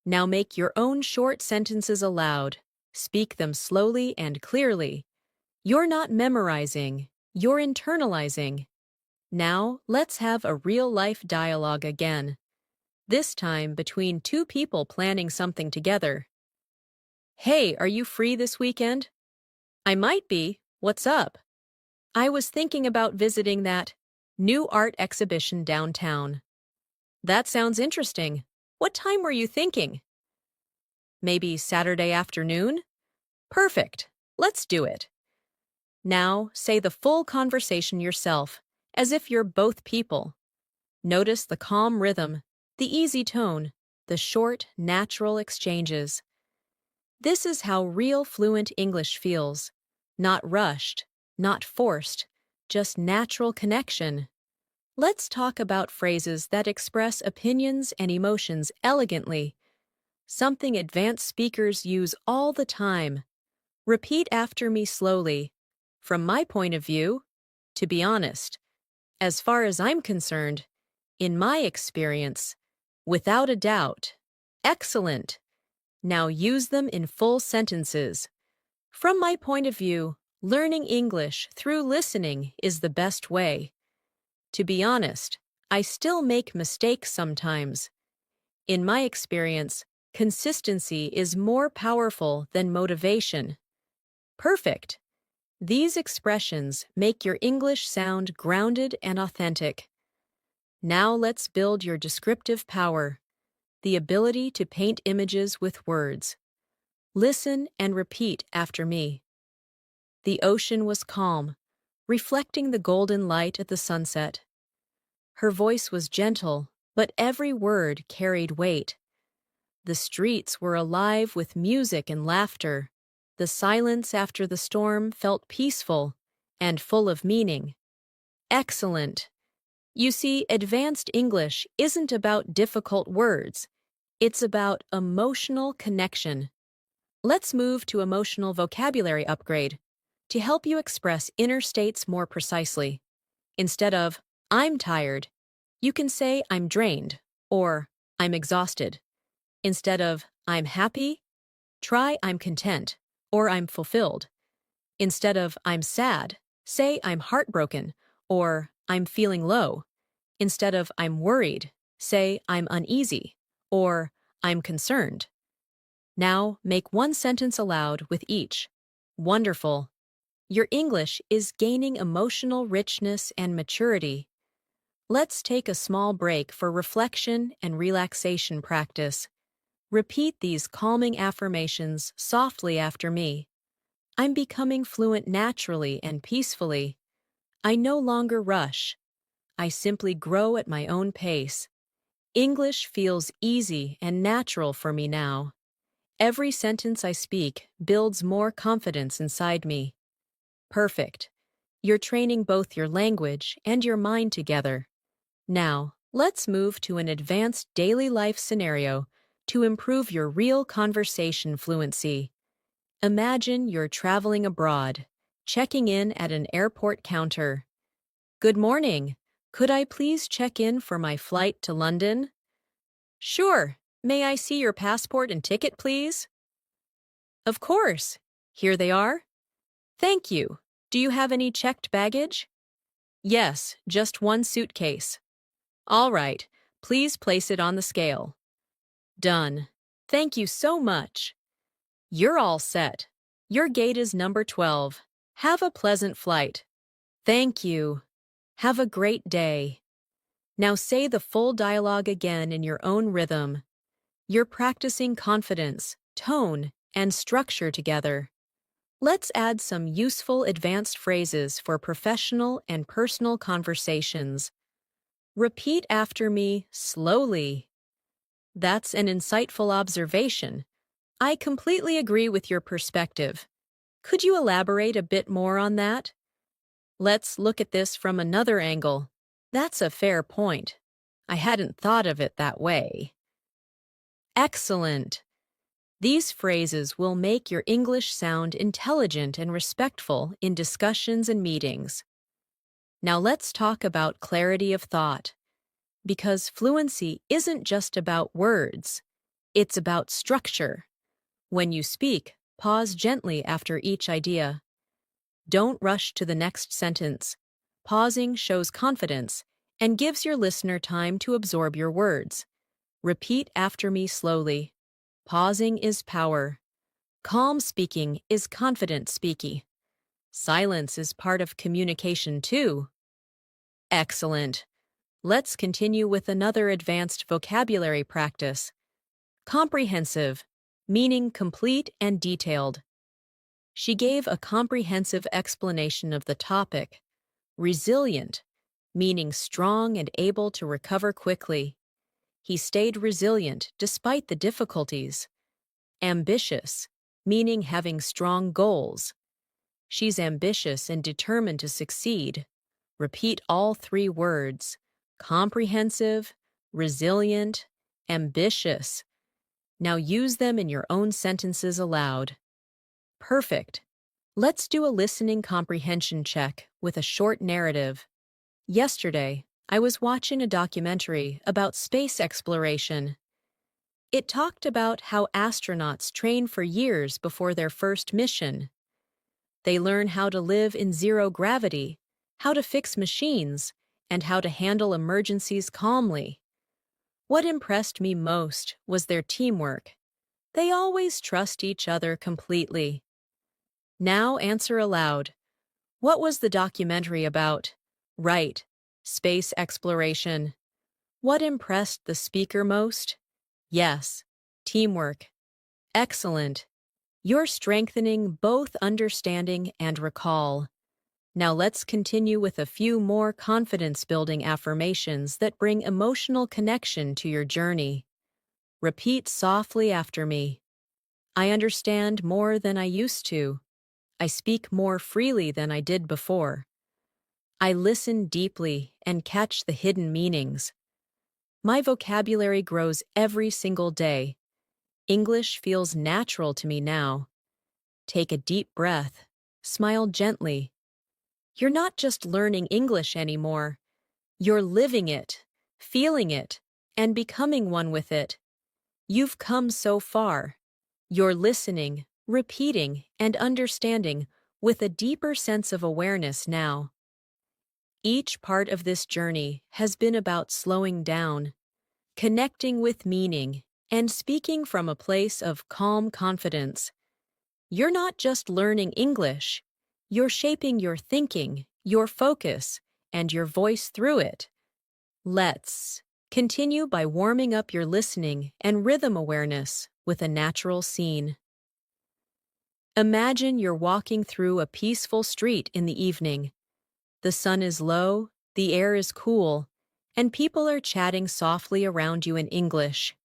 Now make your own short sentences aloud. Speak them slowly and clearly. You're not memorizing, you're internalizing. Now, let's have a real-life dialogue again. This time between two people planning something together. "Hey, are you free this weekend?" "I might be. What's up?" "I was thinking about visiting that new art exhibition downtown." "That sounds interesting. What time were you thinking?" "Maybe Saturday afternoon?" "Perfect. Let's do it." Now, say the full conversation yourself, as if you're both people. Notice the calm rhythm, the easy tone, the short, natural exchanges. This is how real fluent English feels. Not rushed, not forced, just natural connection. Let's talk about phrases that express opinions and emotions elegantly. Something advanced speakers use all the time. Repeat after me slowly. From my point of view, to be honest, as far as I'm concerned, in my experience, without a doubt, excellent. Now use them in full sentences. From my point of view, learning English through listening is the best way. To be honest, I still make mistakes sometimes. In my experience, consistency is more powerful than motivation. Perfect. These expressions make your English sound grounded and authentic. Now let's build your descriptive power, the ability to paint images with words. Listen and repeat after me. The ocean was calm, reflecting the golden light at the sunset. Her voice was gentle, but every word carried weight. The streets were alive with music and laughter. The silence after the storm felt peaceful and full of meaning. Excellent! You see, advanced English isn't about difficult words. It's about emotional connection. Let's move to emotional vocabulary upgrade to help you express inner states more precisely. Instead of, "I'm tired," you can say, "I'm drained," or "I'm exhausted." Instead of, "I'm happy," try, "I'm content," or "I'm fulfilled." Instead of, "I'm sad," say, "I'm heartbroken," or "I'm feeling low." Instead of, "I'm worried," say, "I'm uneasy," or "I'm concerned." Now, make one sentence aloud with each. Wonderful. Your English is gaining emotional richness and maturity. Let's take a small break for reflection and relaxation practice. Repeat these calming affirmations softly after me. I'm becoming fluent naturally and peacefully. I no longer rush. I simply grow at my own pace. English feels easy and natural for me now. Every sentence I speak builds more confidence inside me. Perfect. You're training both your language and your mind together. Now, let's move to an advanced daily life scenario to improve your real conversation fluency. Imagine you're traveling abroad, checking in at an airport counter. Good morning. Could I please check in for my flight to London? Sure. May I see your passport and ticket, please? Of course. Here they are. Thank you. Do you have any checked baggage? Yes, just one suitcase. All right. Please place it on the scale. Done. Thank you so much. You're all set. Your gate is number 12. Have a pleasant flight. Thank you. Have a great day. Now say the full dialogue again in your own rhythm. You're practicing confidence, tone, and structure together. Let's add some useful advanced phrases for professional and personal conversations. Repeat after me slowly. That's an insightful observation. I completely agree with your perspective. Could you elaborate a bit more on that? Let's look at this from another angle. That's a fair point. I hadn't thought of it that way. Excellent. These phrases will make your English sound intelligent and respectful in discussions and meetings. Now let's talk about clarity of thought. Because fluency isn't just about words, it's about structure. When you speak, pause gently after each idea. Don't rush to the next sentence. Pausing shows confidence and gives your listener time to absorb your words. Repeat after me slowly. Pausing is power. Calm speaking is confident speaking. Silence is part of communication too. Excellent. Let's continue with another advanced vocabulary practice. Comprehensive, meaning complete and detailed. She gave a comprehensive explanation of the topic. Resilient, meaning strong and able to recover quickly. He stayed resilient despite the difficulties. Ambitious, meaning having strong goals. She's ambitious and determined to succeed. Repeat all three words. Comprehensive, resilient, ambitious. Now use them in your own sentences aloud. Perfect. Let's do a listening comprehension check with a short narrative. Yesterday, I was watching a documentary about space exploration. It talked about how astronauts train for years before their first mission. They learn how to live in zero gravity, how to fix machines, and how to handle emergencies calmly. What impressed me most was their teamwork. They always trust each other completely. Now answer aloud. What was the documentary about? Right. Space exploration. What impressed the speaker most? Yes. Teamwork. Excellent. You're strengthening both understanding and recall. Now let's continue with a few more confidence-building affirmations that bring emotional connection to your journey. Repeat softly after me. I understand more than I used to. I speak more freely than I did before. I listen deeply and catch the hidden meanings. My vocabulary grows every single day. English feels natural to me now. Take a deep breath. Smile gently. You're not just learning English anymore. You're living it, feeling it, and becoming one with it. You've come so far. You're listening, repeating, and understanding with a deeper sense of awareness now. Each part of this journey has been about slowing down, connecting with meaning, and speaking from a place of calm confidence. You're not just learning English, you're shaping your thinking, your focus, and your voice through it. Let's continue by warming up your listening and rhythm awareness with a natural scene. Imagine you're walking through a peaceful street in the evening. The sun is low, the air is cool, and people are chatting softly around you in English.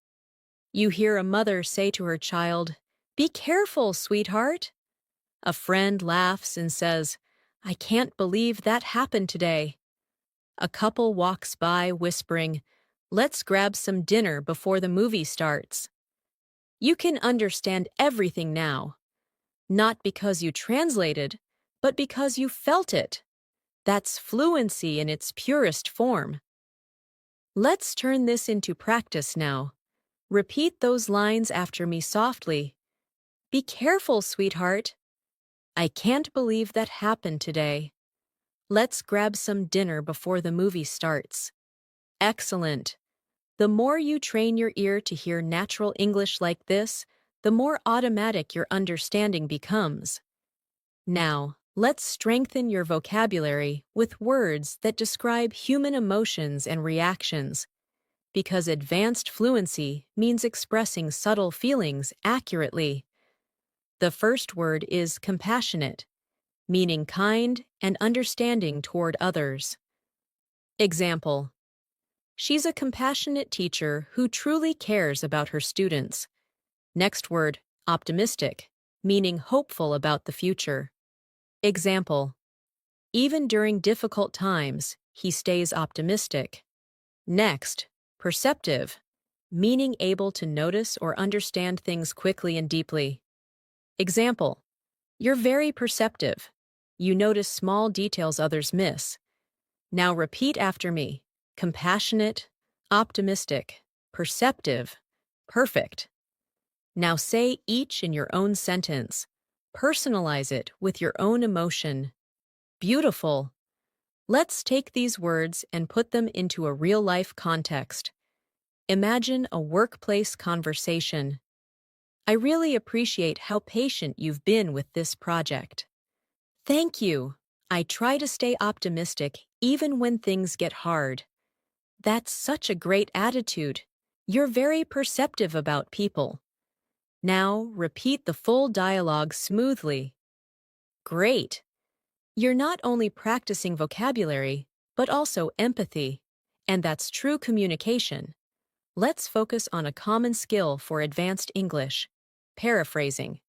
You hear a mother say to her child, "Be careful, sweetheart." A friend laughs and says, "I can't believe that happened today." A couple walks by whispering, "Let's grab some dinner before the movie starts." You can understand everything now, not because you translated, but because you felt it. That's fluency in its purest form. Let's turn this into practice now. Repeat those lines after me softly. Be careful, sweetheart. I can't believe that happened today. Let's grab some dinner before the movie starts. Excellent. The more you train your ear to hear natural English like this, the more automatic your understanding becomes. Now, let's strengthen your vocabulary with words that describe human emotions and reactions, because advanced fluency means expressing subtle feelings accurately. The first word is compassionate, meaning kind and understanding toward others. Example: she's a compassionate teacher who truly cares about her students. Next word, optimistic, meaning hopeful about the future. Example: even during difficult times, he stays optimistic. Next, perceptive, meaning able to notice or understand things quickly and deeply. Example: you're very perceptive. You notice small details others miss. Now repeat after me. Compassionate, optimistic, perceptive, perfect. Now say each in your own sentence. Personalize it with your own emotion. Beautiful. Let's take these words and put them into a real-life context. Imagine a workplace conversation. I really appreciate how patient you've been with this project. Thank you. I try to stay optimistic even when things get hard. That's such a great attitude. You're very perceptive about people. Now repeat the full dialogue smoothly. Great. You're not only practicing vocabulary, but also empathy. And that's true communication. Let's focus on a common skill for advanced English: paraphrasing.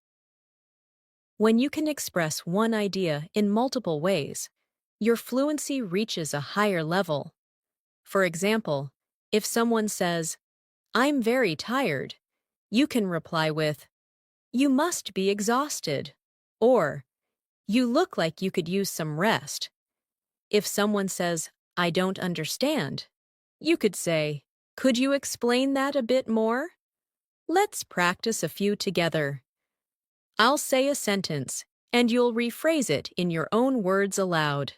When you can express one idea in multiple ways, your fluency reaches a higher level. For example, if someone says, "I'm very tired," you can reply with, "You must be exhausted," or "You look like you could use some rest." If someone says, "I don't understand," you could say, "Could you explain that a bit more?" Let's practice a few together. I'll say a sentence, and you'll rephrase it in your own words aloud.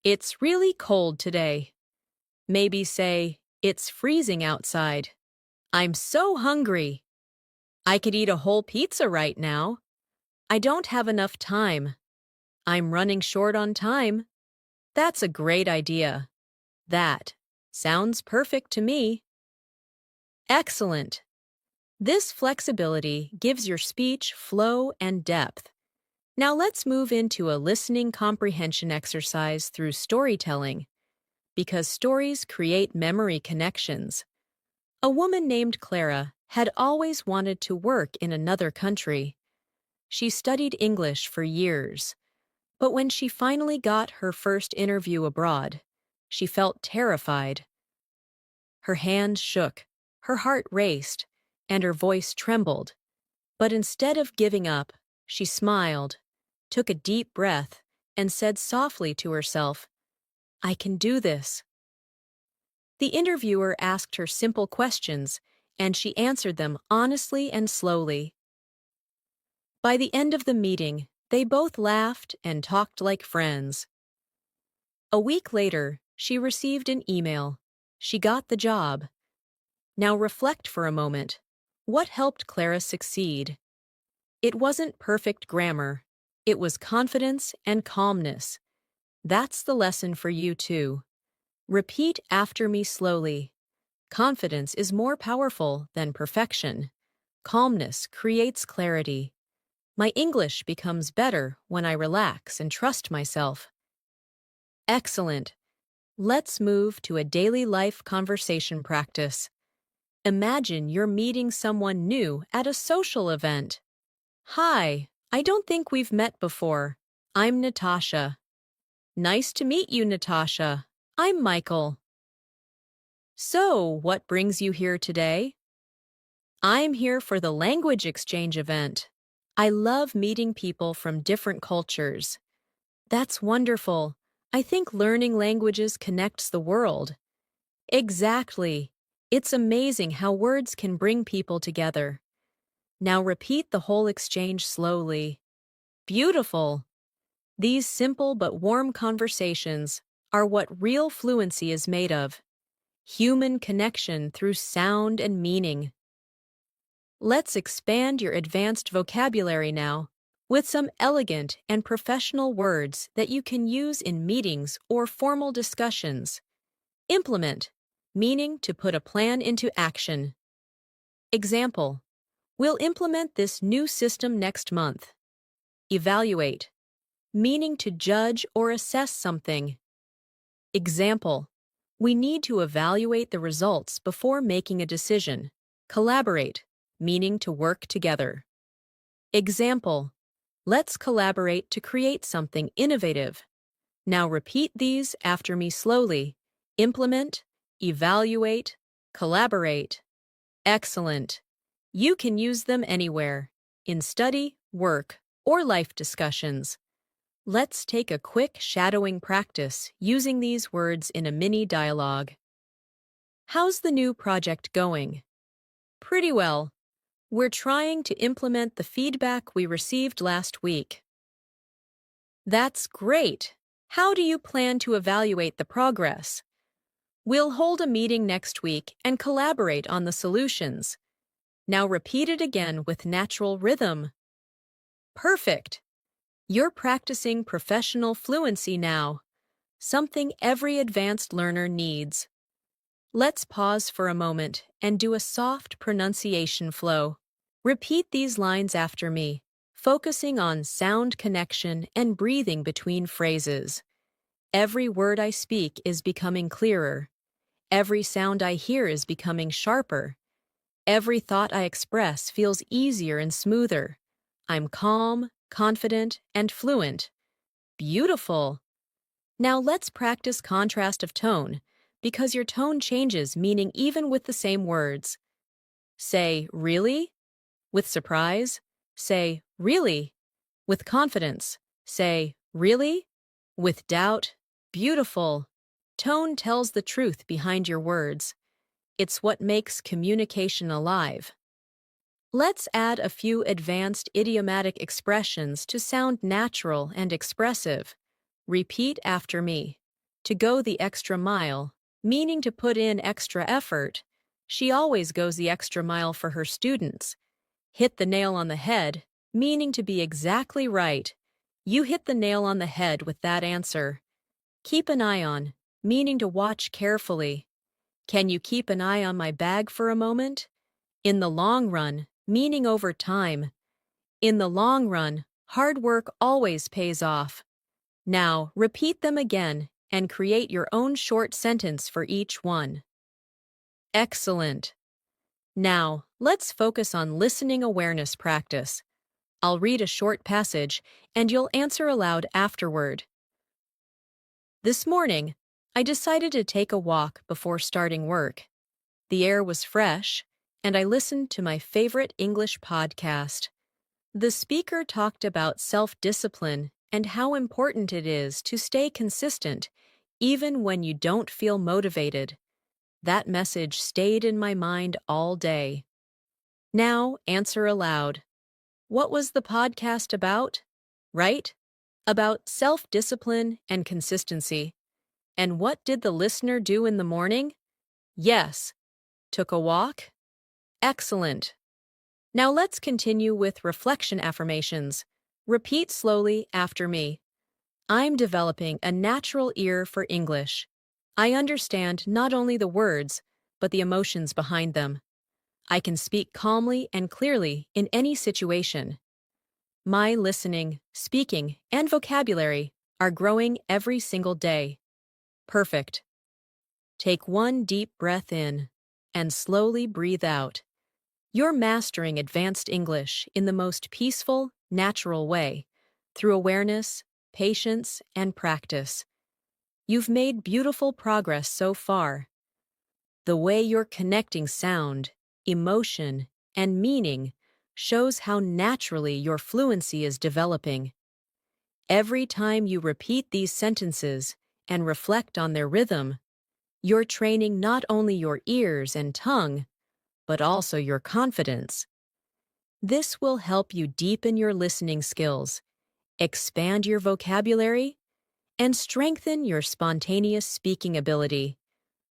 It's really cold today. Maybe say, "It's freezing outside. I'm so hungry. I could eat a whole pizza right now. I don't have enough time. I'm running short on time." That's a great idea. That sounds perfect to me. Excellent. This flexibility gives your speech flow and depth. Now let's move into a listening comprehension exercise through storytelling, because stories create memory connections. A woman named Clara had always wanted to work in another country. She studied English for years, but when she finally got her first interview abroad, she felt terrified. Her hands shook, her heart raced, and her voice trembled. But instead of giving up, she smiled, took a deep breath, and said softly to herself, "I can do this." The interviewer asked her simple questions, and she answered them honestly and slowly. By the end of the meeting, they both laughed and talked like friends. A week later, she received an email. She got the job. Now reflect for a moment. What helped Clara succeed? It wasn't perfect grammar. It was confidence and calmness. That's the lesson for you too. Repeat after me slowly. Confidence is more powerful than perfection. Calmness creates clarity. My English becomes better when I relax and trust myself. Excellent. Let's move to a daily life conversation practice. Imagine you're meeting someone new at a social event. Hi, I don't think we've met before. I'm Natasha. Nice to meet you, Natasha. I'm Michael. So, what brings you here today? I'm here for the language exchange event. I love meeting people from different cultures. That's wonderful. I think learning languages connects the world. Exactly. It's amazing how words can bring people together. Now repeat the whole exchange slowly. Beautiful. These simple but warm conversations are what real fluency is made of. Human connection through sound and meaning. Let's expand your advanced vocabulary now with some elegant and professional words that you can use in meetings or formal discussions. Implement, meaning to put a plan into action. Example, we'll implement this new system next month. Evaluate, meaning to judge or assess something. Example, we need to evaluate the results before making a decision. Collaborate, meaning to work together. Example, let's collaborate to create something innovative. Now repeat these after me slowly. Implement, evaluate, collaborate. Excellent. You can use them anywhere, in study, work, or life discussions. Let's take a quick shadowing practice using these words in a mini dialogue. How's the new project going? Pretty well. We're trying to implement the feedback we received last week. That's great. How do you plan to evaluate the progress? We'll hold a meeting next week and collaborate on the solutions. Now repeat it again with natural rhythm. Perfect. You're practicing professional fluency now, something every advanced learner needs. Let's pause for a moment and do a soft pronunciation flow. Repeat these lines after me, focusing on sound connection and breathing between phrases. Every word I speak is becoming clearer. Every sound I hear is becoming sharper. Every thought I express feels easier and smoother. I'm calm, confident, and fluent. Beautiful. Now let's practice contrast of tone, because your tone changes meaning even with the same words. Say, really? With surprise. Say, really? With confidence. Say, really? With doubt. Beautiful. Tone tells the truth behind your words. It's what makes communication alive. Let's add a few advanced idiomatic expressions to sound natural and expressive. Repeat after me. To go the extra mile, meaning to put in extra effort. She always goes the extra mile for her students. Hit the nail on the head, meaning to be exactly right. You hit the nail on the head with that answer. Keep an eye on, meaning to watch carefully. Can you keep an eye on my bag for a moment? In the long run, meaning over time. In the long run, hard work always pays off. Now, repeat them again and create your own short sentence for each one. Excellent. Now, let's focus on listening awareness practice. I'll read a short passage and you'll answer aloud afterward. This morning, I decided to take a walk before starting work. The air was fresh, and I listened to my favorite English podcast. The speaker talked about self-discipline and how important it is to stay consistent, even when you don't feel motivated. That message stayed in my mind all day. Now, answer aloud. What was the podcast about? Right? About self-discipline and consistency. And what did the listener do in the morning? Yes. Took a walk? Excellent. Now let's continue with reflection affirmations. Repeat slowly after me. I'm developing a natural ear for English. I understand not only the words, but the emotions behind them. I can speak calmly and clearly in any situation. My listening, speaking, and vocabulary are growing every single day. Perfect. Take one deep breath in and slowly breathe out. You're mastering advanced English in the most peaceful, natural way, through awareness, patience, and practice. You've made beautiful progress so far. The way you're connecting sound, emotion, and meaning shows how naturally your fluency is developing. Every time you repeat these sentences and reflect on their rhythm, you're training not only your ears and tongue, but also your confidence. This will help you deepen your listening skills, expand your vocabulary, and strengthen your spontaneous speaking ability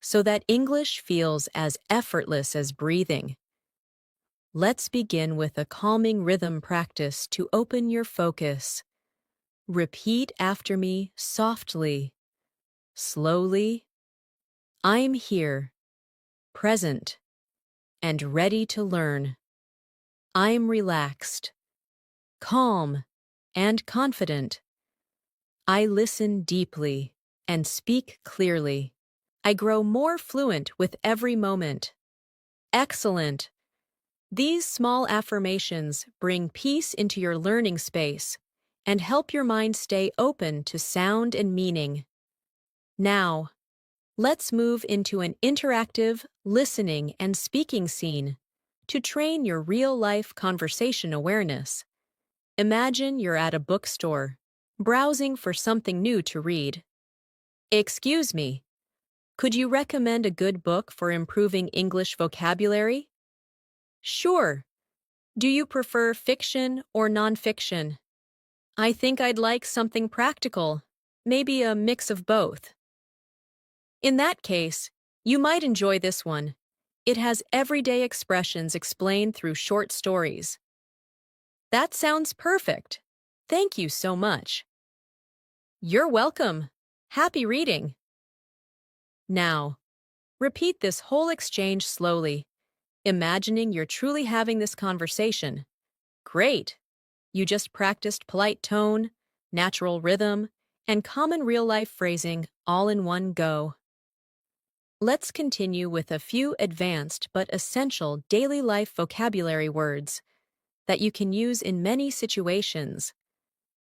so that English feels as effortless as breathing. Let's begin with a calming rhythm practice to open your focus. Repeat after me softly, slowly. I'm here, present, and ready to learn. I'm relaxed, calm, and confident. I listen deeply and speak clearly. I grow more fluent with every moment. Excellent! These small affirmations bring peace into your learning space and help your mind stay open to sound and meaning. Now, let's move into an interactive listening and speaking scene to train your real-life conversation awareness. Imagine you're at a bookstore, browsing for something new to read. Excuse me, could you recommend a good book for improving English vocabulary? Sure. Do you prefer fiction or nonfiction? I think I'd like something practical, maybe a mix of both. In that case, you might enjoy this one. It has everyday expressions explained through short stories. That sounds perfect. Thank you so much. You're welcome. Happy reading. Now, repeat this whole exchange slowly, imagining you're truly having this conversation. Great! You just practiced polite tone, natural rhythm, and common real-life phrasing all in one go. Let's continue with a few advanced but essential daily life vocabulary words that you can use in many situations.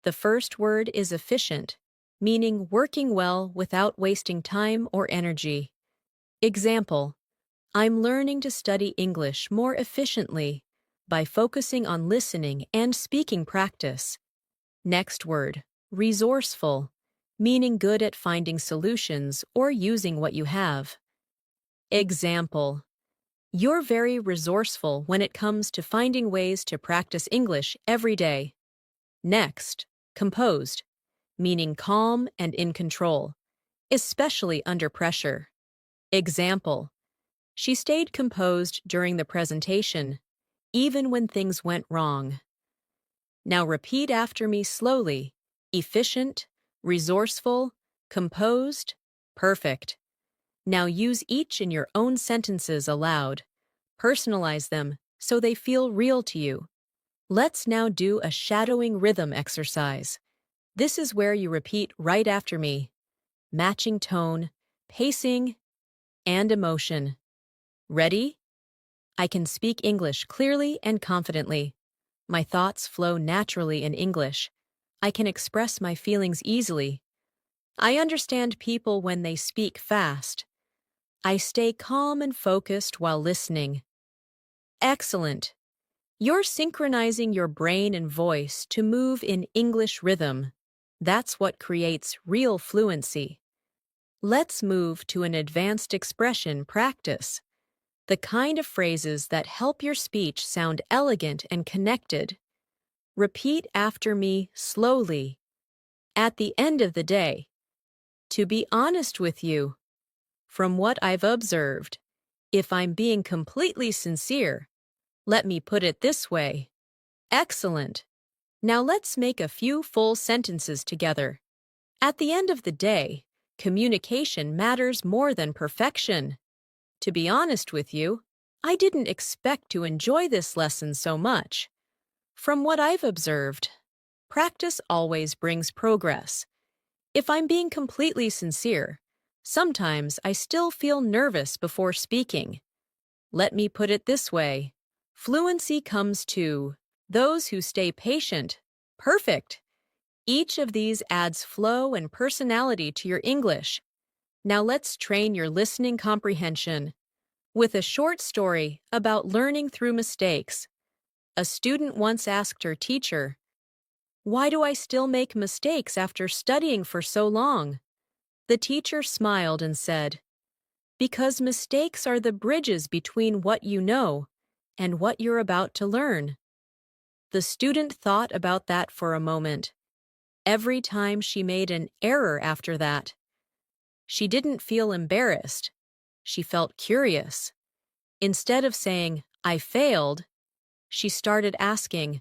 The first word is efficient, meaning working well without wasting time or energy. Example: I'm learning to study English more efficiently by focusing on listening and speaking practice. Next word, resourceful, meaning good at finding solutions or using what you have. Example: you're very resourceful when it comes to finding ways to practice English every day. Next, composed, meaning calm and in control, especially under pressure. Example: she stayed composed during the presentation, even when things went wrong. Now repeat after me slowly. Efficient, resourceful, composed, perfect. Now use each in your own sentences aloud. Personalize them so they feel real to you. Let's now do a shadowing rhythm exercise. This is where you repeat right after me, matching tone, pacing, and emotion. Ready? I can speak English clearly and confidently. My thoughts flow naturally in English. I can express my feelings easily. I understand people when they speak fast. I stay calm and focused while listening. Excellent! You're synchronizing your brain and voice to move in English rhythm. That's what creates real fluency. Let's move to an advanced expression practice, the kind of phrases that help your speech sound elegant and connected. Repeat after me slowly. At the end of the day, to be honest with you, from what I've observed, if I'm being completely sincere, Let me put it this way. Excellent. Now let's make a few full sentences together. At the end of the day, communication matters more than perfection. To be honest with you, I didn't expect to enjoy this lesson so much. From what I've observed, practice always brings progress. If I'm being completely sincere, sometimes I still feel nervous before speaking. Let me put it this way. Fluency comes to those who stay patient. Perfect. Each of these adds flow and personality to your English. Now let's train your listening comprehension with a short story about learning through mistakes. A student once asked her teacher, "Why do I still make mistakes after studying for so long?" The teacher smiled and said, "Because mistakes are the bridges between what you know and what you're about to learn." The student thought about that for a moment. Every time she made an error after that, she didn't feel embarrassed. She felt curious. Instead of saying, "I failed," she started asking,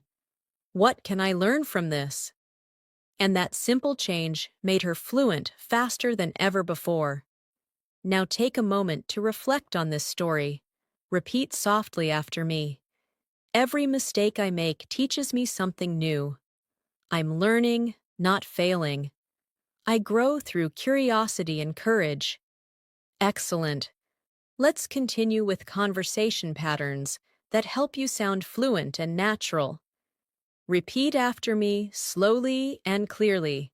"What can I learn from this?" And that simple change made her fluent faster than ever before. Now take a moment to reflect on this story. Repeat softly after me. Every mistake I make teaches me something new. I'm learning, not failing. I grow through curiosity and courage. Excellent. Let's continue with conversation patterns that help you sound fluent and natural. Repeat after me slowly and clearly.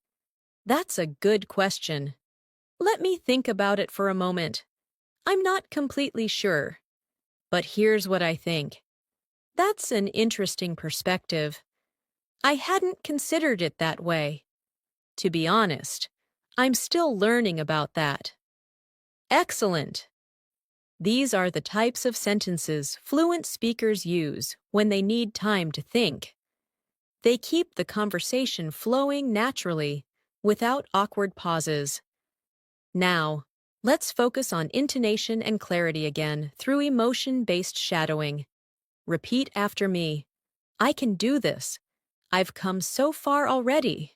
That's a good question. Let me think about it for a moment. I'm not completely sure, but here's what I think. That's an interesting perspective. I hadn't considered it that way. To be honest, I'm still learning about that. Excellent. These are the types of sentences fluent speakers use when they need time to think. They keep the conversation flowing naturally, without awkward pauses. Now, let's focus on intonation and clarity again through emotion-based shadowing. Repeat after me. I can do this. I've come so far already.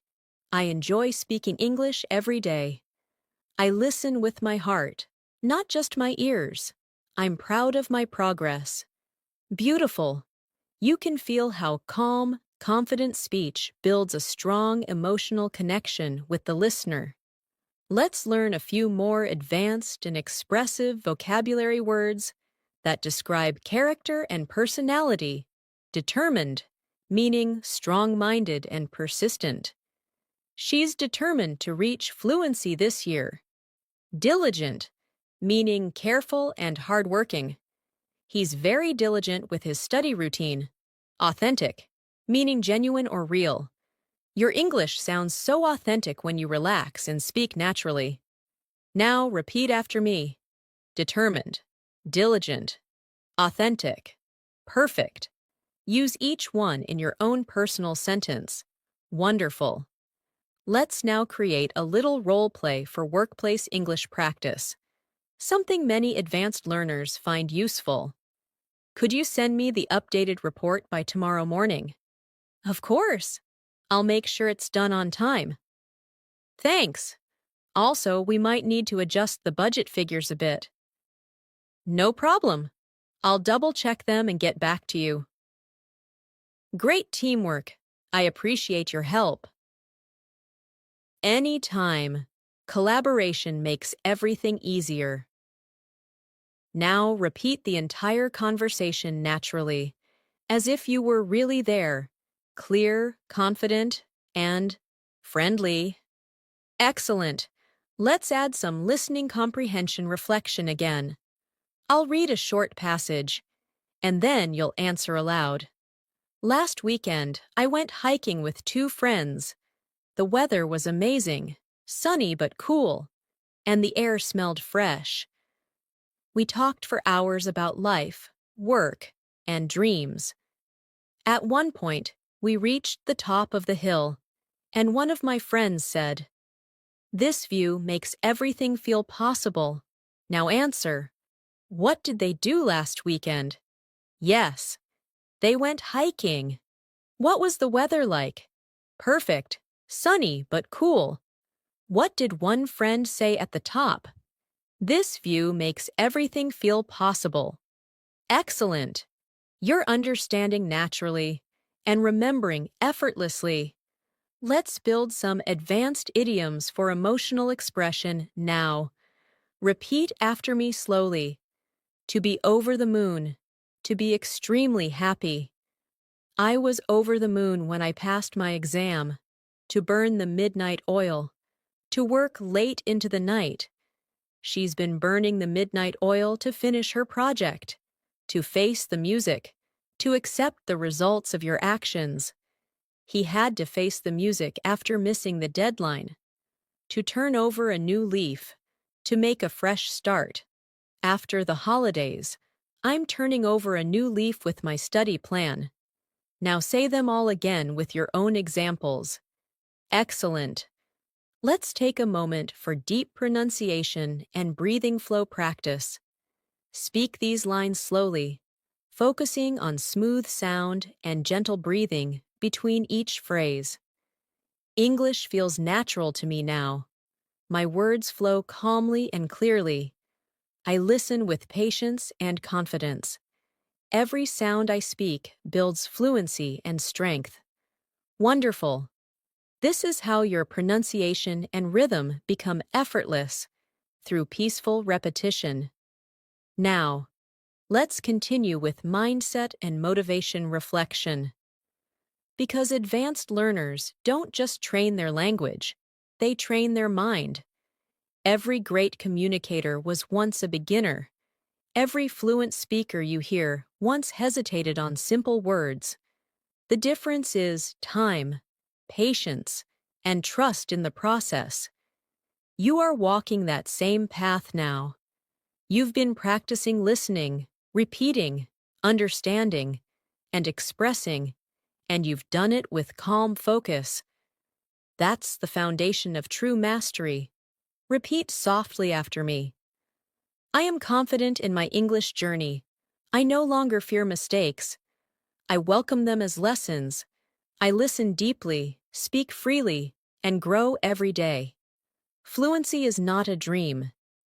I enjoy speaking English every day. I listen with my heart, not just my ears. I'm proud of my progress. Beautiful. You can feel how calm, confident speech builds a strong emotional connection with the listener. Let's learn a few more advanced and expressive vocabulary words that describe character and personality. Determined, meaning strong-minded and persistent. She's determined to reach fluency this year. Diligent, meaning careful and hardworking. He's very diligent with his study routine. Authentic, meaning genuine or real. Your English sounds so authentic when you relax and speak naturally. Now repeat after me. Determined, diligent, authentic, perfect. Use each one in your own personal sentence. Wonderful. Let's now create a little role play for workplace English practice, something many advanced learners find useful. Could you send me the updated report by tomorrow morning? Of course. I'll make sure it's done on time. Thanks. Also, we might need to adjust the budget figures a bit. No problem. I'll double-check them and get back to you. Great teamwork. I appreciate your help. Anytime. Collaboration makes everything easier. Now repeat the entire conversation naturally, as if you were really there, clear, confident, and friendly. Excellent. Let's add some listening comprehension reflection again. I'll read a short passage, and then you'll answer aloud. Last weekend, I went hiking with two friends. The weather was amazing, sunny but cool, and the air smelled fresh. We talked for hours about life, work, and dreams. At one point, we reached the top of the hill, and one of my friends said, "This view makes everything feel possible. Now answer, what did they do last weekend?" Yes, They went hiking. What was the weather like? Perfect. Sunny but cool. What did one friend say at the top? This view makes everything feel possible. Excellent. You're understanding naturally and remembering effortlessly. Let's build some advanced idioms for emotional expression now. Repeat after me slowly. To be over the moon. To be extremely happy. I was over the moon when I passed my exam. To burn the midnight oil. To work late into the night. She's been burning the midnight oil to finish her project. To face the music. To accept the results of your actions. He had to face the music after missing the deadline. To turn over a new leaf. To make a fresh start. After the holidays, I'm turning over a new leaf with my study plan. Now say them all again with your own examples. Excellent. Let's take a moment for deep pronunciation and breathing flow practice. Speak these lines slowly, focusing on smooth sound and gentle breathing between each phrase. English feels natural to me now. My words flow calmly and clearly. I listen with patience and confidence. Every sound I speak builds fluency and strength. Wonderful. This is how your pronunciation and rhythm become effortless through peaceful repetition. Now, let's continue with mindset and motivation reflection. Because advanced learners don't just train their language, they train their mind. Every great communicator was once a beginner. Every fluent speaker you hear once hesitated on simple words. The difference is time, patience, and trust in the process. You are walking that same path now. You've been practicing listening, repeating, understanding, and expressing, and you've done it with calm focus. That's the foundation of true mastery. Repeat softly after me. I am confident in my English journey. I no longer fear mistakes. I welcome them as lessons. I listen deeply, speak freely, and grow every day. Fluency is not a dream.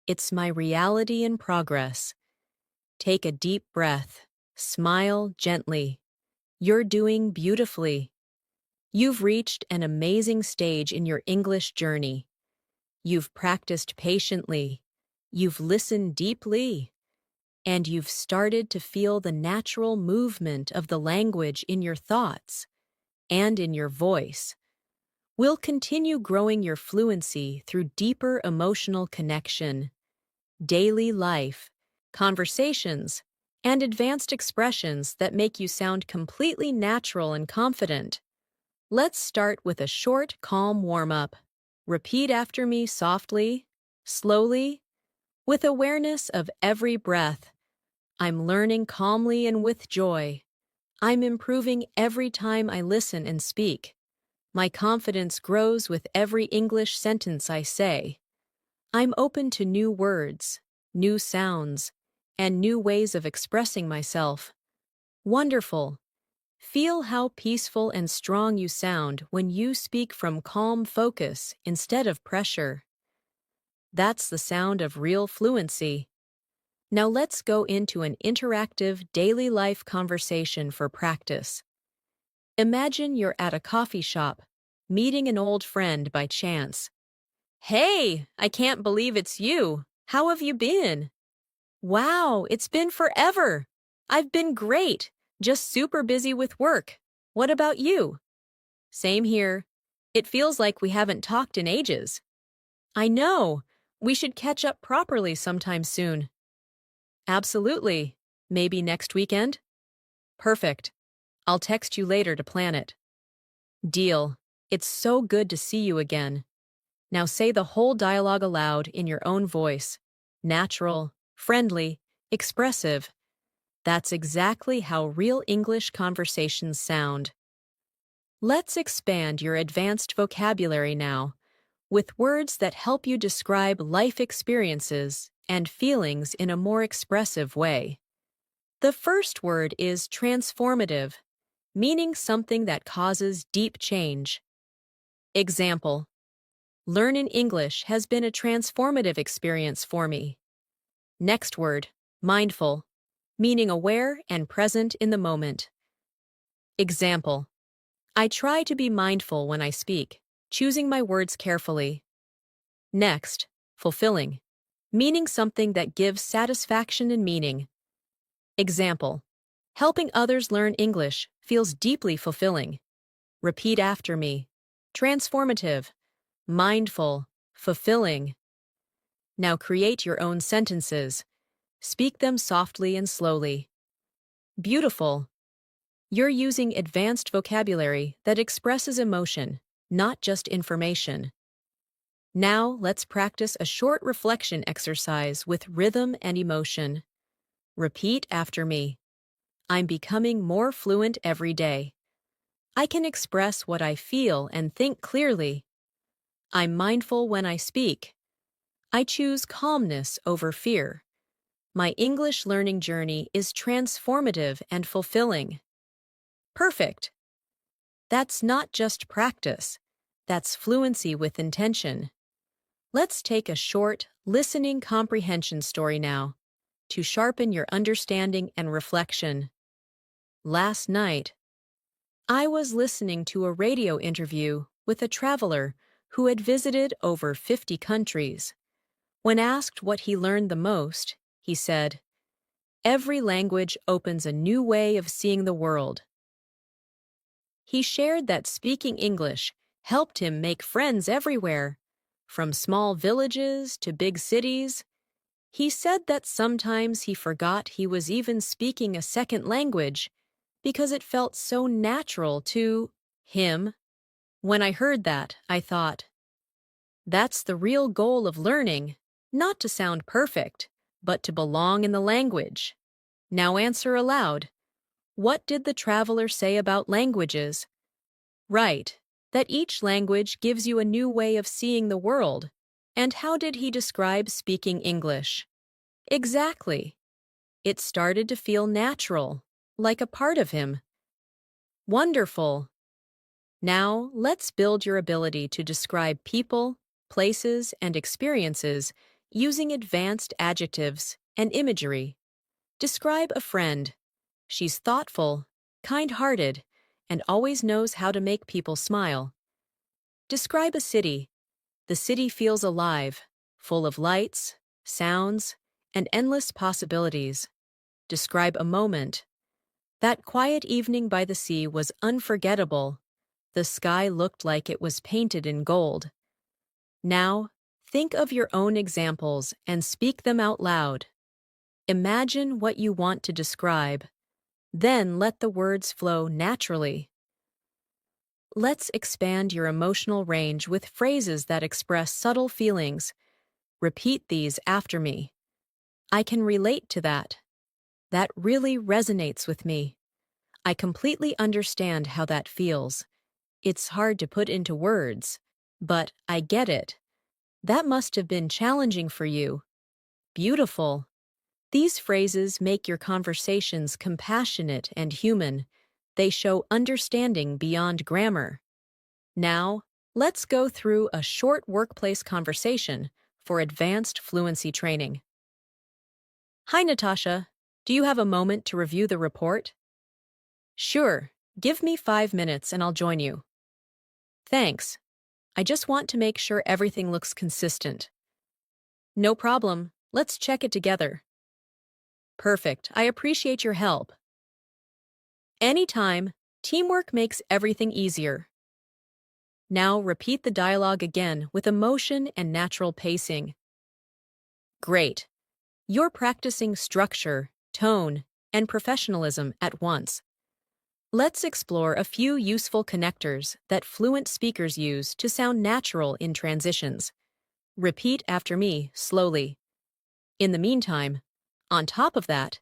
It's my reality in progress. Take a deep breath. Smile gently. You're doing beautifully. You've reached an amazing stage in your English journey. You've practiced patiently. You've listened deeply. And you've started to feel the natural movement of the language in your thoughts and in your voice. We'll continue growing your fluency through deeper emotional connection, daily life, conversations, and advanced expressions that make you sound completely natural and confident. Let's start with a short, calm warm-up. Repeat after me softly, slowly, with awareness of every breath. I'm learning calmly and with joy. I'm improving every time I listen and speak. My confidence grows with every English sentence I say. I'm open to new words, new sounds, and new ways of expressing myself. Wonderful. Feel how peaceful and strong you sound when you speak from calm focus instead of pressure. That's the sound of real fluency. Now let's go into an interactive daily life conversation for practice. Imagine you're at a coffee shop, meeting an old friend by chance. Hey, I can't believe it's you. How have you been? Wow, it's been forever. I've been great, just super busy with work. What about you? Same here. It feels like we haven't talked in ages. I know. We should catch up properly sometime soon. Absolutely. Maybe next weekend? Perfect. I'll text you later to plan it. Deal. It's so good to see you again. Now say the whole dialogue aloud in your own voice. Natural, friendly, expressive. That's exactly how real English conversations sound. Let's expand your advanced vocabulary now, with words that help you describe life experiences and feelings in a more expressive way. The first word is transformative, meaning something that causes deep change. Example: learning English has been a transformative experience for me. Next word, mindful, meaning aware and present in the moment. Example: I try to be mindful when I speak, choosing my words carefully. Next, fulfilling, meaning something that gives satisfaction and meaning. Example: helping others learn English feels deeply fulfilling. Repeat after me. Transformative, mindful, fulfilling. Now create your own sentences. Speak them softly and slowly. Beautiful. You're using advanced vocabulary that expresses emotion, not just information. Now let's practice a short reflection exercise with rhythm and emotion. Repeat after me. I'm becoming more fluent every day. I can express what I feel and think clearly. I'm mindful when I speak. I choose calmness over fear. My English learning journey is transformative and fulfilling. Perfect. That's not just practice. That's fluency with intention. Let's take a short, listening comprehension story now to sharpen your understanding and reflection. Last night, I was listening to a radio interview with a traveler who had visited over 50 countries. When asked what he learned the most, he said, "Every language opens a new way of seeing the world." He shared that speaking English helped him make friends everywhere, from small villages to big cities. He said that sometimes he forgot he was even speaking a second language because it felt so natural to him. When I heard that, I thought, that's the real goal of learning, not to sound perfect, but to belong in the language. Now answer aloud. What did the traveler say about languages? Right, that each language gives you a new way of seeing the world. And how did he describe speaking English? Exactly. It started to feel natural, like a part of him. Wonderful. Now, let's build your ability to describe people, places, and experiences using advanced adjectives and imagery. Describe a friend. She's thoughtful, kind-hearted, and always knows how to make people smile. Describe a city. The city feels alive, full of lights, sounds, and endless possibilities. Describe a moment. That quiet evening by the sea was unforgettable. The sky looked like it was painted in gold. Now, think of your own examples and speak them out loud. Imagine what you want to describe. Then let the words flow naturally. Let's expand your emotional range with phrases that express subtle feelings. Repeat these after me. I can relate to that. That really resonates with me. I completely understand how that feels. It's hard to put into words, but I get it. That must have been challenging for you. Beautiful. These phrases make your conversations compassionate and human. They show understanding beyond grammar. Now, let's go through a short workplace conversation for advanced fluency training. Hi, Natasha. Do you have a moment to review the report? Sure. Give me 5 minutes and I'll join you. Thanks. I just want to make sure everything looks consistent. No problem. Let's check it together. Perfect. I appreciate your help. Anytime, teamwork makes everything easier. Now repeat the dialogue again with emotion and natural pacing. Great. You're practicing structure, tone, and professionalism at once. Let's explore a few useful connectors that fluent speakers use to sound natural in transitions. Repeat after me slowly. In the meantime, on top of that,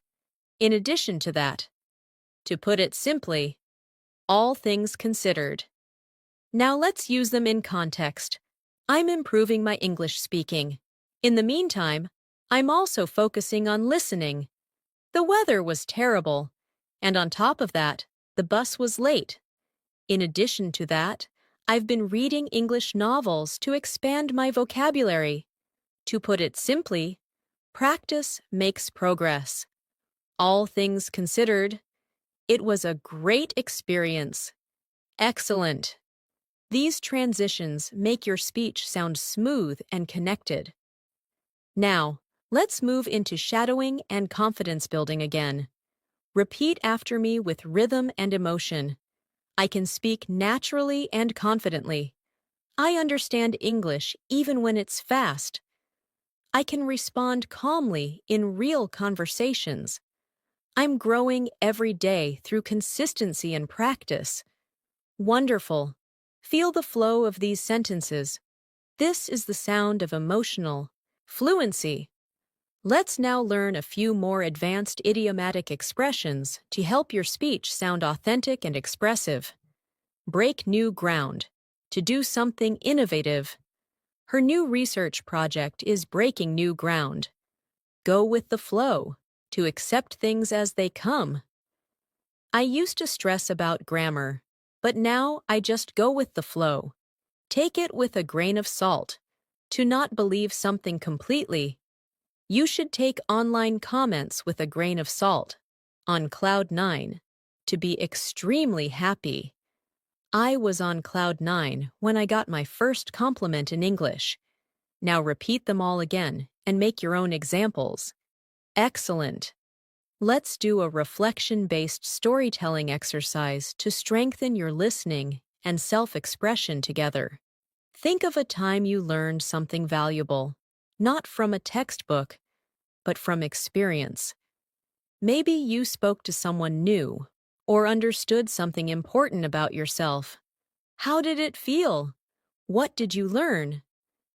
in addition to that, to put it simply, all things considered. Now let's use them in context. I'm improving my English speaking. In the meantime, I'm also focusing on listening. The weather was terrible, and on top of that, the bus was late. In addition to that, I've been reading English novels to expand my vocabulary. To put it simply, practice makes progress. All things considered, it was a great experience. Excellent. These transitions make your speech sound smooth and connected. Now, let's move into shadowing and confidence building again. Repeat after me with rhythm and emotion. I can speak naturally and confidently. I understand English even when it's fast. I can respond calmly in real conversations. I'm growing every day through consistency and practice. Wonderful. Feel the flow of these sentences. This is the sound of emotional fluency. Let's now learn a few more advanced idiomatic expressions to help your speech sound authentic and expressive. Break new ground. To do something innovative. Her new research project is breaking new ground. Go with the flow. To accept things as they come. I used to stress about grammar, but now I just go with the flow. Take it with a grain of salt. To not believe something completely. You should take online comments with a grain of salt. On cloud 9. To be extremely happy. I was on cloud 9 when I got my first compliment in English. Now repeat them all again and make your own examples. Excellent. Let's do a reflection-based storytelling exercise to strengthen your listening and self-expression together. Think of a time you learned something valuable, not from a textbook, but from experience. Maybe you spoke to someone new or understood something important about yourself. How did it feel? What did you learn?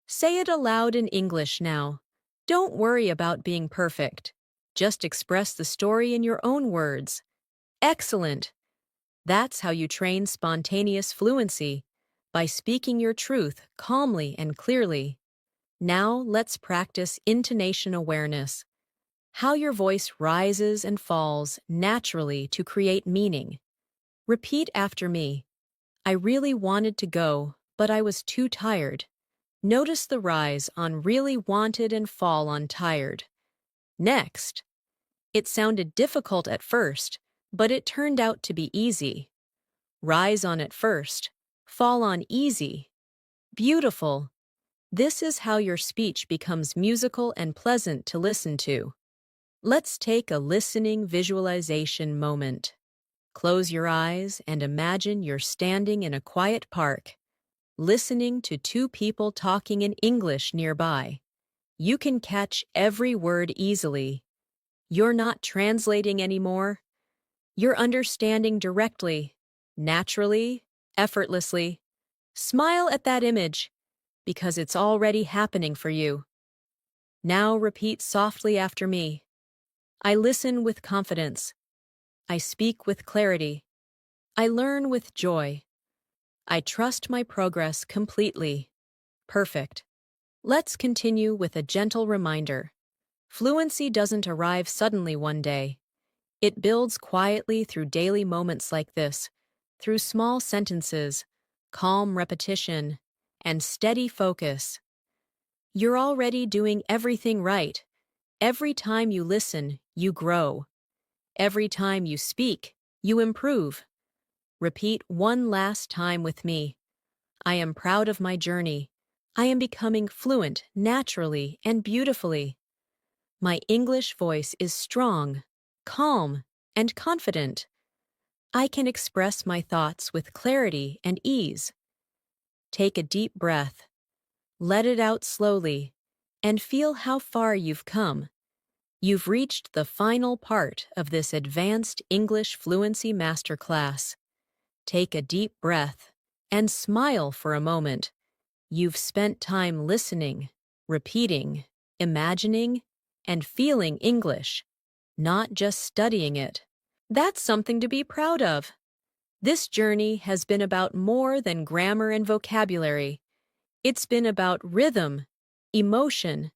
Say it aloud in English now. Don't worry about being perfect. Just express the story in your own words. Excellent! That's how you train spontaneous fluency, by speaking your truth calmly and clearly. Now let's practice intonation awareness. How your voice rises and falls naturally to create meaning. Repeat after me. I really wanted to go, but I was too tired. Notice the rise on really wanted and fall on tired. Next. It sounded difficult at first, but it turned out to be easy. Rise on at first, fall on easy. Beautiful. This is how your speech becomes musical and pleasant to listen to. Let's take a listening visualization moment. Close your eyes and imagine you're standing in a quiet park, listening to two people talking in English nearby. You can catch every word easily. You're not translating anymore. You're understanding directly, naturally, effortlessly. Smile at that image, because it's already happening for you. Now repeat softly after me. I listen with confidence. I speak with clarity. I learn with joy. I trust my progress completely. Perfect. Let's continue with a gentle reminder. Fluency doesn't arrive suddenly one day. It builds quietly through daily moments like this, through small sentences, calm repetition, and steady focus. You're already doing everything right. Every time you listen, you grow. Every time you speak, you improve. Repeat one last time with me. I am proud of my journey. I am becoming fluent naturally and beautifully. My English voice is strong, calm, and confident. I can express my thoughts with clarity and ease. Take a deep breath. Let it out slowly, and feel how far you've come. You've reached the final part of this advanced English fluency masterclass. Take a deep breath and smile for a moment. You've spent time listening, repeating, imagining, and feeling English, not just studying it. That's something to be proud of. This journey has been about more than grammar and vocabulary. It's been about rhythm, emotion,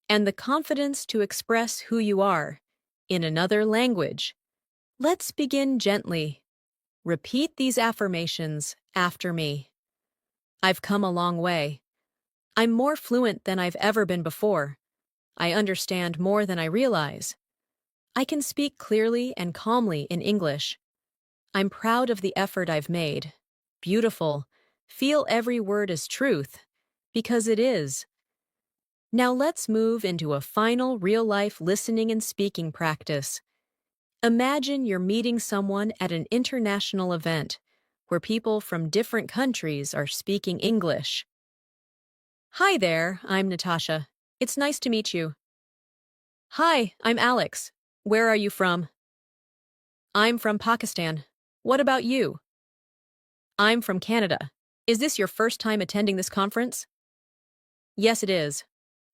and the confidence to express who you are. in another language. Let's begin gently. Repeat these affirmations after me. I've come a long way. I'm more fluent than I've ever been before. I understand more than I realize. I can speak clearly and calmly in English. I'm proud of the effort I've made. Beautiful. Feel every word as truth, because it is. Now let's move into a final real-life listening and speaking practice. Imagine you're meeting someone at an international event where people from different countries are speaking English. Hi there, I'm Natasha. It's nice to meet you. Hi, I'm Alex. Where are you from? I'm from Pakistan. What about you? I'm from Canada. Is this your first time attending this conference? Yes, it is.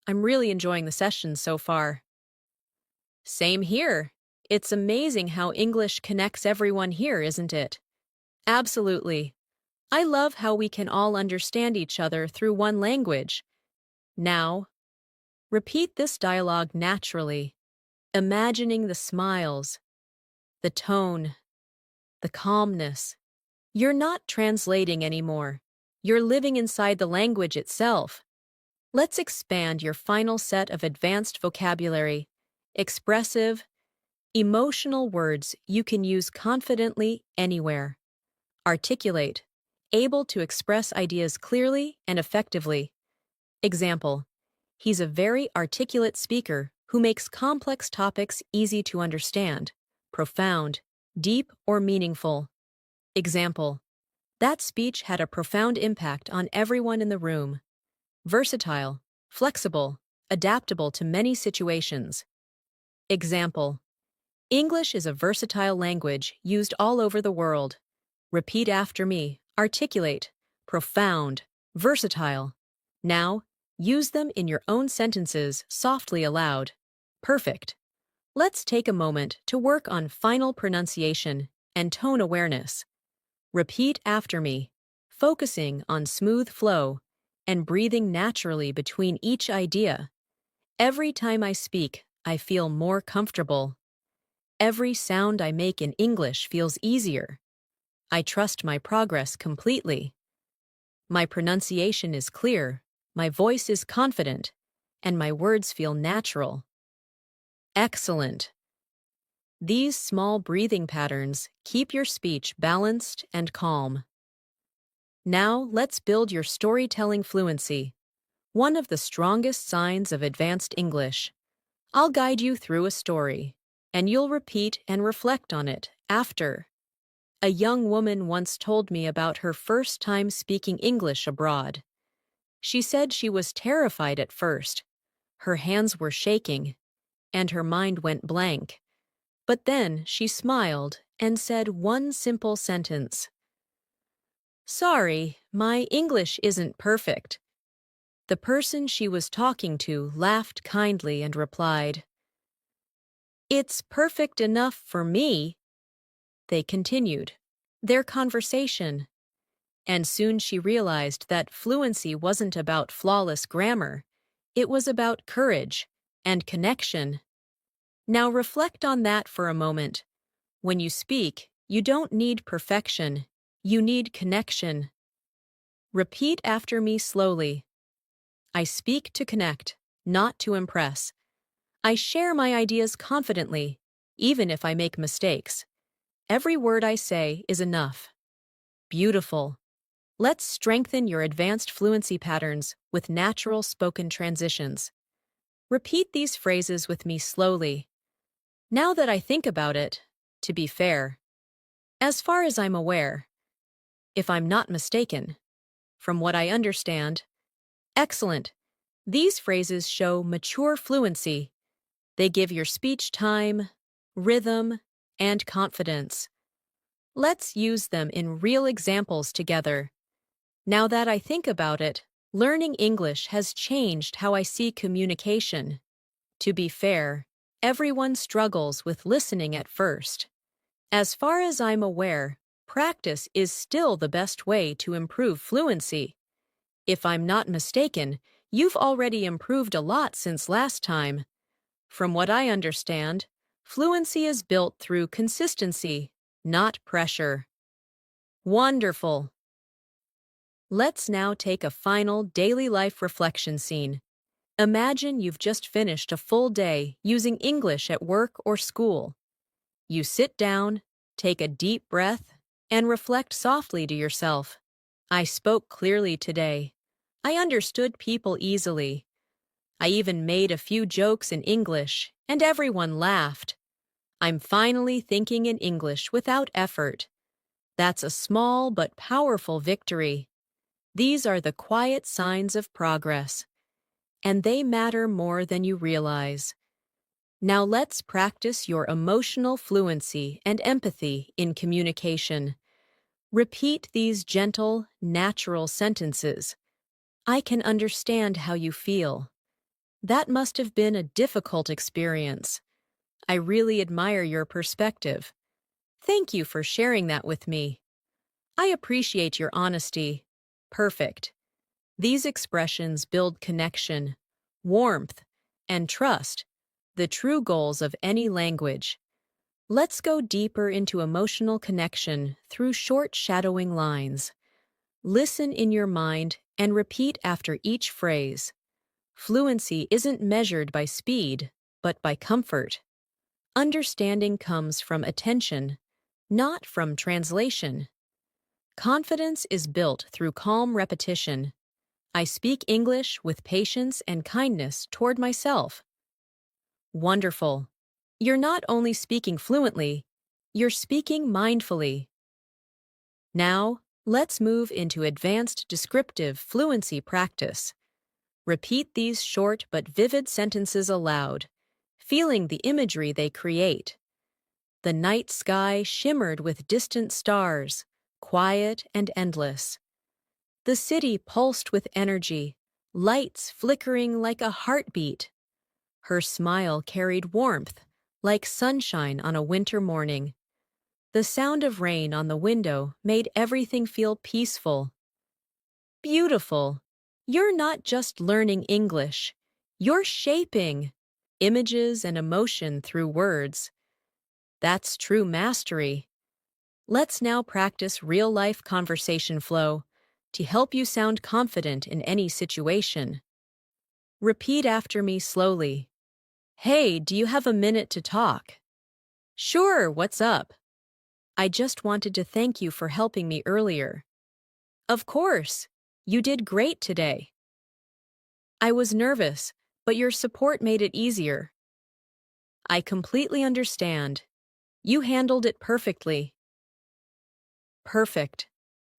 I'm really enjoying the sessions so far. Same here. It's amazing how English connects everyone here, isn't it? Absolutely. I love how we can all understand each other through one language. Now, repeat this dialogue naturally, imagining the smiles, the tone, the calmness. You're not translating anymore. You're living inside the language itself. Let's expand your final set of advanced vocabulary, expressive, emotional words you can use confidently anywhere. Articulate, able to express ideas clearly and effectively. Example, he's a very articulate speaker who makes complex topics easy to understand, profound, deep, or meaningful. Example, that speech had a profound impact on everyone in the room. Versatile, flexible, adaptable to many situations. Example, English is a versatile language used all over the world. Repeat after me, articulate, profound, versatile. Now, use them in your own sentences softly aloud. Perfect. Let's take a moment to work on final pronunciation and tone awareness. Repeat after me, focusing on smooth flow and breathing naturally between each idea. Every time I speak, I feel more comfortable. Every sound I make in English feels easier. I trust my progress completely. My pronunciation is clear, my voice is confident, and my words feel natural. Excellent. These small breathing patterns keep your speech balanced and calm. Now let's build your storytelling fluency, one of the strongest signs of advanced English. I'll guide you through a story, and you'll repeat and reflect on it after. A young woman once told me about her first time speaking English abroad. She said she was terrified at first. Her hands were shaking, and her mind went blank. But then she smiled and said one simple sentence. Sorry, my English isn't perfect. The person she was talking to laughed kindly and replied, It's perfect enough for me. They continued their conversation, and soon she realized that fluency wasn't about flawless grammar. It was about courage and connection. Now reflect on that for a moment. When you speak, you don't need perfection. You need connection. Repeat after me slowly. I speak to connect, not to impress. I share my ideas confidently, even if I make mistakes. Every word I say is enough. Beautiful. Let's strengthen your advanced fluency patterns with natural spoken transitions. Repeat these phrases with me slowly. Now that I think about it, to be fair, as far as I'm aware, if I'm not mistaken, from what I understand, excellent. These phrases show mature fluency. They give your speech time, rhythm, and confidence. Let's use them in real examples together. Now that I think about it, learning English has changed how I see communication. To be fair, everyone struggles with listening at first. As far as I'm aware, practice is still the best way to improve fluency. If I'm not mistaken, you've already improved a lot since last time. From what I understand, Fluency is built through consistency, not pressure. Wonderful! Let's now take a final daily life reflection scene. Imagine you've just finished a full day using English at work or school. You sit down, take a deep breath, and reflect softly to yourself. I spoke clearly today. I understood people easily. I even made a few jokes in English, and everyone laughed. I'm finally thinking in English without effort. That's a small but powerful victory. These are the quiet signs of progress, and they matter more than you realize. Now let's practice your emotional fluency and empathy in communication. Repeat these gentle, natural sentences. I can understand how you feel. That must have been a difficult experience. I really admire your perspective. Thank you for sharing that with me. I appreciate your honesty. Perfect. These expressions build connection, warmth, and trust, the true goals of any language. Let's go deeper into emotional connection through short shadowing lines. Listen in your mind and repeat after each phrase. Fluency isn't measured by speed, but by comfort. Understanding comes from attention, not from translation. Confidence is built through calm repetition. I speak English with patience and kindness toward myself. Wonderful. You're not only speaking fluently, you're speaking mindfully. Now, let's move into advanced descriptive fluency practice. Repeat these short but vivid sentences aloud, feeling the imagery they create. The night sky shimmered with distant stars, quiet and endless. The city pulsed with energy, lights flickering like a heartbeat. Her smile carried warmth, like sunshine on a winter morning. The sound of rain on the window made everything feel peaceful. Beautiful. You're not just learning English. You're shaping images and emotion through words. That's true mastery. Let's now practice real-life conversation flow to help you sound confident in any situation. Repeat after me slowly. Hey, do you have a minute to talk? Sure, what's up? I just wanted to thank you for helping me earlier. Of course, you did great today. I was nervous, but your support made it easier. I completely understand. You handled it perfectly. Perfect.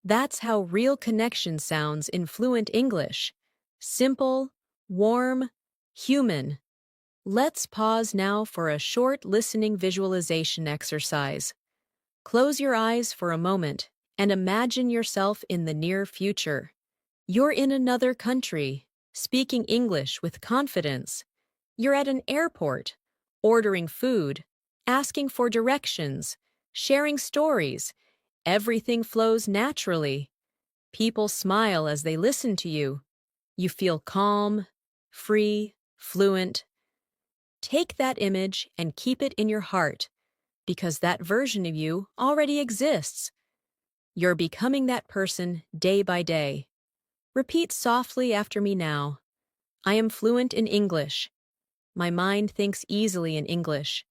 That's how real connection sounds in fluent English. Simple, warm, human. Let's pause now for a short listening visualization exercise. Close your eyes for a moment and imagine yourself in the near future. You're in another country, speaking English with confidence. You're at an airport, ordering food, asking for directions, sharing stories. Everything flows naturally. People smile as they listen to you. You feel calm, free, fluent. Take that image and keep it in your heart, because that version of you already exists. You're becoming that person day by day. Repeat softly after me now. I am fluent in English. My mind thinks easily in English.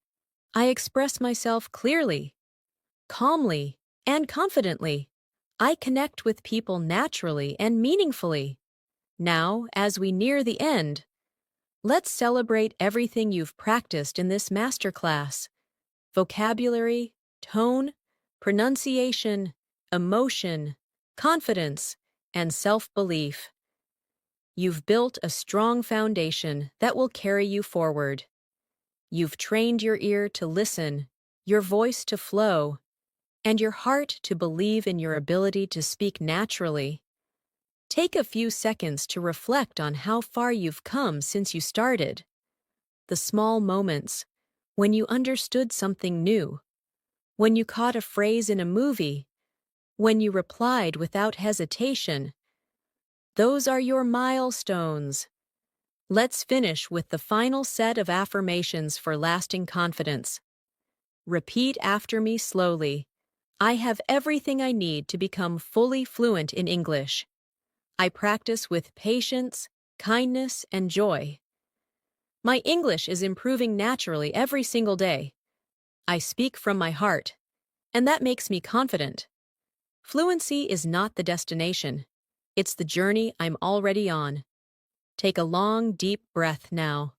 I express myself clearly, calmly, and confidently. I connect with people naturally and meaningfully. Now, as we near the end, let's celebrate everything you've practiced in this masterclass. Vocabulary, tone, pronunciation, emotion, confidence, and self-belief. You've built a strong foundation that will carry you forward. You've trained your ear to listen, your voice to flow, and your heart to believe in your ability to speak naturally. Take a few seconds to reflect on how far you've come since you started. The small moments, when you understood something new, when you caught a phrase in a movie, when you replied without hesitation. Those are your milestones. Let's finish with the final set of affirmations for lasting confidence. Repeat after me slowly. I have everything I need to become fully fluent in English. I practice with patience, kindness, and joy. My English is improving naturally every single day. I speak from my heart, and that makes me confident. Fluency is not the destination. It's the journey I'm already on. Take a long, deep breath now,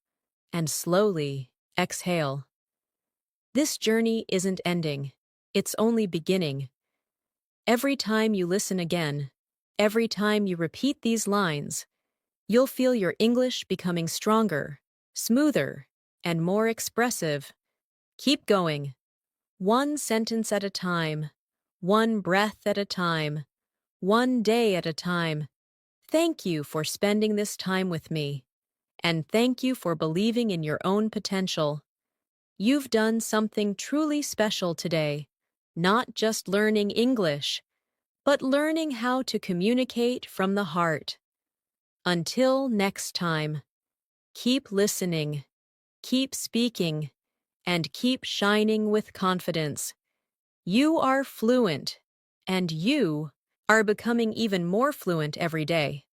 and slowly exhale. This journey isn't ending. It's only beginning. Every time you listen again, every time you repeat these lines, you'll feel your English becoming stronger, smoother, and more expressive. Keep going. One sentence at a time, one breath at a time, one day at a time. Thank you for spending this time with me, and thank you for believing in your own potential. You've done something truly special today, not just learning English, but learning how to communicate from the heart. Until next time, keep listening, keep speaking, and keep shining with confidence. You are fluent, and you are becoming even more fluent every day.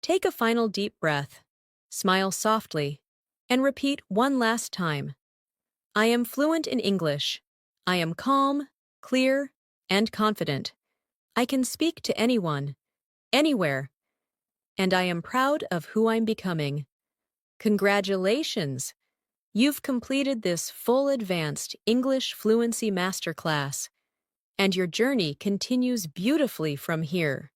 Take a final deep breath, smile softly, and repeat one last time. I am fluent in English. I am calm, clear, and confident. I can speak to anyone, anywhere, and I am proud of who I'm becoming. Congratulations! You've completed this full advanced English fluency masterclass, and your journey continues beautifully from here.